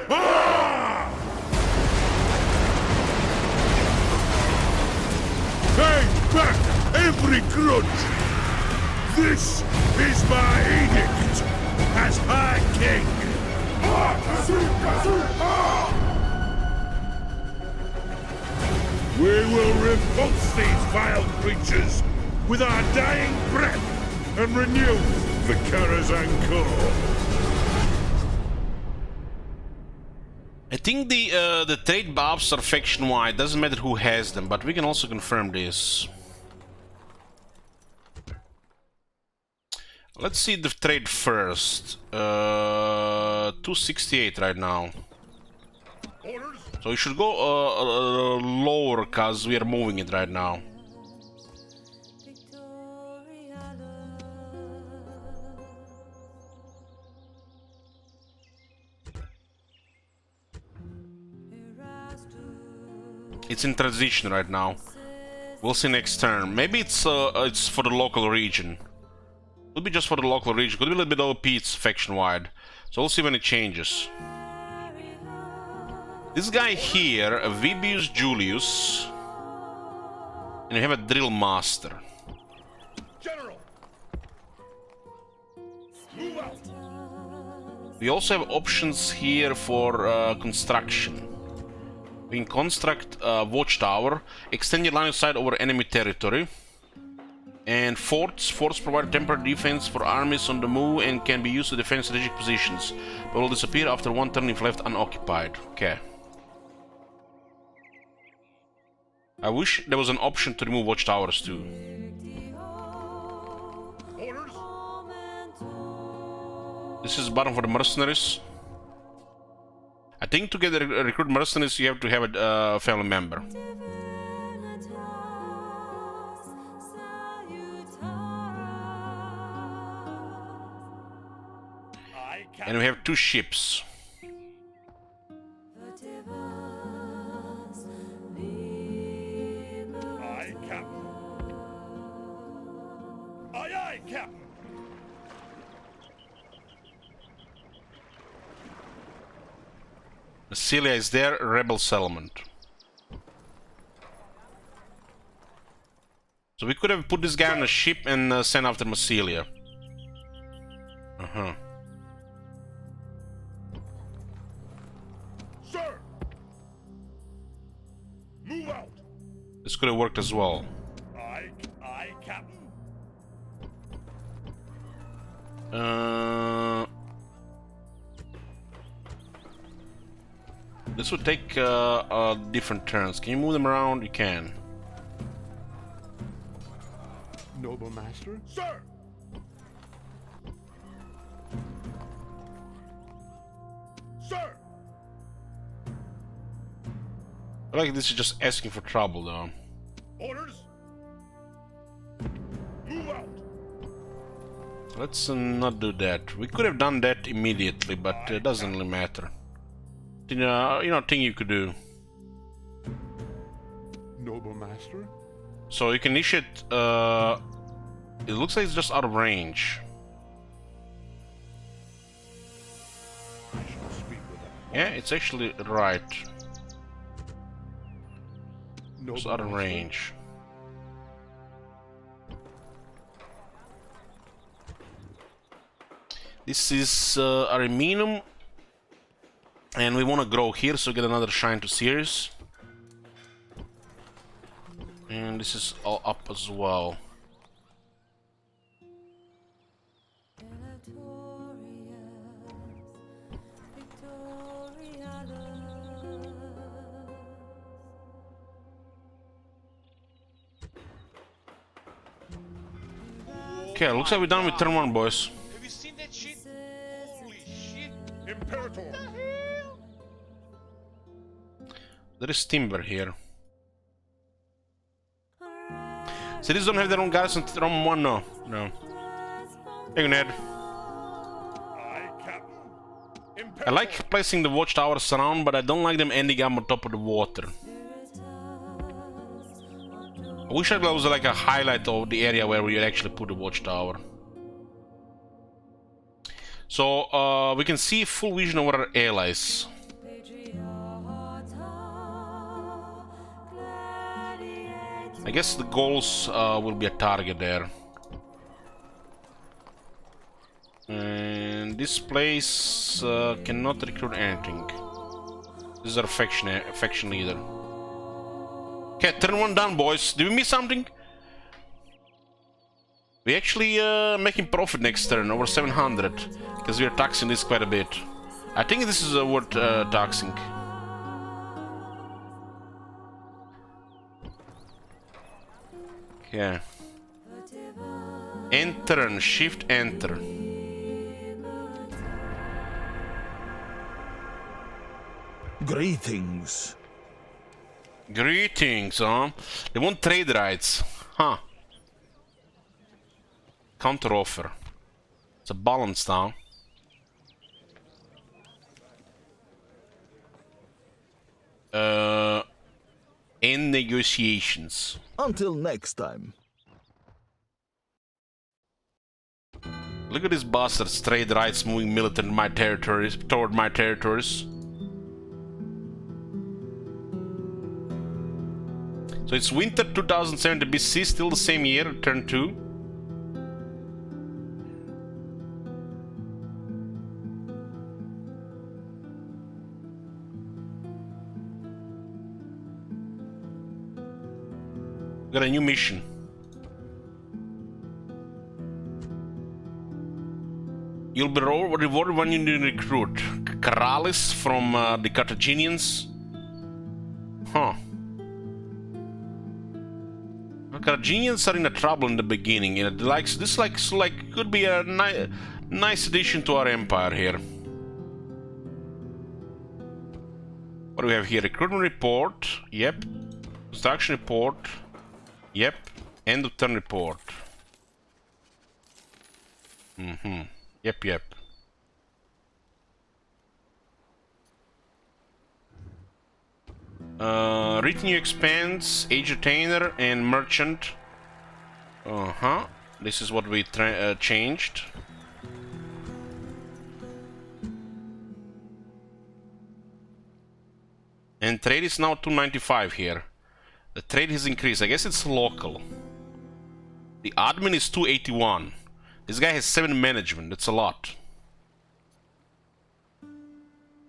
Ah! Pay back every grudge! This is my edict as High King! We will repulse these vile creatures with our dying breath and renew the Karazhan Core. I think the trade buffs are faction-wide. Doesn't matter who has them, but we can also confirm this. Let's see the trade first. 268 right now. So we should go lower, cause we are moving it right now. It's in transition right now. We'll see next turn. Maybe it's for the local region. Could be just for the local region. Could be a little bit OP. It's faction wide. So we'll see when it changes. This guy here, Vibius Julius, and you have a drill master. General, move out. We also have options here for construction. We can construct a watchtower, extend your line of sight over enemy territory. And forts provide temporary defense for armies on the move and can be used to defend strategic positions, but will disappear after one turn if left unoccupied. Okay. I wish there was an option to remove watchtowers too. Orders? This is the button for the mercenaries. I think to get a recruit mercenaries, you have to have a family member. And we have 2 ships. Aye, Captain. Aye, aye, Captain. Massilia is there, rebel settlement. So we could have put this guy on a ship and sent after Massilia. Uh-huh. Sir! Move out! This could have worked as well. Aye, aye, Captain. This would take different turns. Can you move them around? You can. Noble master? Sir! Sir! I feel like this is just asking for trouble, though. Orders? Move out! Let's not do that. We could have done that immediately, but it doesn't really matter. You know, thing you could do. Noble master? So you can initiate. It looks like it's just out of range. I shall speak with them. Yeah, it's actually right. It's Noble out of master? range. This is Ariminum, and we want to grow here, so get another shrine to Ceres. And this is all up as well. Okay, looks like we're done with turn 1, boys. Have you seen that shit? Holy shit! Imperator! There is timber here. Cities don't have their own garrison. Rome 1, no. No. Hey, Ned. Aye, Captain. Imperator! I like placing the watchtowers around, but I don't like them ending up on top of the water. I wish there was like a highlight of the area where we actually put the watchtower. So we can see full vision over our allies. I guess the goals will be a target there. And this place cannot recruit anything. This is our faction leader. Okay, turn 1 done, boys. Did we miss something? We actually making profit next turn, over 700, because we are taxing this quite a bit. I think this is worth taxing. Okay. Enter and shift enter. Greetings. Greetings, huh? They want trade rights. Huh. Counter offer. It's a balance now. End negotiations. Until next time. Look at these bastards, trade rights, moving military in my territories, toward my territories. So it's winter 2070 BC, still the same year, turn 2. Got a new mission. You'll be rewarded when you recruit Karalis from the Carthaginians. Huh. The Carthaginians are in a trouble in the beginning, and this could be a nice addition to our empire here. What do we have here? Recruitment report. Yep. Construction report. Yep. End of turn report. Yep. Retinue expands, age retainer, and merchant. This is what we changed. And trade is now 295 here. The trade has increased. I guess it's local. The admin is 281. This guy has 7 management. That's a lot.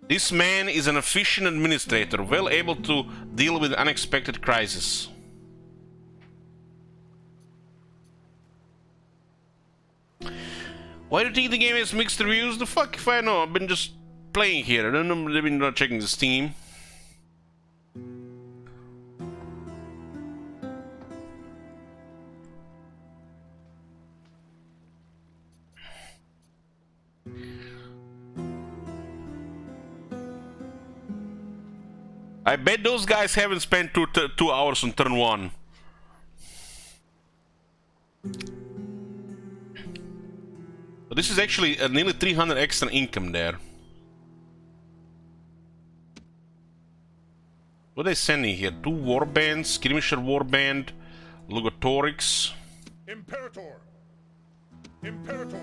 This man is an efficient administrator, well able to deal with unexpected crises. Why do you think the game has mixed reviews? The fuck if I know. I've been just playing here. I don't know. I've been checking the Steam. I bet those guys haven't spent two hours on turn 1. But this is actually nearly 300 extra income there. What are they sending here? 2 warbands, skirmisher warband, Lugatorix. Imperator! Imperator!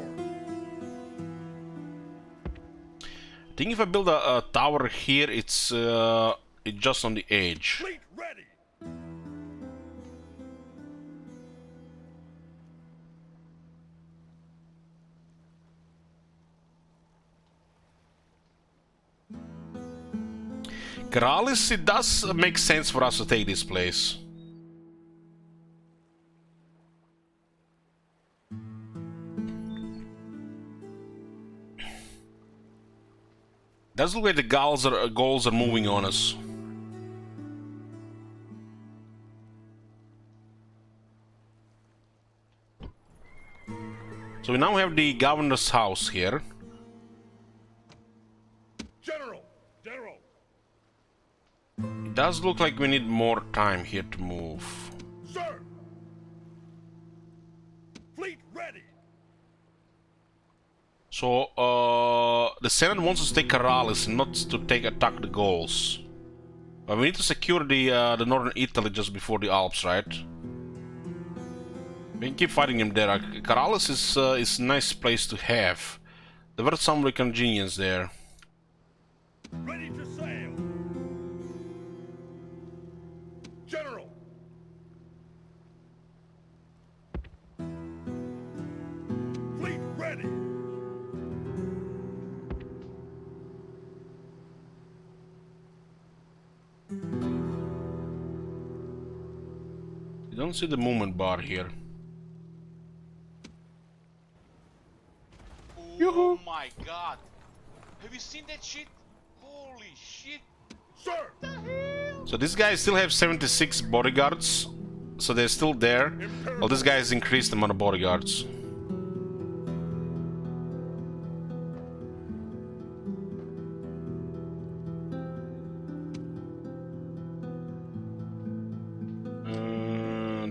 I think if I build a tower here, it's just on the edge. Fleet ready! Karalis, it does make sense for us to take this place. Does look like the goals are moving on us. So we now have the governor's house here. General! General! It does look like we need more time here to move. Sir! Fleet ready! So, the Senate wants us to take Karalis, not to attack the Gauls. But we need to secure the northern Italy just before the Alps, right? We can keep fighting them there. Karalis is a nice place to have. There were some Carthaginians there. Ready to sail! General! Fleet ready! You don't see the movement bar here. Oh my god! Have you seen that shit? Holy shit! Sir! So these guys still have 76 bodyguards. So they're still there. Well, this guy has increased the amount of bodyguards.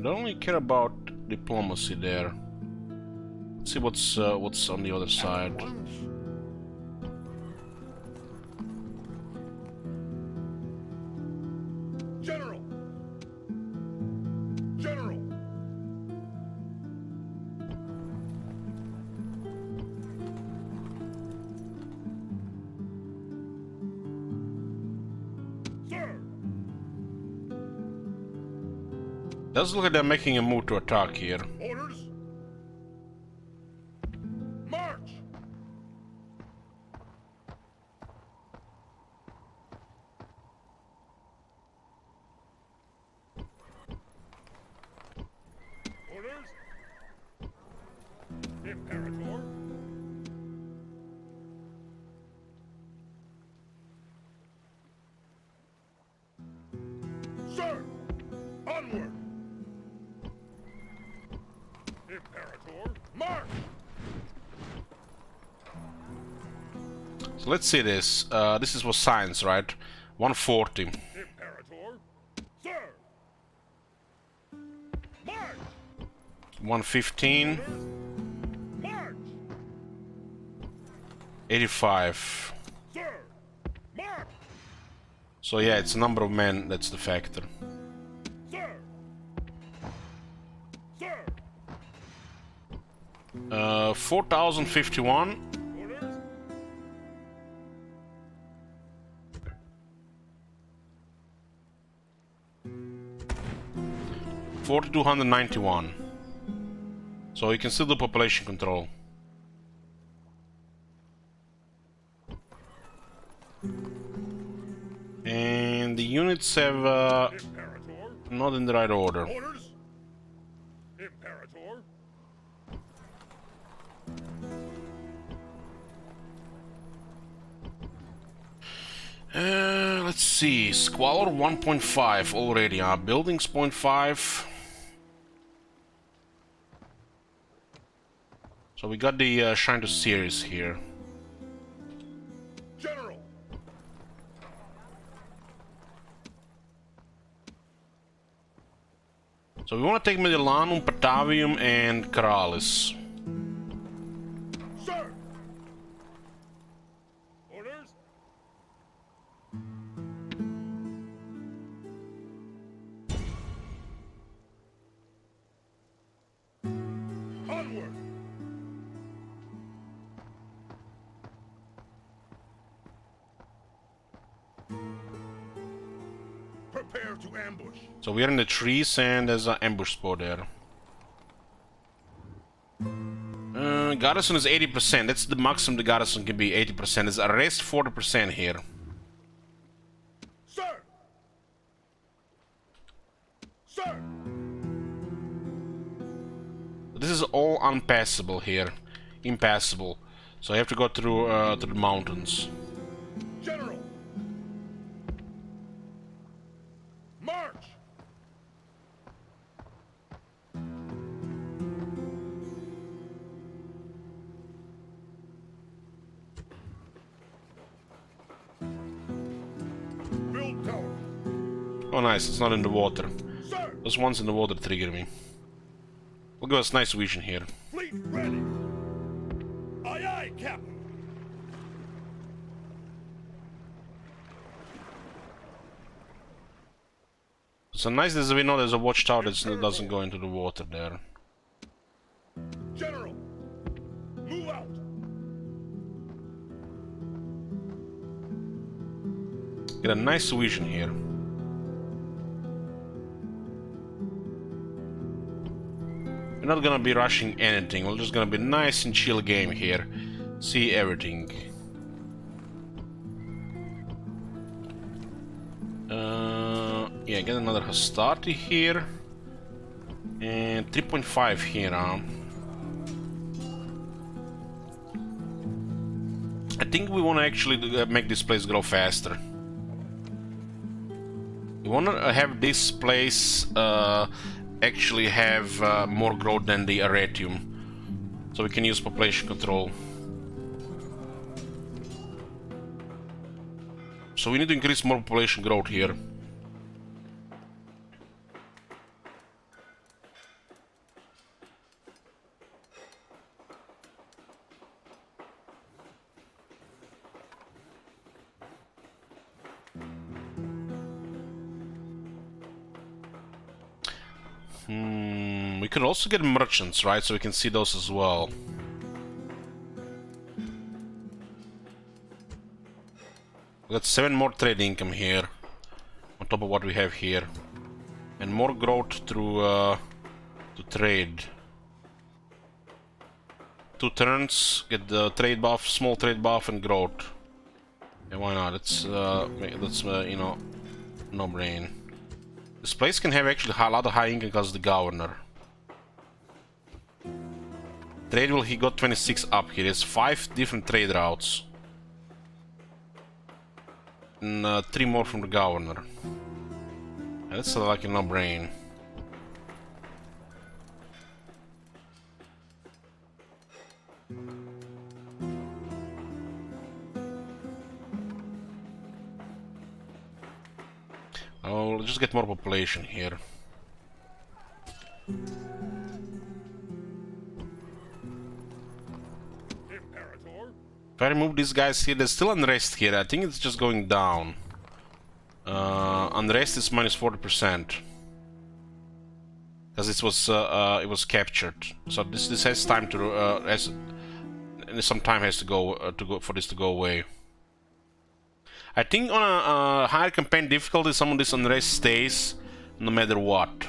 Don't really care about diplomacy there. Let's see what's on the other side. General! General! Sir! Does look like they're making a move to attack here. Orders! March! Imperator. Sir, onward. Imperator, march. So let's see this. This is for science, right? 140. Imperator, sir. March. 115. March. 85. Sir, march. So yeah, it's a number of men that's the factor. Sir. Sir. 4051. Orders. 4291. So you can still do population control. And the units have Imperator. not in the right order. Orders. Imperator. Let's see. Squalor 1.5 already. Buildings 0.5. So we got the Shine to series here. General. So we want to take Mediolanum, Patavium, and Caralis. Sir. Orders. Onward. Prepare to ambush. So we're in the trees and there's an ambush spot there. Garrison is 80%. That's the maximum the garrison can be, 80%. There's arrest 40% here. Sir. Sir. This is all unpassable here. Impassable. So I have to go through to the mountains. General. March. Build tower. Oh nice, it's not in the water. Sir. Those ones in the water trigger me. Will give us nice vision here. Fleet ready. Aye aye, Captain. So nice as we know there's a watchtower that doesn't go into the water there. General. Move out. Get a nice vision here. We're not gonna be rushing anything, we're just gonna be nice and chill game here. See everything. Yeah, get another Hastati here. And 3.5 here. I think we want to actually make this place grow faster. We want to have this place actually have more growth than the Arretium, so we can use population control. So we need to increase more population growth here. We could also get merchants, right? So we can see those as well. We got 7 more trade income here, on top of what we have here, and more growth through to trade. 2 turns, get the trade buff, small trade buff, and growth. Yeah, why not? That's you know, no brain. This place can have actually a lot of high income because of the governor. Trade will he got 26 up here. There's 5 different trade routes. And 3 more from the governor. That's like a no-brain. Oh, let's just get more population here. If I remove these guys here, there's still unrest here. I think it's just going down. Unrest is minus 40%. Because it was captured. So this has time to some time has to go for this to go away. I think on a higher campaign difficulty, some of this unrest stays no matter what.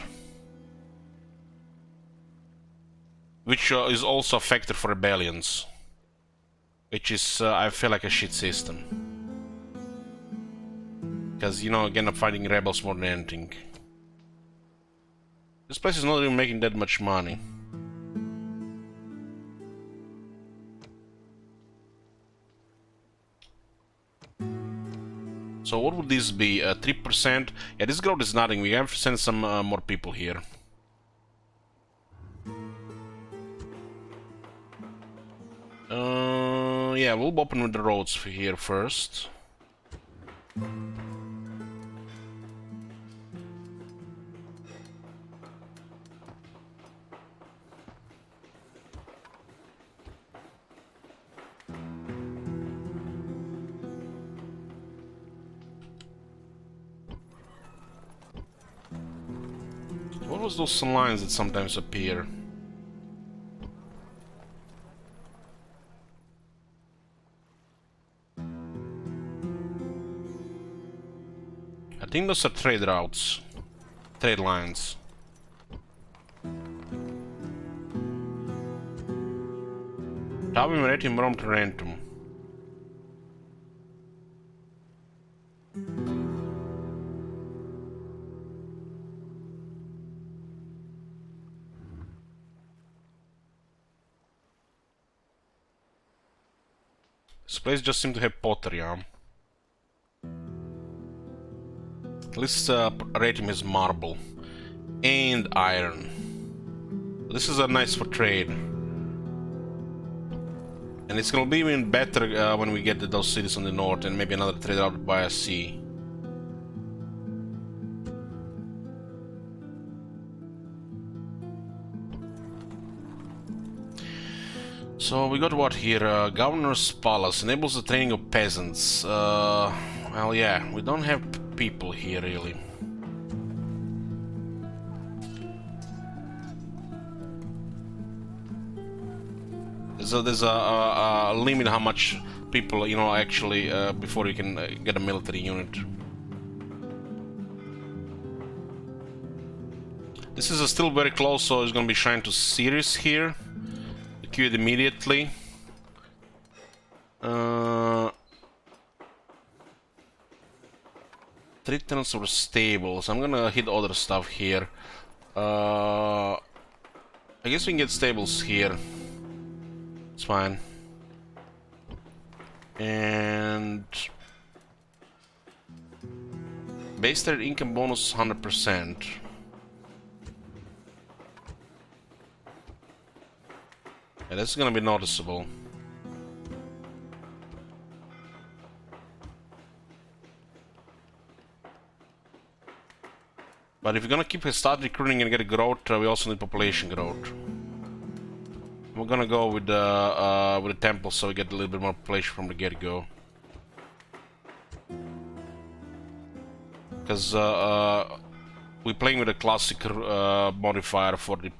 Which is also a factor for rebellions. Which is, I feel like a shit system. Because, you know, again, I'm fighting rebels more than anything. This place is not even making that much money. So what would this be? 3%? Yeah, this growth is nothing. We have to send some more people here. Yeah, we'll open with the roads here first. What was those lines that sometimes appear? I think those are trade routes, trade lines. Tavim retim rom tarentum. This place just seems to have pottery, huh? Let's rate him as marble and iron. This is a nice for trade, and it's gonna be even better when we get to those cities on the north and maybe another trade route via sea. So we got what here? Governor's Palace enables the training of peasants. Well, yeah, we don't have people here really. There's a limit how much people, you know, actually before you can get a military unit. This is still very close, so it's gonna be shined to Ceres here. Queue it immediately. Three tenants were stable, so I'm gonna hit other stuff here. I guess we can get stables here. It's fine. And base trade income bonus 100%. Yeah, that's gonna be noticeable. But if you're gonna keep start recruiting and get a growth, we also need population growth. We're gonna go with the temple, so we get a little bit more population from the get-go. Because we're playing with a classic modifier for the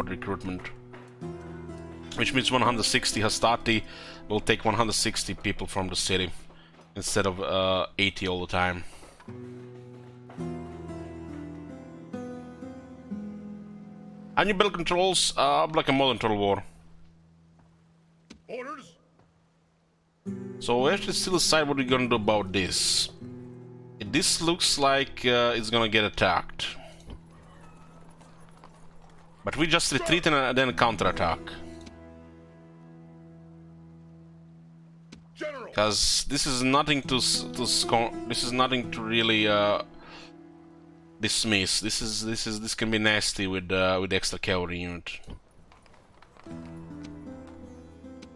recruitment, which means 160 Hastati will take 160 people from the city instead of 80 all the time. And you build controls like a modern Total War. Orders? So we have to still decide what we're gonna do about this. This looks like it's gonna get attacked. But we just retreat and then counterattack. Because this is nothing to score. This is nothing to really dismiss. This can be nasty with extra cavalry unit.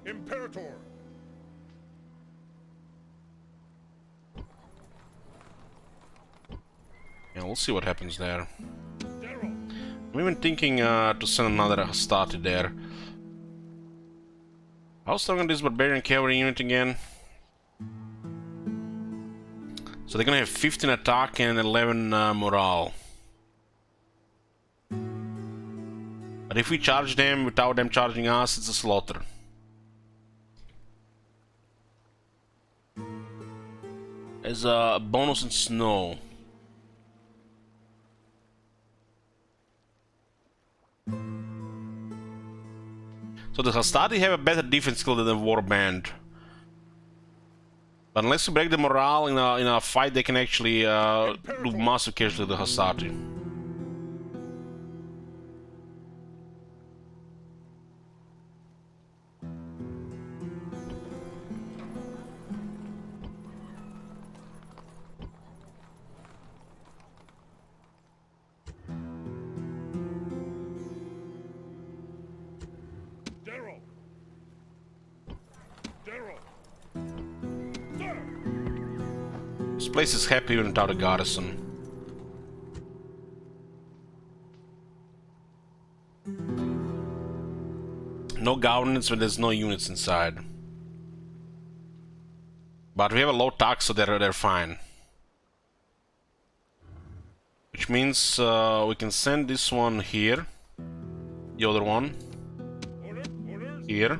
Imperator. Yeah, we'll see what happens there. I'm even thinking to send another Hastati there. How strong is this barbarian cavalry unit again? So they're gonna have 15 attack and 11 morale. But if we charge them without them charging us, it's a slaughter. There's a bonus in snow. So the Hastati have a better defense skill than the Warband. But unless you break the morale in a fight, they can actually do massive casualty to the Hastati. This place is happy even without a garrison. No governance when there's no units inside. But we have a low tax, so they're fine. Which means we can send this one here. The other one. Here.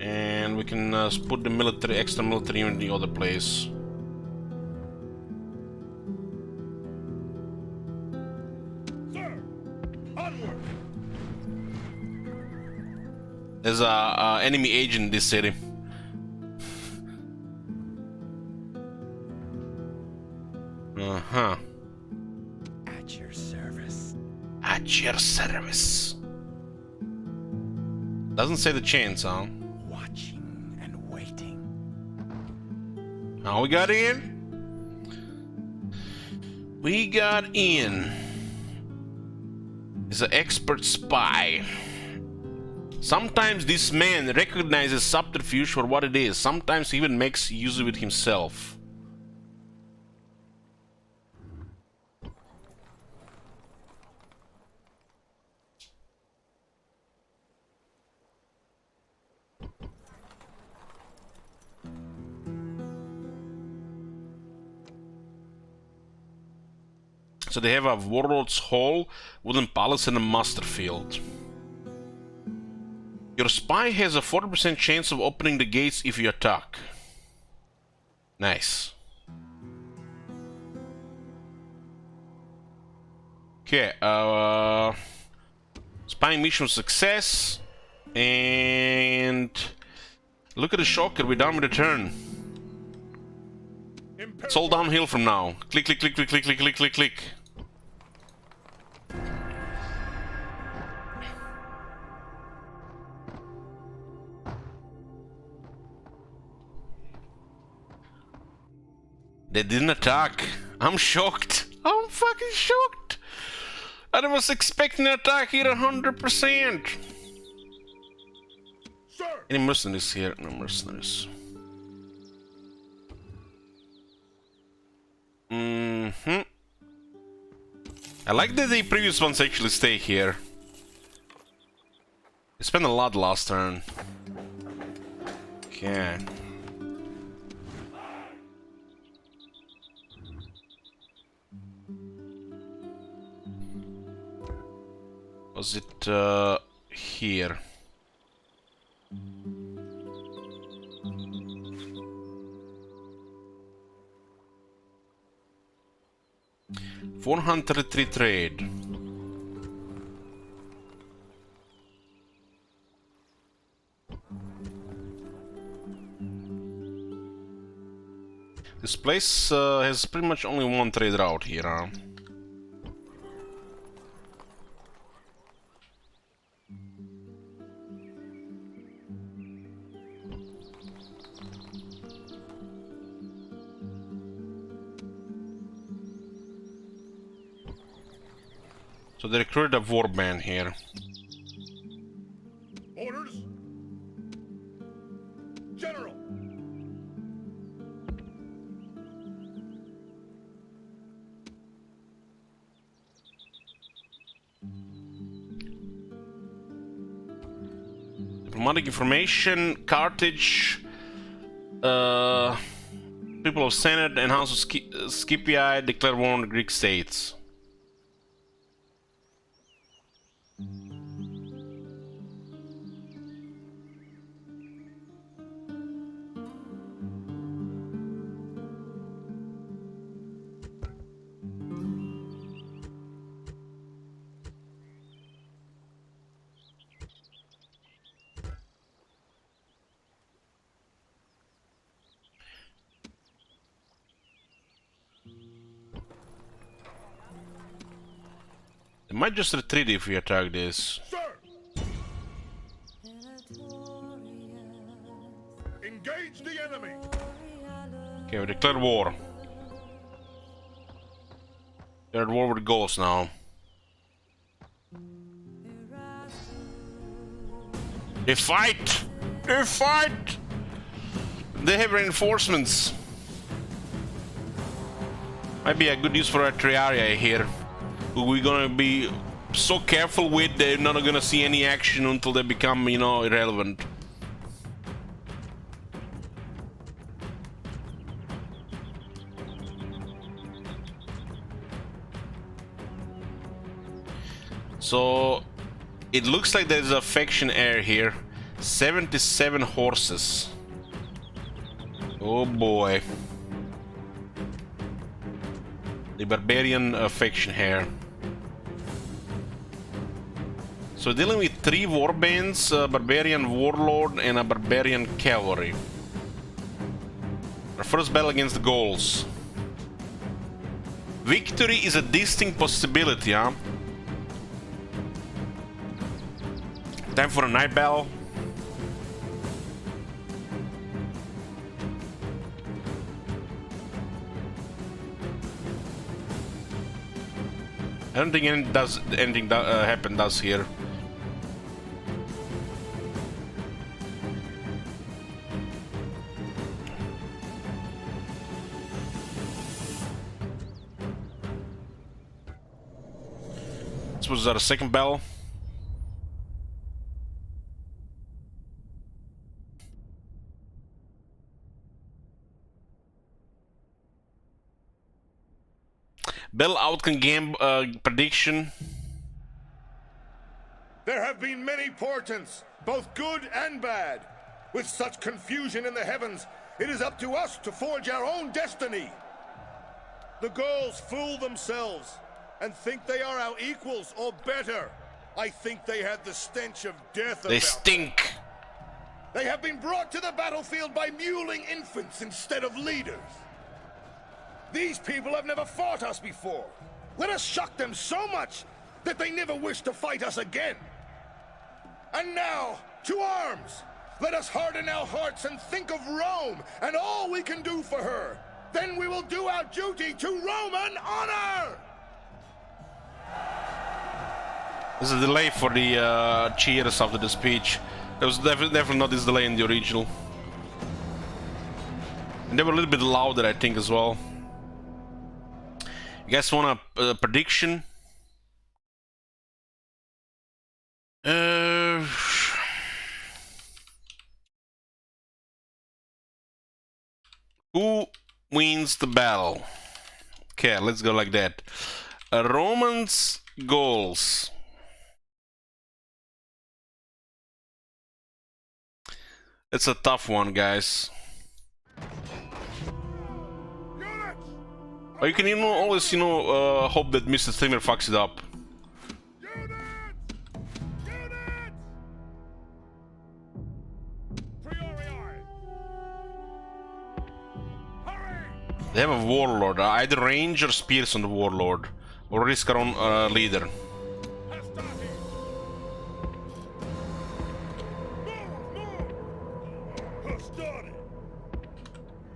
And we can put the extra military unit in the other place. Sir, onward. There's a enemy agent in this city. Uh-huh. At your service. At your service. Doesn't say the chains, huh? Watching and waiting. Now we got in. We got in. He's an expert spy. Sometimes this man recognizes subterfuge for what it is. Sometimes he even makes use of it himself. So they have a Warlord's Hall, Wooden Palace, and a Master Field. Your spy has a 40% chance of opening the gates if you attack. Nice. Okay, spying mission success. And look at the shocker, we're done with the turn. It's all downhill from now. Click, click, click, click, click, click, click, click, click. They didn't attack. I'm shocked. I'm fucking shocked. I was expecting an attack here 100%. Sir. Any mercenaries here? No mercenaries. I like that the previous ones actually stay here. They spent a lot last turn. Okay. Was it here? $403 trade. This place has pretty much only one trade route here, huh? So they recruited a warband here. Orders? General! Diplomatic information, Carthage, people of Senate and House of Scipii declare war on the Greek states. They might just retreat if we attack this. Sir! Engage the enemy! Okay, we declared war. They're at war with ghosts now. They fight! They fight! They have reinforcements. Might be a good use for a Triaria here. Who we're gonna be so careful with, they're not gonna see any action until they become, you know, irrelevant. So it looks like there's a faction heir here. 77 horses. Oh boy. The barbarian faction heir. So dealing with 3 warbands, a barbarian warlord and a barbarian cavalry. Our first battle against the Gauls. Victory is a distinct possibility, huh? Time for a night battle. I don't think anything does here. This was our second battle. Battle outcome game prediction. There have been many portents, both good and bad. With such confusion in the heavens, it is up to us to forge our own destiny. The Gauls fool themselves and think they are our equals or better. I think they had the stench of death about They stink. They have been brought to the battlefield by mewling infants instead of leaders. These people have never fought us before. Let us shock them so much that they never wish to fight us again. And now, to arms! Let us harden our hearts and think of Rome and all we can do for her. Then we will do our duty to Roman honor! There's a delay for the cheers after the speech. There was definitely not this delay in the original. And they were a little bit louder, I think, as well. You guys want a prediction? Who wins the battle? Okay, let's go like that. Romans, Gauls. It's a tough one, guys. But you can always, hope that Mr. Streamer fucks it up. They have a warlord, either range or spears on the warlord, or risk our own leader.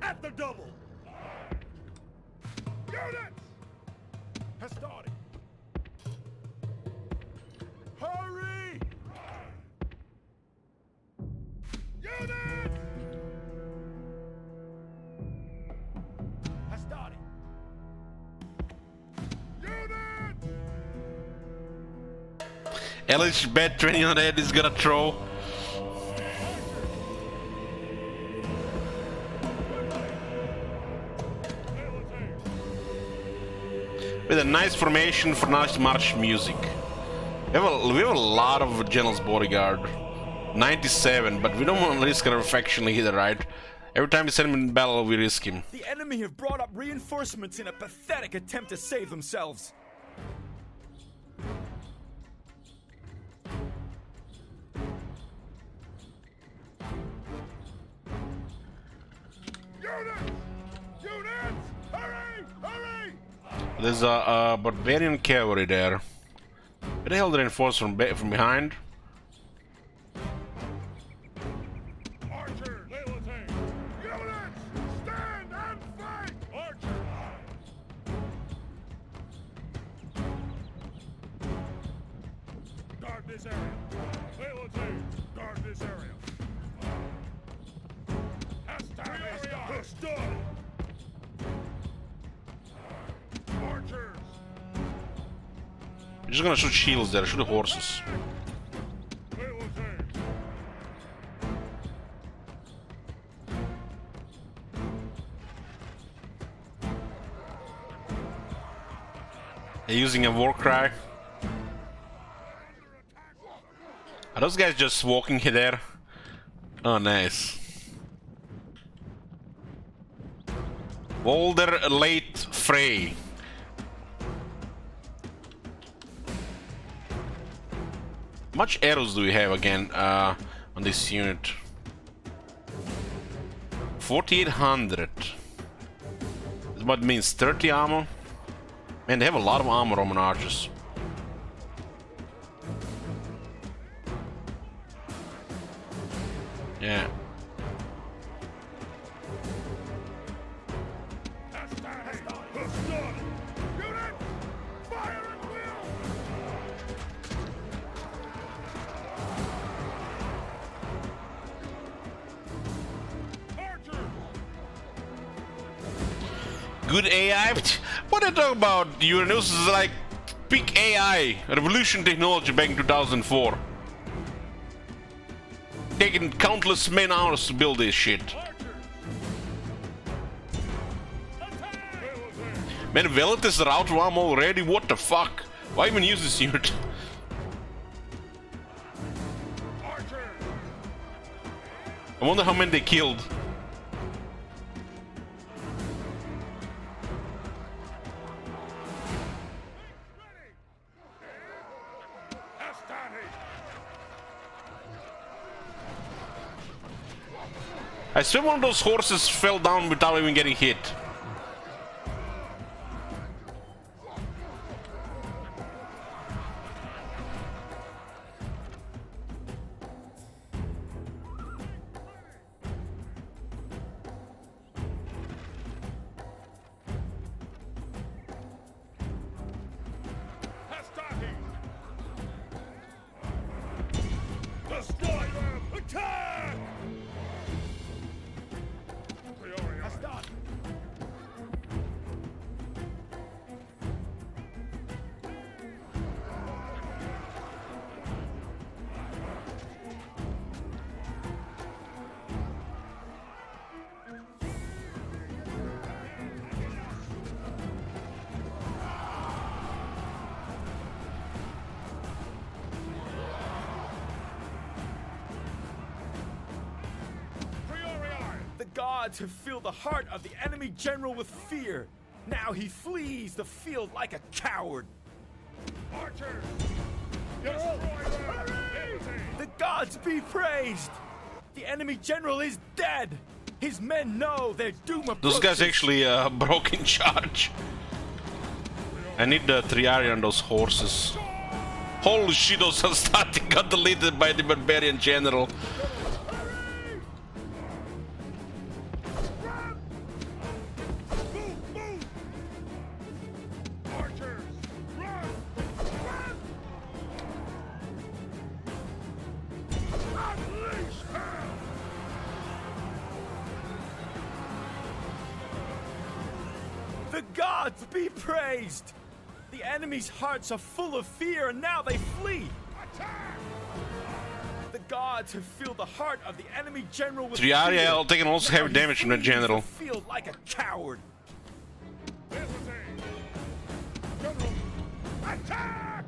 At the double! I started. Ellis bet 20 on that is gonna throw. With a nice formation for nice march music. We have a lot of General's Bodyguard. 97, but we don't want to risk our faction leader, right? Every time we send him in battle, we risk him. The enemy have brought up reinforcements in a pathetic attempt to save themselves. There's a barbarian cavalry there. Where the hell did they reinforce from behind? Archers! Units! Stand and fight! Archers! Guard this area. Guard this area. Stood! Archers! We're just gonna shoot shields there, shoot the horses. They're using a war cry. Are those guys just walking here there? Oh, nice. Boulder Late Fray. How much arrows do we have again on this unit? 4,800. That's what means 30 armor. Man, they have a lot of armor, Roman archers. Yeah. Good AI? What are you talking about? Uranus is like peak AI, revolution technology back in 2004. Taking countless man hours to build this shit. Man, Velitas are out of ammo already? What the fuck? Why even use this unit? I wonder how many they killed. I swear one of those horses fell down without even getting hit. The gods have filled the heart of the enemy general with fear. Now he flees the field like a coward. Archers! Destroy them! The gods be praised! The enemy general is dead! His men know their doom approaches. Those guys actually broke in charge. I need the Triarii on those horses. Holy shit, those Hastati got deleted by the barbarian general. gods be praised! The enemy's hearts are full of fear, and now they flee. The gods have filled the heart of the enemy general with fear. Triaria taking also Now heavy he damage from the flees general. the field like a coward. General, attack!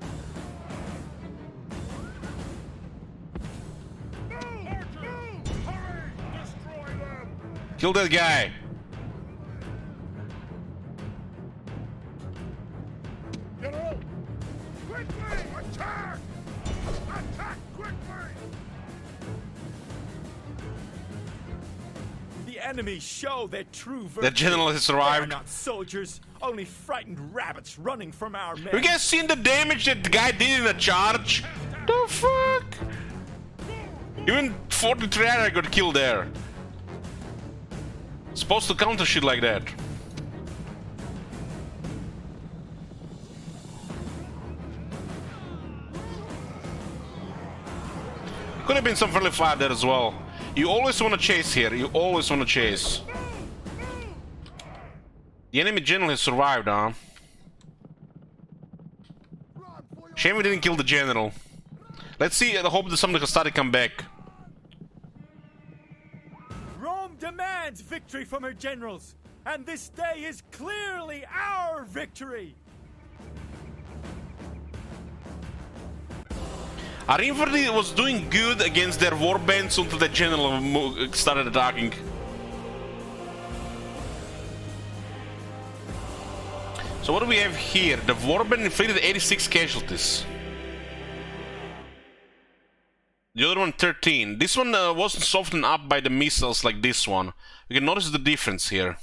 Move! Move! Hurry! Destroy them! Kill that guy. General! Quickly! Attack! Attack quickly! The enemy show their true virtue. The general has They are arrived. not soldiers, only frightened rabbits running from our men. You guys seen the damage that the guy did in the charge? The fuck? Even 40 Triaria got killed there. Supposed to counter shit like that. Could have been some friendly fire there as well. You always want to chase here. You always want to chase. The enemy general has survived, huh? Shame we didn't kill the general. Let's see. I hope that some of the Hastati come back. Rome demands victory from her generals, and this day is clearly our victory. Our infantry was doing good against their warbands until the general started attacking. So what do we have here? The warband inflicted 86 casualties. The other one 13. This one wasn't softened up by the missiles like this one. You can notice the difference here.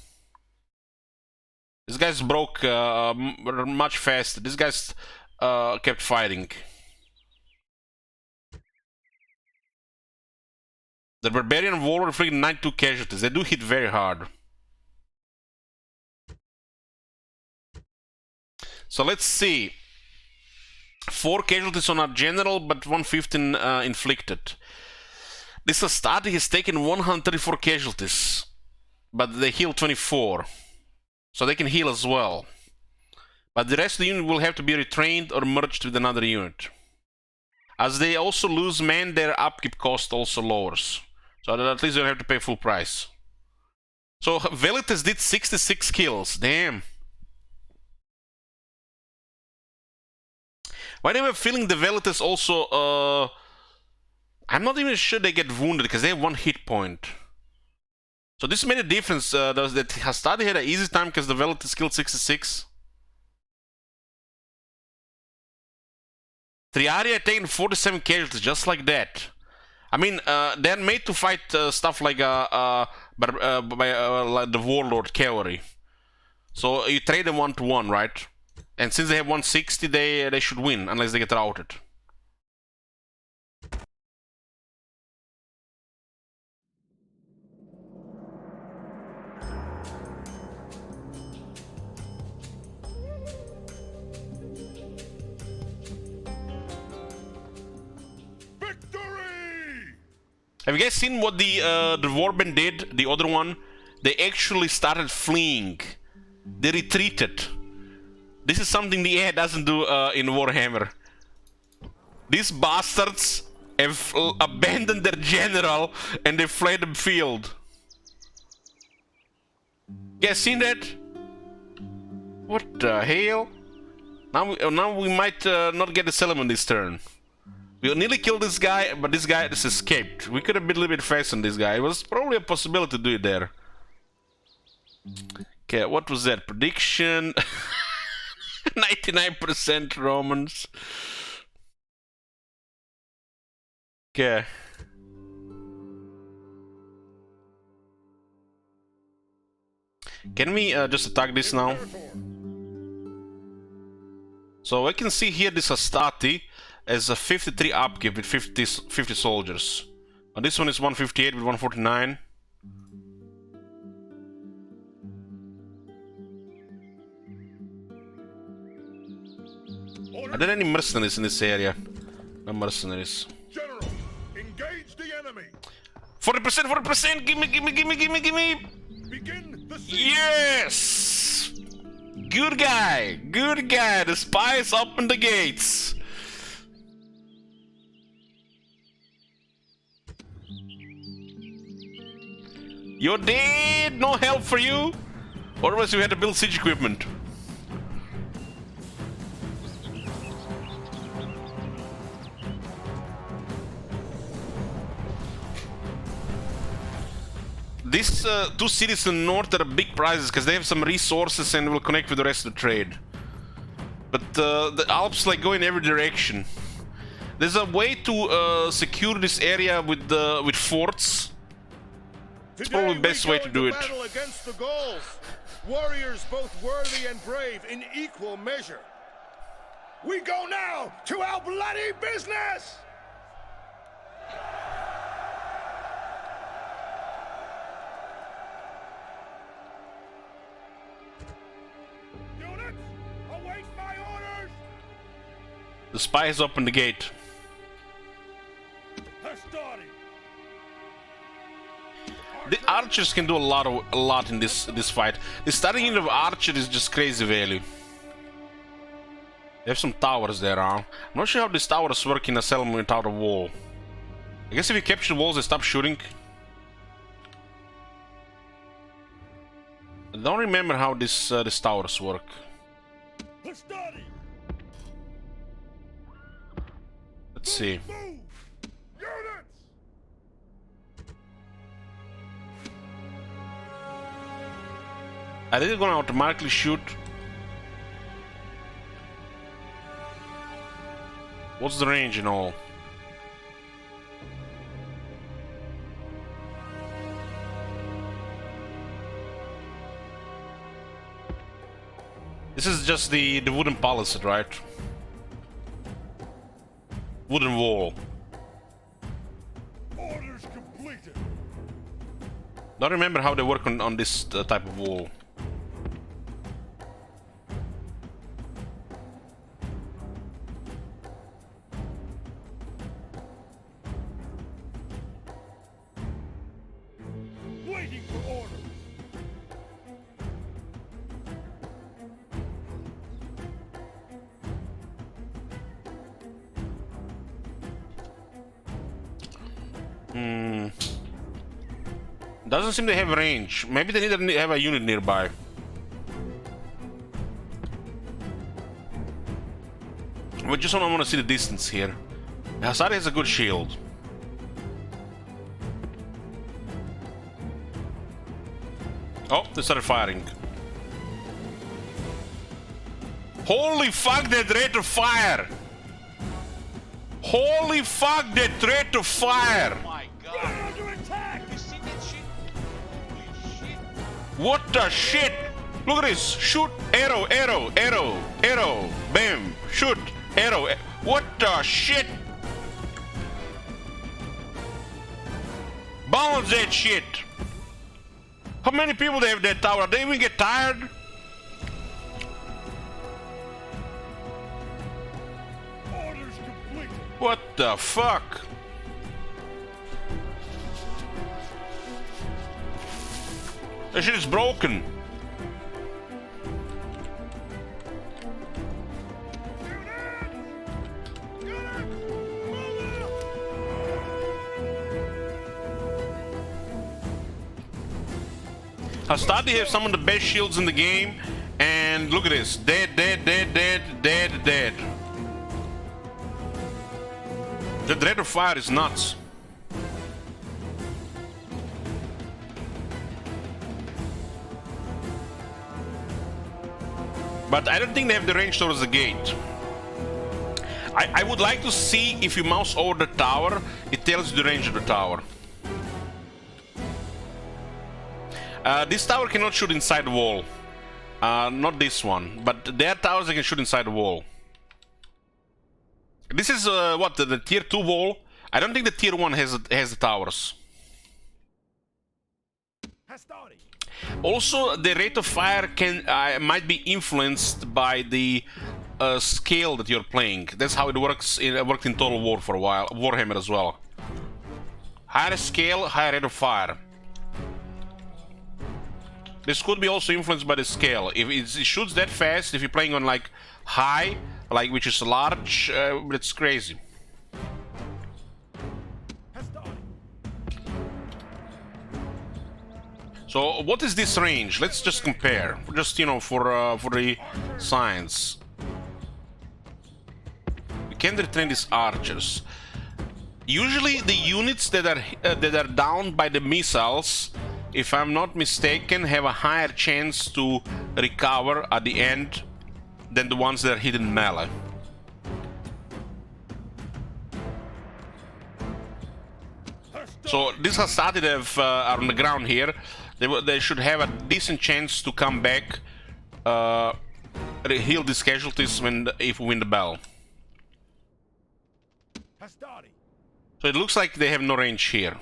This guy's broke much faster. This guy's kept fighting. The Barbarian Warlord inflicted 92 casualties. They do hit very hard. So let's see. 4 casualties on our general, but 115 inflicted. This Astarte has taken 134 casualties, but they heal 24. So they can heal as well. But the rest of the unit will have to be retrained or merged with another unit. As they also lose men, their upkeep cost also lowers. So that at least they'll have to pay full price. So Velites did 66 kills. Damn. Why do I have a feeling the Velites also... I'm not even sure they get wounded, because they have 1 hit point. So this made a difference. That Hastati had an easy time because the Velites killed 66. Triaria had taken 47 casualties, just like that. I mean, they're made to fight stuff like the Warlord cavalry. So you trade them 1-to-1, right? And since they have 160, they should win, unless they get routed. Have you guys seen what the Warband did? The other one? They actually started fleeing. They retreated. This is something the AI doesn't do in Warhammer. These bastards have abandoned their general and they fled the field. You guys seen that? What the hell? Now we might not get the settlement this turn. We nearly killed this guy, but this guy just escaped. We could have been a little bit faster on this guy. It was probably a possibility to do it there. Okay, what was that? Prediction? 99% Romans. Okay. Can we just attack this now? So I can see here this Astarte as a 53 upkeep with 50 soldiers. And this one is 158 with 149. Are there any mercenaries in this area? No mercenaries. General, engage the enemy. 40%, 40%! Gimme! Begin the siege. Yes! Good guy! Good guy! The spies open the gates! You're dead! No help for you! Otherwise you had to build siege equipment. These two cities in the north are big prizes because they have some resources and will connect with the rest of the trade. But the Alps like go in every direction. There's a way to secure this area with forts. It's probably the best way to do it. Battle against the Gauls. Warriors both worthy and brave in equal measure. We go now to our bloody business! Units, await my orders! The spies open the gate. The archers can do a lot in this fight. The starting in of archer is just crazy value. They have some towers there, huh? I'm not sure how these towers work in a settlement without a wall. I guess if you capture walls, they stop shooting. I don't remember how these towers work. Let's see. Are they gonna automatically shoot? What's the range and all? This is just the wooden palisade, right? Wooden wall. Orders completed. Don't remember how they work on this type of wall. Waiting for orders. Doesn't seem to have range. Maybe they need to have a unit nearby. We just want to see the distance here. Hasari has a good shield. Oh, they started firing. Holy fuck, that rate of fire! Holy fuck, that rate of fire! Oh my god. Under attack! You seen that shit? Holy shit. What the shit? Look at this. Shoot, arrow, arrow, arrow, arrow. Bam. Shoot, arrow. What the shit? Balance that shit. How many people they have that tower? They even get tired? Orders completed. What the fuck? That shit is broken. Hastati have some of the best shields in the game, and look at this. Dead, dead, dead, dead, dead, dead. The rate of fire is nuts. But I don't think they have the range towards the gate. I would like to see if you mouse over the tower, it tells you the range of the tower. This tower cannot shoot inside the wall. Not this one, but their towers they can shoot inside the wall. This is what the tier 2 wall. I don't think the tier 1 has the towers. Also, the rate of fire can might be influenced by the scale that you're playing. That's how it works. It worked in Total War for a while. Warhammer as well. Higher scale, higher rate of fire. This could be also influenced by the scale. If it shoots that fast, if you're playing on like high, like which is large, it's crazy. So what is this range? Let's just compare, just you know, for the science. We can retrain these archers. Usually the units that are down by the missiles, if I'm not mistaken, have a higher chance to recover at the end than the ones that are hit in melee. So these Hastati that are on the ground here, they should have a decent chance to come back, heal these casualties if we win the battle. So it looks like they have no range here.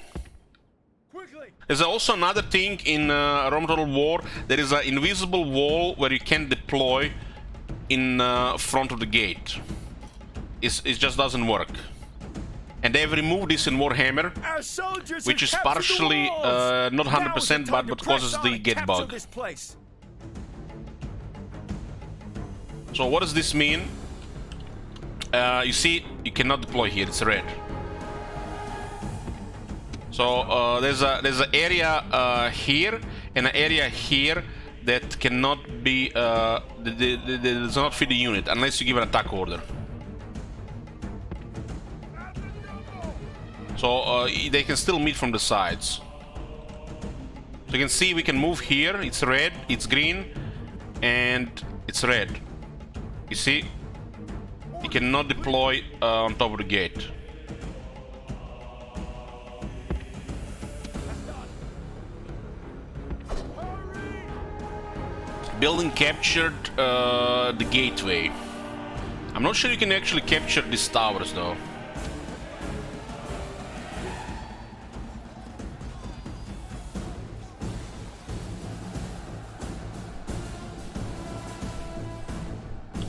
There's also another thing in Rome Total War. There is an invisible wall where you can deploy in front of the gate. It just doesn't work. And they've removed this in Warhammer, which is partially not 100%, but causes the gate bug. So what does this mean? You see, you cannot deploy here. It's red. So there's an area here and an area here that cannot be that does not fit the unit unless you give an attack order. So they can still meet from the sides. So you can see we can move here. It's red, it's green, and it's red. You see, you cannot deploy on top of the gate. Building captured the gateway. I'm not sure you can actually capture these towers though.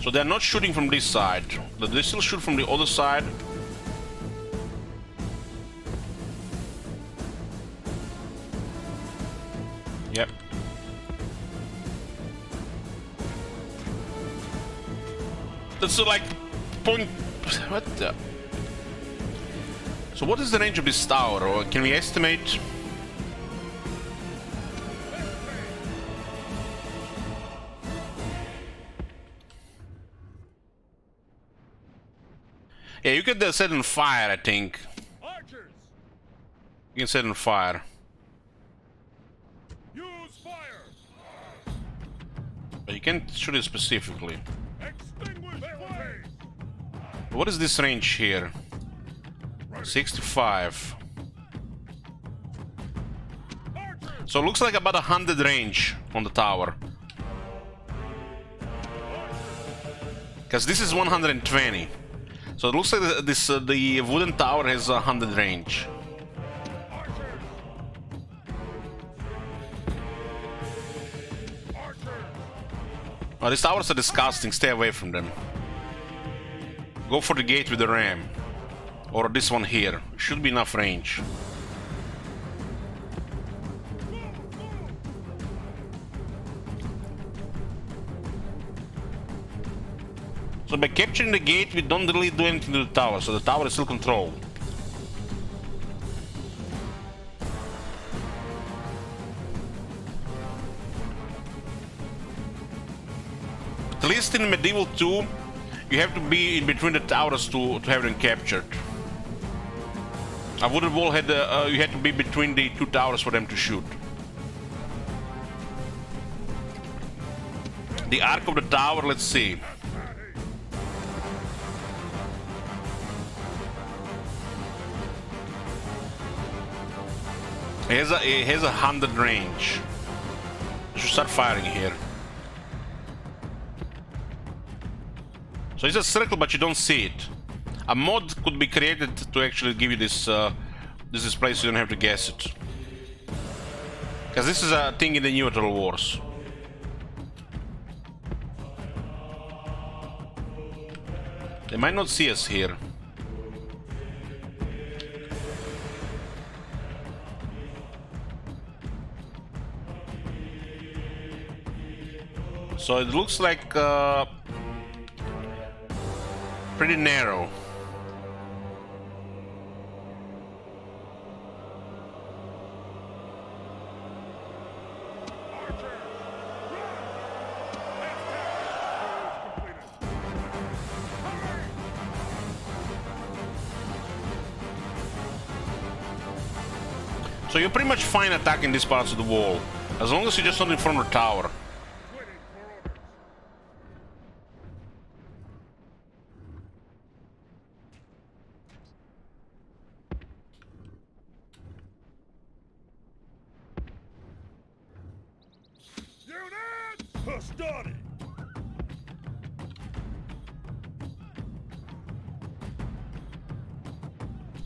So they're not shooting from this side, but they still shoot from the other side. Yep. That's like point. What the? So what is the range of this tower? Or can we estimate? Yeah, you can set on fire, I think. Archers. You can set on fire. Use fire. But you can't shoot it specifically. Extinguish fire. What is this range here? 65. So it looks like about 100 range on the tower. Because this is 120. So it looks like the wooden tower has 100 range. Oh, these towers are disgusting. Stay away from them. Go for the gate with the ram. Or this one here. Should be enough range. So by capturing the gate, we don't really do anything to the tower, so the tower is still controlled. At least in Medieval 2, you have to be in between the towers to have them captured. A wooden wall had you had to be between the two towers for them to shoot. The arc of the tower, let's see. It has 100 range. You should start firing here. So it's a circle, but you don't see it. A mod could be created to actually give you this this display, so you don't have to guess it. Because this is a thing in the new Total Wars. They might not see us here. So it looks like pretty narrow. So you're pretty much fine attacking these parts of the wall, as long as you're just not in front of the tower.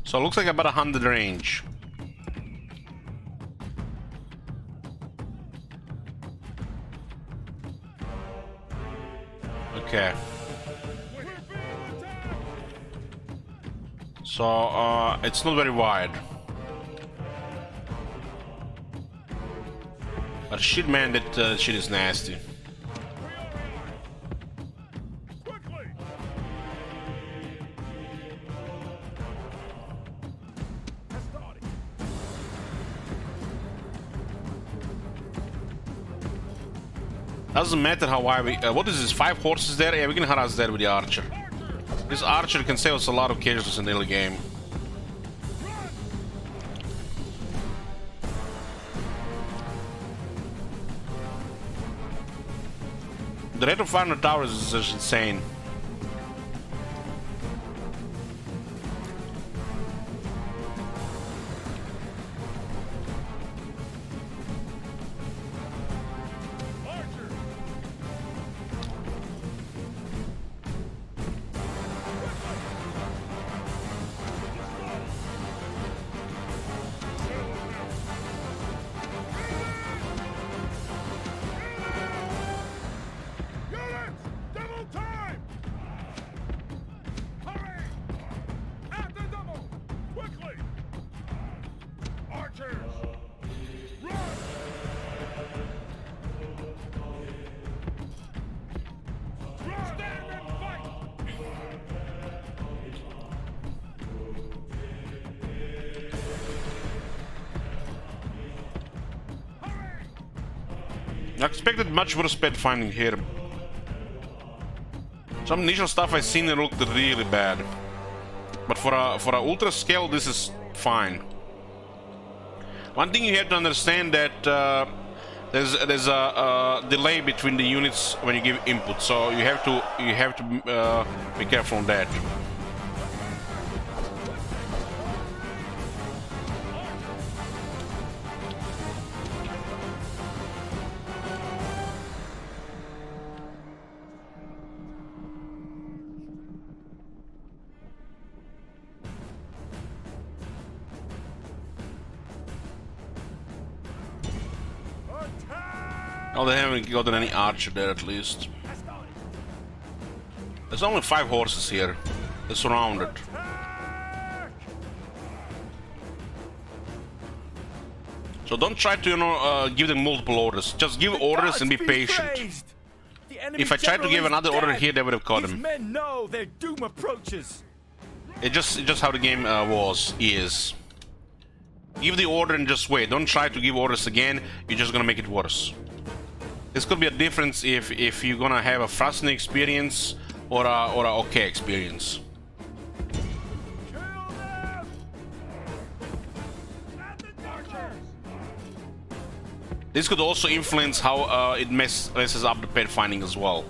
So it looks like about 100 range. Okay. So it's not very wide. But shit, man, that shit is nasty. Doesn't matter how wide we... what is this, 5 horses there? Yeah, we can harass there with the archer. This archer can save us a lot of casualties in the early game. The rate of fire on the towers is just insane. I expected much worse pet finding here. Some initial stuff I seen it looked really bad, but for a ultra scale this is fine. One thing you have to understand that there's a delay between the units when you give input, so you have to be careful on that. Oh, they haven't gotten any archer there at least. There's only 5 horses here. They're surrounded. So don't try to, you know, give them multiple orders. Just give orders and be patient. If I tried to give another order here, they would have caught him. Men know their doom approaches. It's just how the game is. Give the order and just wait. Don't try to give orders again. You're just gonna make it worse. This could be a difference if you're gonna have a frustrating experience or a okay experience. This could also influence how it messes up the pet finding as well.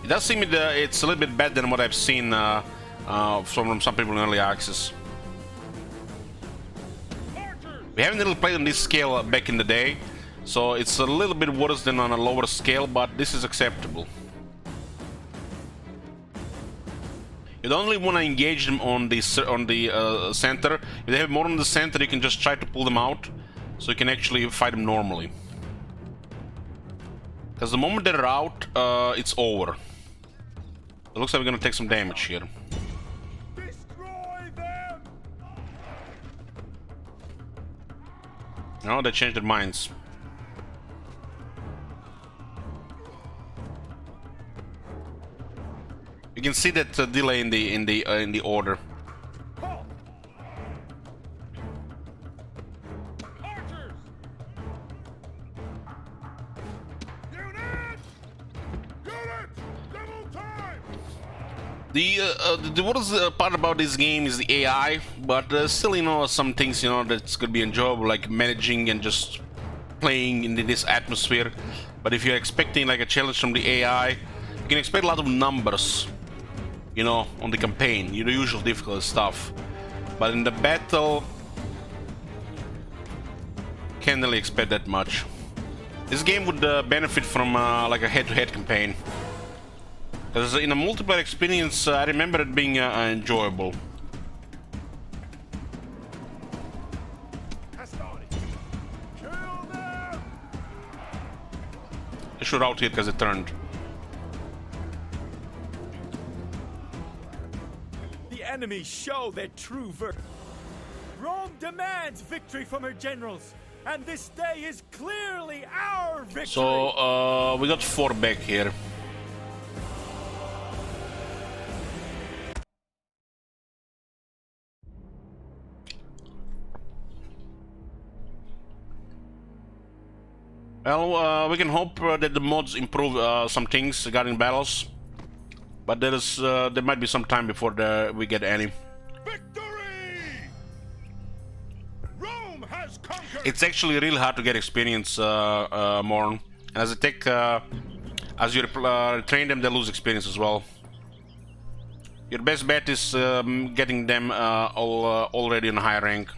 It does seem it's a little bit better than what I've seen from some people in early access. We haven't really played on this scale back in the day, so it's a little bit worse than on a lower scale, but this is acceptable. You don't really want to engage them on the center. If they have more on the center, you can just try to pull them out, so you can actually fight them normally. Because the moment they're out, it's over. It looks like we're gonna take some damage here. Destroy them! No, they changed their minds. You can see that delay in the order. The worst part about this game is the AI, but still, you know, some things, you know, that's gonna be enjoyable, like managing and just playing in this atmosphere. But if you're expecting like a challenge from the AI, you can expect a lot of numbers, you know, on the campaign, the usual difficult stuff. But in the battle, can't really expect that much. This game would benefit from like a head-to-head campaign. Because in a multiplayer experience, I remember it being enjoyable. I should out here because it turned. The enemy show their true Rome demands victory from her generals, and this day is clearly our victory. So we got 4 back here. Well, we can hope that the mods improve some things regarding battles, but there might be some time before we get any. Victory! Rome has conquered! It's actually really hard to get experience, Morn. And as as you train them, they lose experience as well. Your best bet is getting them already in a high rank.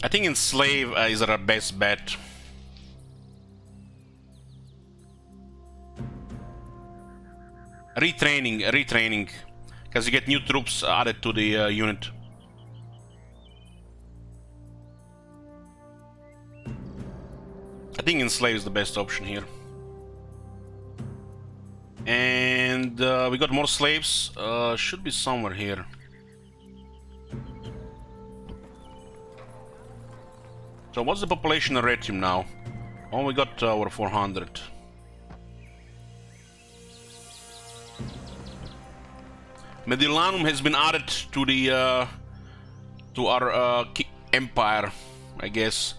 I think Enslave is our best bet. Retraining, because you get new troops added to the unit. I think Enslave is the best option here. And we got more slaves. Should be somewhere here. So what's the population of Retium now? Oh, we got over 400. Mediolanum has been added to the to our empire, I guess.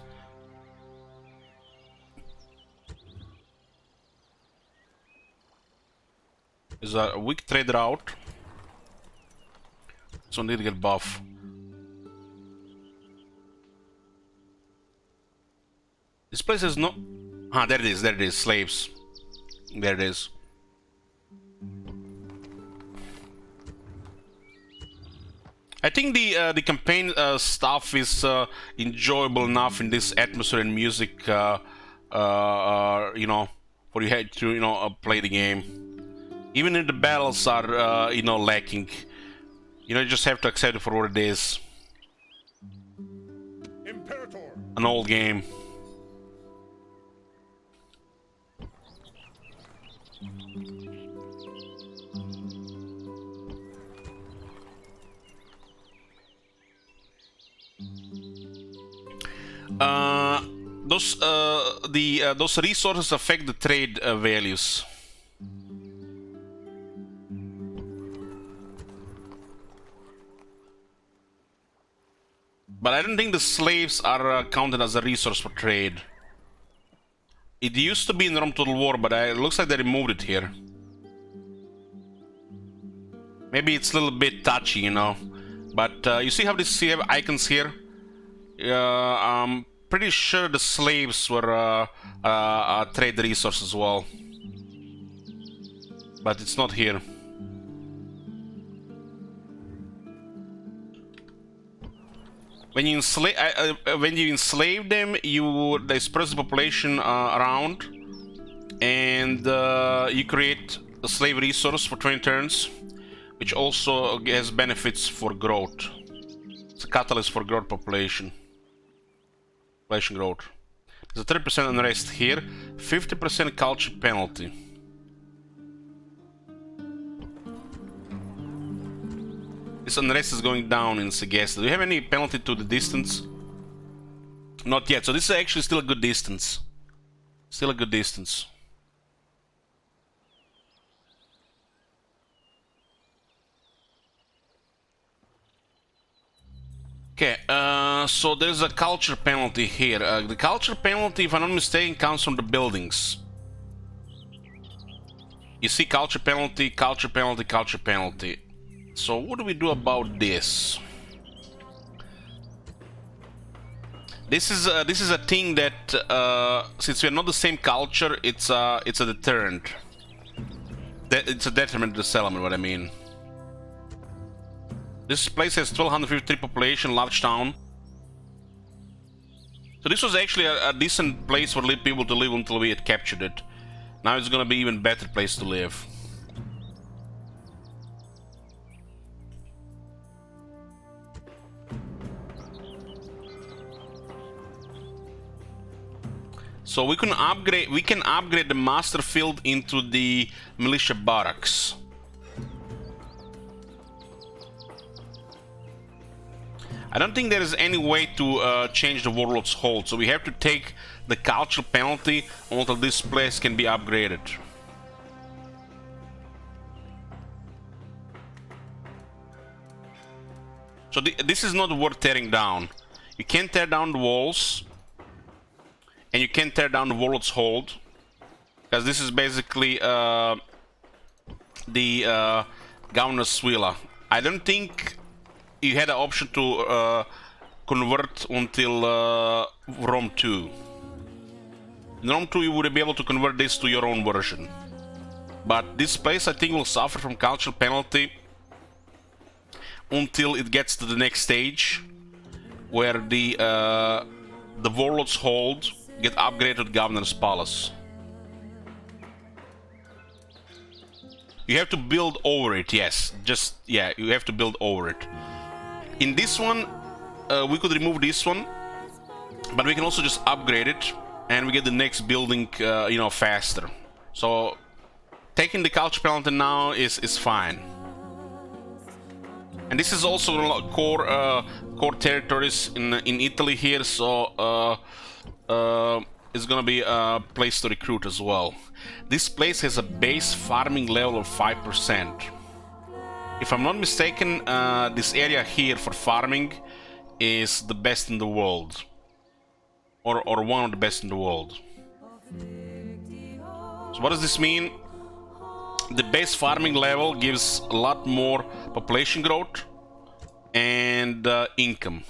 Is a weak trade route, so need to get buff. This place has no... Ah, there it is, slaves. There it is. I think the campaign stuff is enjoyable enough in this atmosphere and music, you know, for you to, play the game. Even if the battles are, lacking, you just have to accept it for what it is. Imperator. An old game. Those resources affect the trade values. But I don't think the slaves are counted as a resource for trade. It used to be in Rome Total War, but it looks like they removed it here. Maybe it's a little bit touchy, But you see how these icons here? I'm pretty sure the slaves were trade resource as well. But it's not here. When you enslave them, you disperse the population around, and you create a slave resource for 20 turns, which also has benefits for growth. It's a catalyst for growth population growth. There's a 30% unrest here, 50% culture penalty. This unrest is going down in Segesta. Do we have any penalty to the distance? Not yet. So this is actually still a good distance. Still a good distance. Okay, so there's a culture penalty here. The culture penalty, if I'm not mistaken, comes from the buildings. You see culture penalty, culture penalty, culture penalty. So what do we do about this? This is a thing that since we're not the same culture, it's a deterrent. It's a detriment to the settlement. What I mean. This place has 1253 population, large town. So this was actually a decent place for people to live until we had captured it. Now it's gonna be even better place to live. So we can upgrade the master field into the militia barracks. I don't think there is any way to change the warlord's hold, so we have to take the cultural penalty until this place can be upgraded. So this is not worth tearing down. You can't tear down the walls, and you can't tear down the warlord's hold, because this is basically the governor's villa. I don't think you had an option to convert until Rome 2. In Rome 2 you would be able to convert this to your own version. But this place I think will suffer from cultural penalty until it gets to the next stage, where the warlord's hold get upgraded to the governor's palace. You have to build over it, yes. Yeah, you have to build over it. In this one, we could remove this one, but we can also just upgrade it, and we get the next building, faster. So, taking the culture penalty now is fine. And this is also core territories in Italy here, so it's gonna be a place to recruit as well. This place has a base farming level of 5%. If I'm not mistaken, this area here for farming is the best in the world, or one of the best in the world. So what does this mean? The base farming level gives a lot more population growth and income.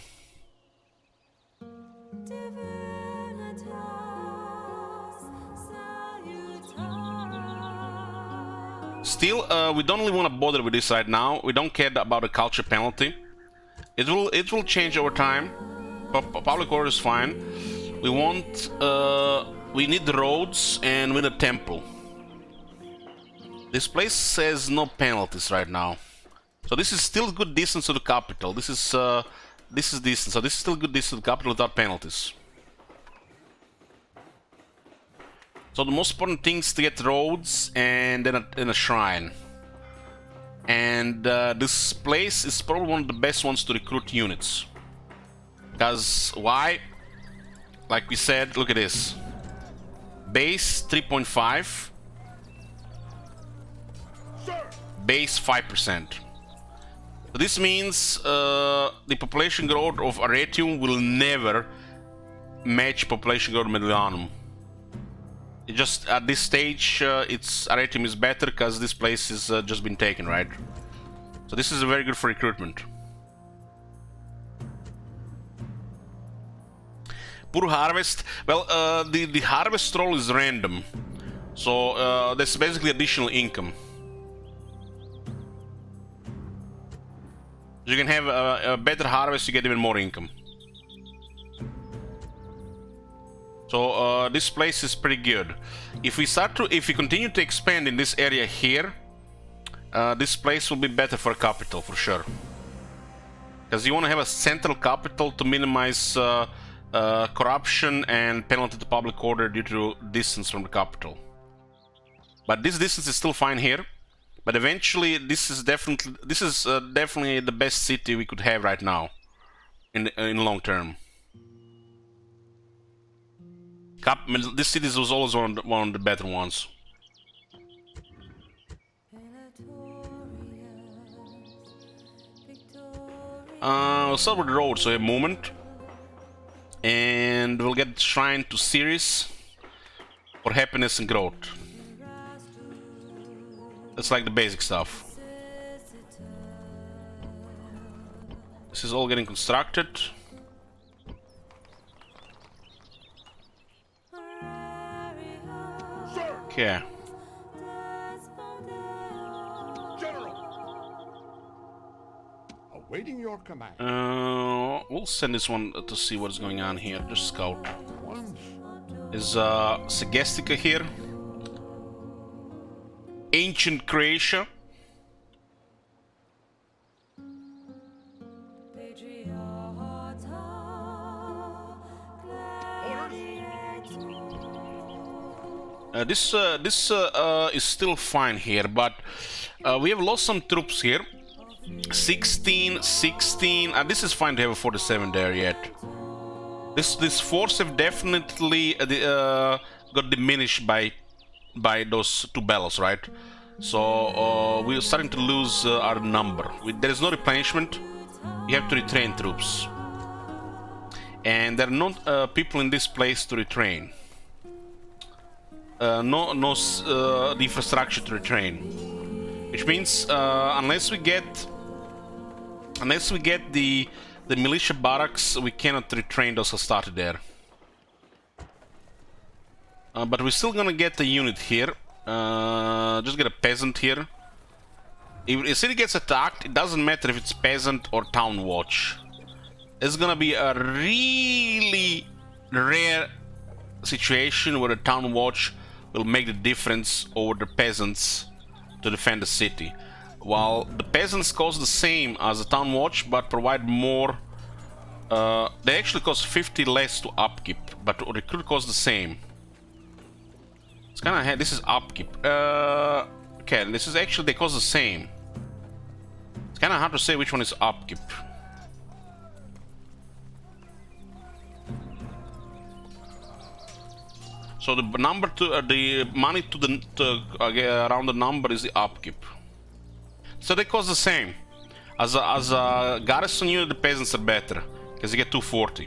Still, we don't really want to bother with this right now. We don't care about the culture penalty. It will change over time. Public order is fine. We need the roads and we need a temple. This place has no penalties right now, so this is still good distance to the capital. This is distance, so this is still good distance to the capital without penalties. So the most important thing is to get roads and then a shrine. And this place is probably one of the best ones to recruit units. Because why? Like we said, look at this. Base 3.5. Base 5%. So this means the population growth of Arretium will never match population growth of Mediolanum. It just at this stage, Arretium is better because this place has just been taken, right? So this is very good for recruitment. Poor harvest. Well, the harvest roll is random, so that's basically additional income. You can have a better harvest, you get even more income. So this place is pretty good. If we continue to expand in this area here, this place will be better for a capital for sure. Because you want to have a central capital to minimize corruption and penalty to public order due to distance from the capital. But this distance is still fine here. But eventually, this is definitely the best city we could have right now, in long term. This city was always one of the better ones. We'll start with the road, so we have movement, and we'll get shrine to Ceres for happiness and growth. That's like the basic stuff. This is all getting constructed. Okay. Awaiting your command. We'll send this one to see what's going on here. Just scout. Once. Is Segestica here? Ancient Croatia. This is still fine here, but we have lost some troops here. 16, 16. This is fine to have a 47 there yet. This force have definitely got diminished by those two battles, right? So we're starting to lose our number. There is no replenishment. You have to retrain troops, and there are no people in this place to retrain. No the infrastructure to retrain, which means unless we get the militia barracks, we cannot retrain those who started there. But we're still gonna get a unit here. Just get a peasant here. If a city gets attacked, it doesn't matter if it's peasant or town watch. It's gonna be a really rare situation where the town watch will make the difference over the peasants to defend the city. While the peasants cost the same as the town watch, but provide more. They actually cost 50 less to upkeep, but recruit costs the same. It's kind of this is upkeep. Okay, this is actually they cost the same. It's kind of hard to say which one is upkeep. So the number to the money to the around the number is the upkeep. So they cost the same. As a garrison unit, the peasants are better because you get 240.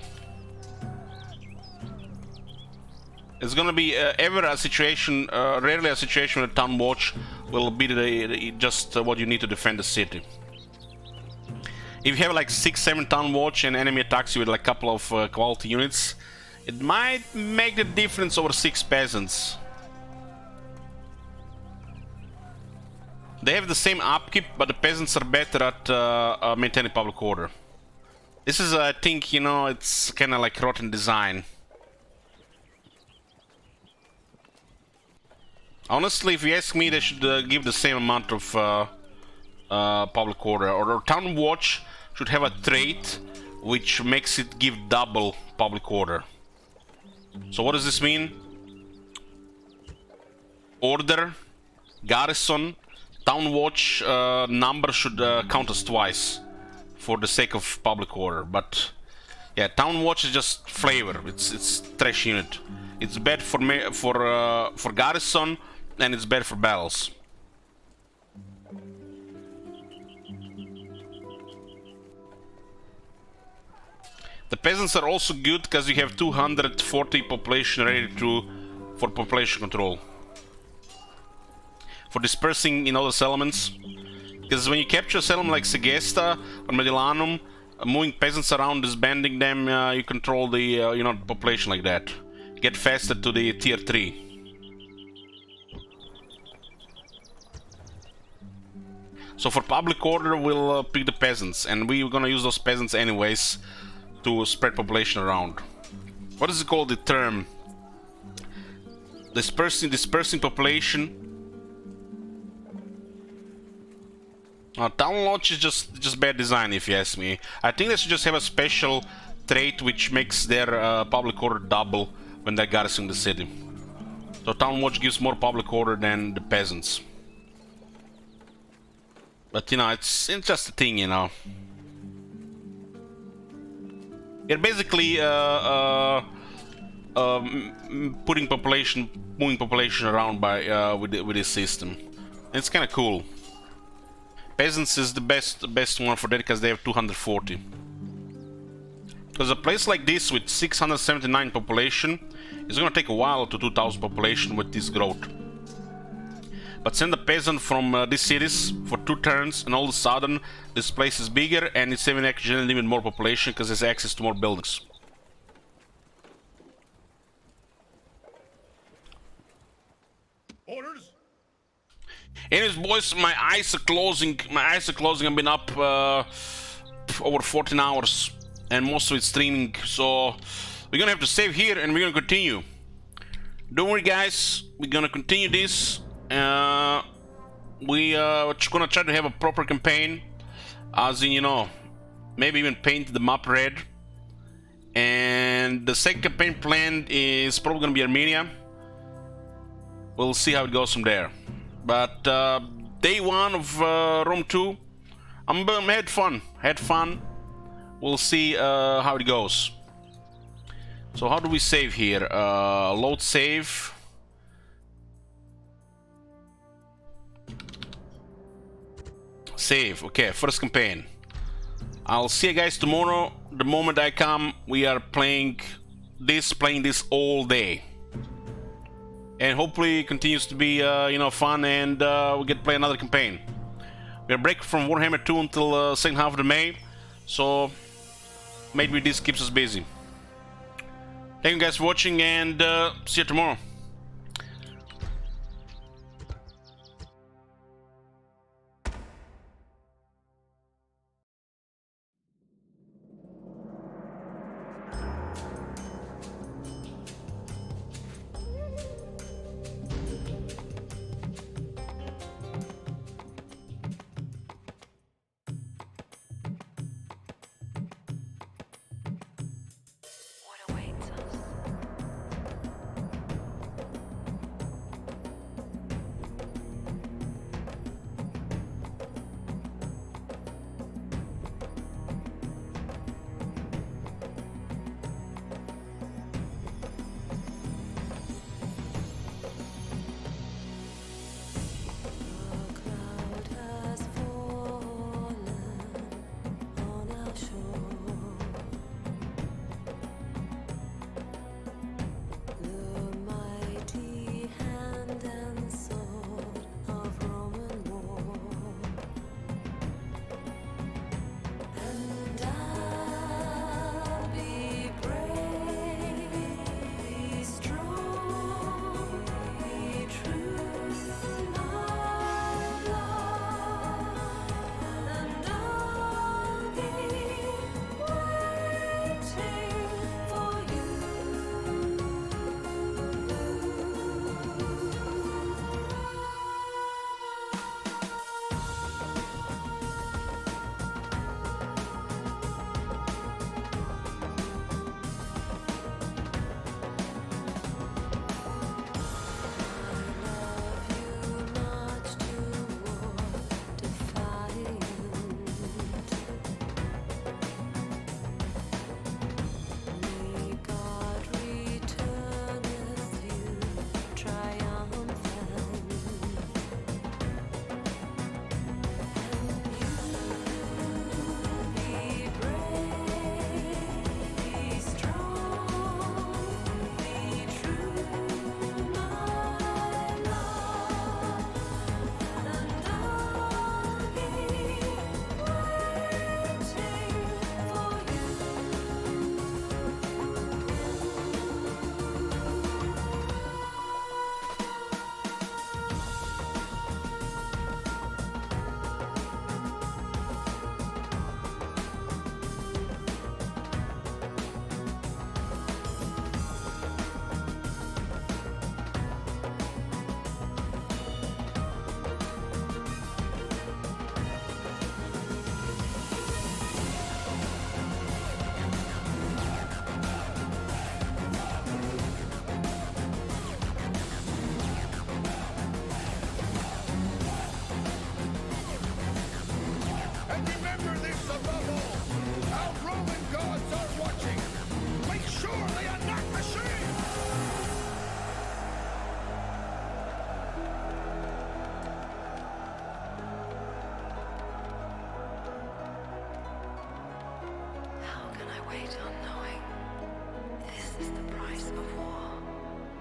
It's gonna be ever a situation, rarely a situation where town watch will be just what you need to defend the city. If you have like 6-7 town watch and enemy attacks you with like a couple of quality units, it might make the difference over 6 peasants. They have the same upkeep, but the peasants are better at maintaining public order. This is, I think, you know, it's kind of like rotten design. Honestly, if you ask me, they should give the same amount of public order, or town watch should have a trait which makes it give double public order. So what does this mean? Order, garrison, town watch number should count as twice for the sake of public order. But yeah, town watch is just flavor. It's trash unit. It's bad for garrison, and it's bad for battles. The peasants are also good because you have 240 population ready for population control. For dispersing in other settlements. Because when you capture a settlement like Segesta or Mediolanum, moving peasants around, disbanding them, you control the population like that. Get faster to the tier 3. So for public order, we'll pick the peasants, and we're gonna use those peasants anyways to spread population around. What is it called? The term dispersing population. Town watch is just bad design, if you ask me. I think they should just have a special trait which makes their public order double when they're garrisoning the city. So town watch gives more public order than the peasants. But you know, it's just a thing, you know. You're basically moving population around by with this system. It's kind of cool. Peasants is the best one for that because they have 240. Because a place like this with 679 population is gonna take a while to 2000 population with this growth. But send a peasant from these cities for 2 turns, and all of a sudden this place is bigger and it's even actually even more population because there's access to more buildings. Orders? Anyways, boys, my eyes are closing. I've been up over 14 hours, and most of it streaming. So we're gonna have to save here, and we're gonna continue. Don't worry, guys. We're gonna continue this. We gonna try to have a proper campaign, as in, you know, maybe even paint the map red. And the second campaign plan is probably gonna be Armenia. We'll see how it goes from there. But day 1 of Rome 2, had fun. We'll see how it goes. So how do we save here? Load save. Save. Okay, first campaign. I'll see you guys tomorrow. The moment I come, we are playing this all day. And hopefully it continues to be, you know, fun, and we get to play another campaign. We're breaking from Warhammer 2 until second half of May, so maybe this keeps us busy. Thank you guys for watching, and see you tomorrow. What awaits us? wait unknowing. This is the price of war.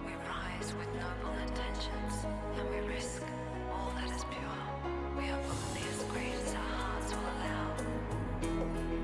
We rise with noble intentions, and we risk all that is pure. We are only as great as our hearts will allow.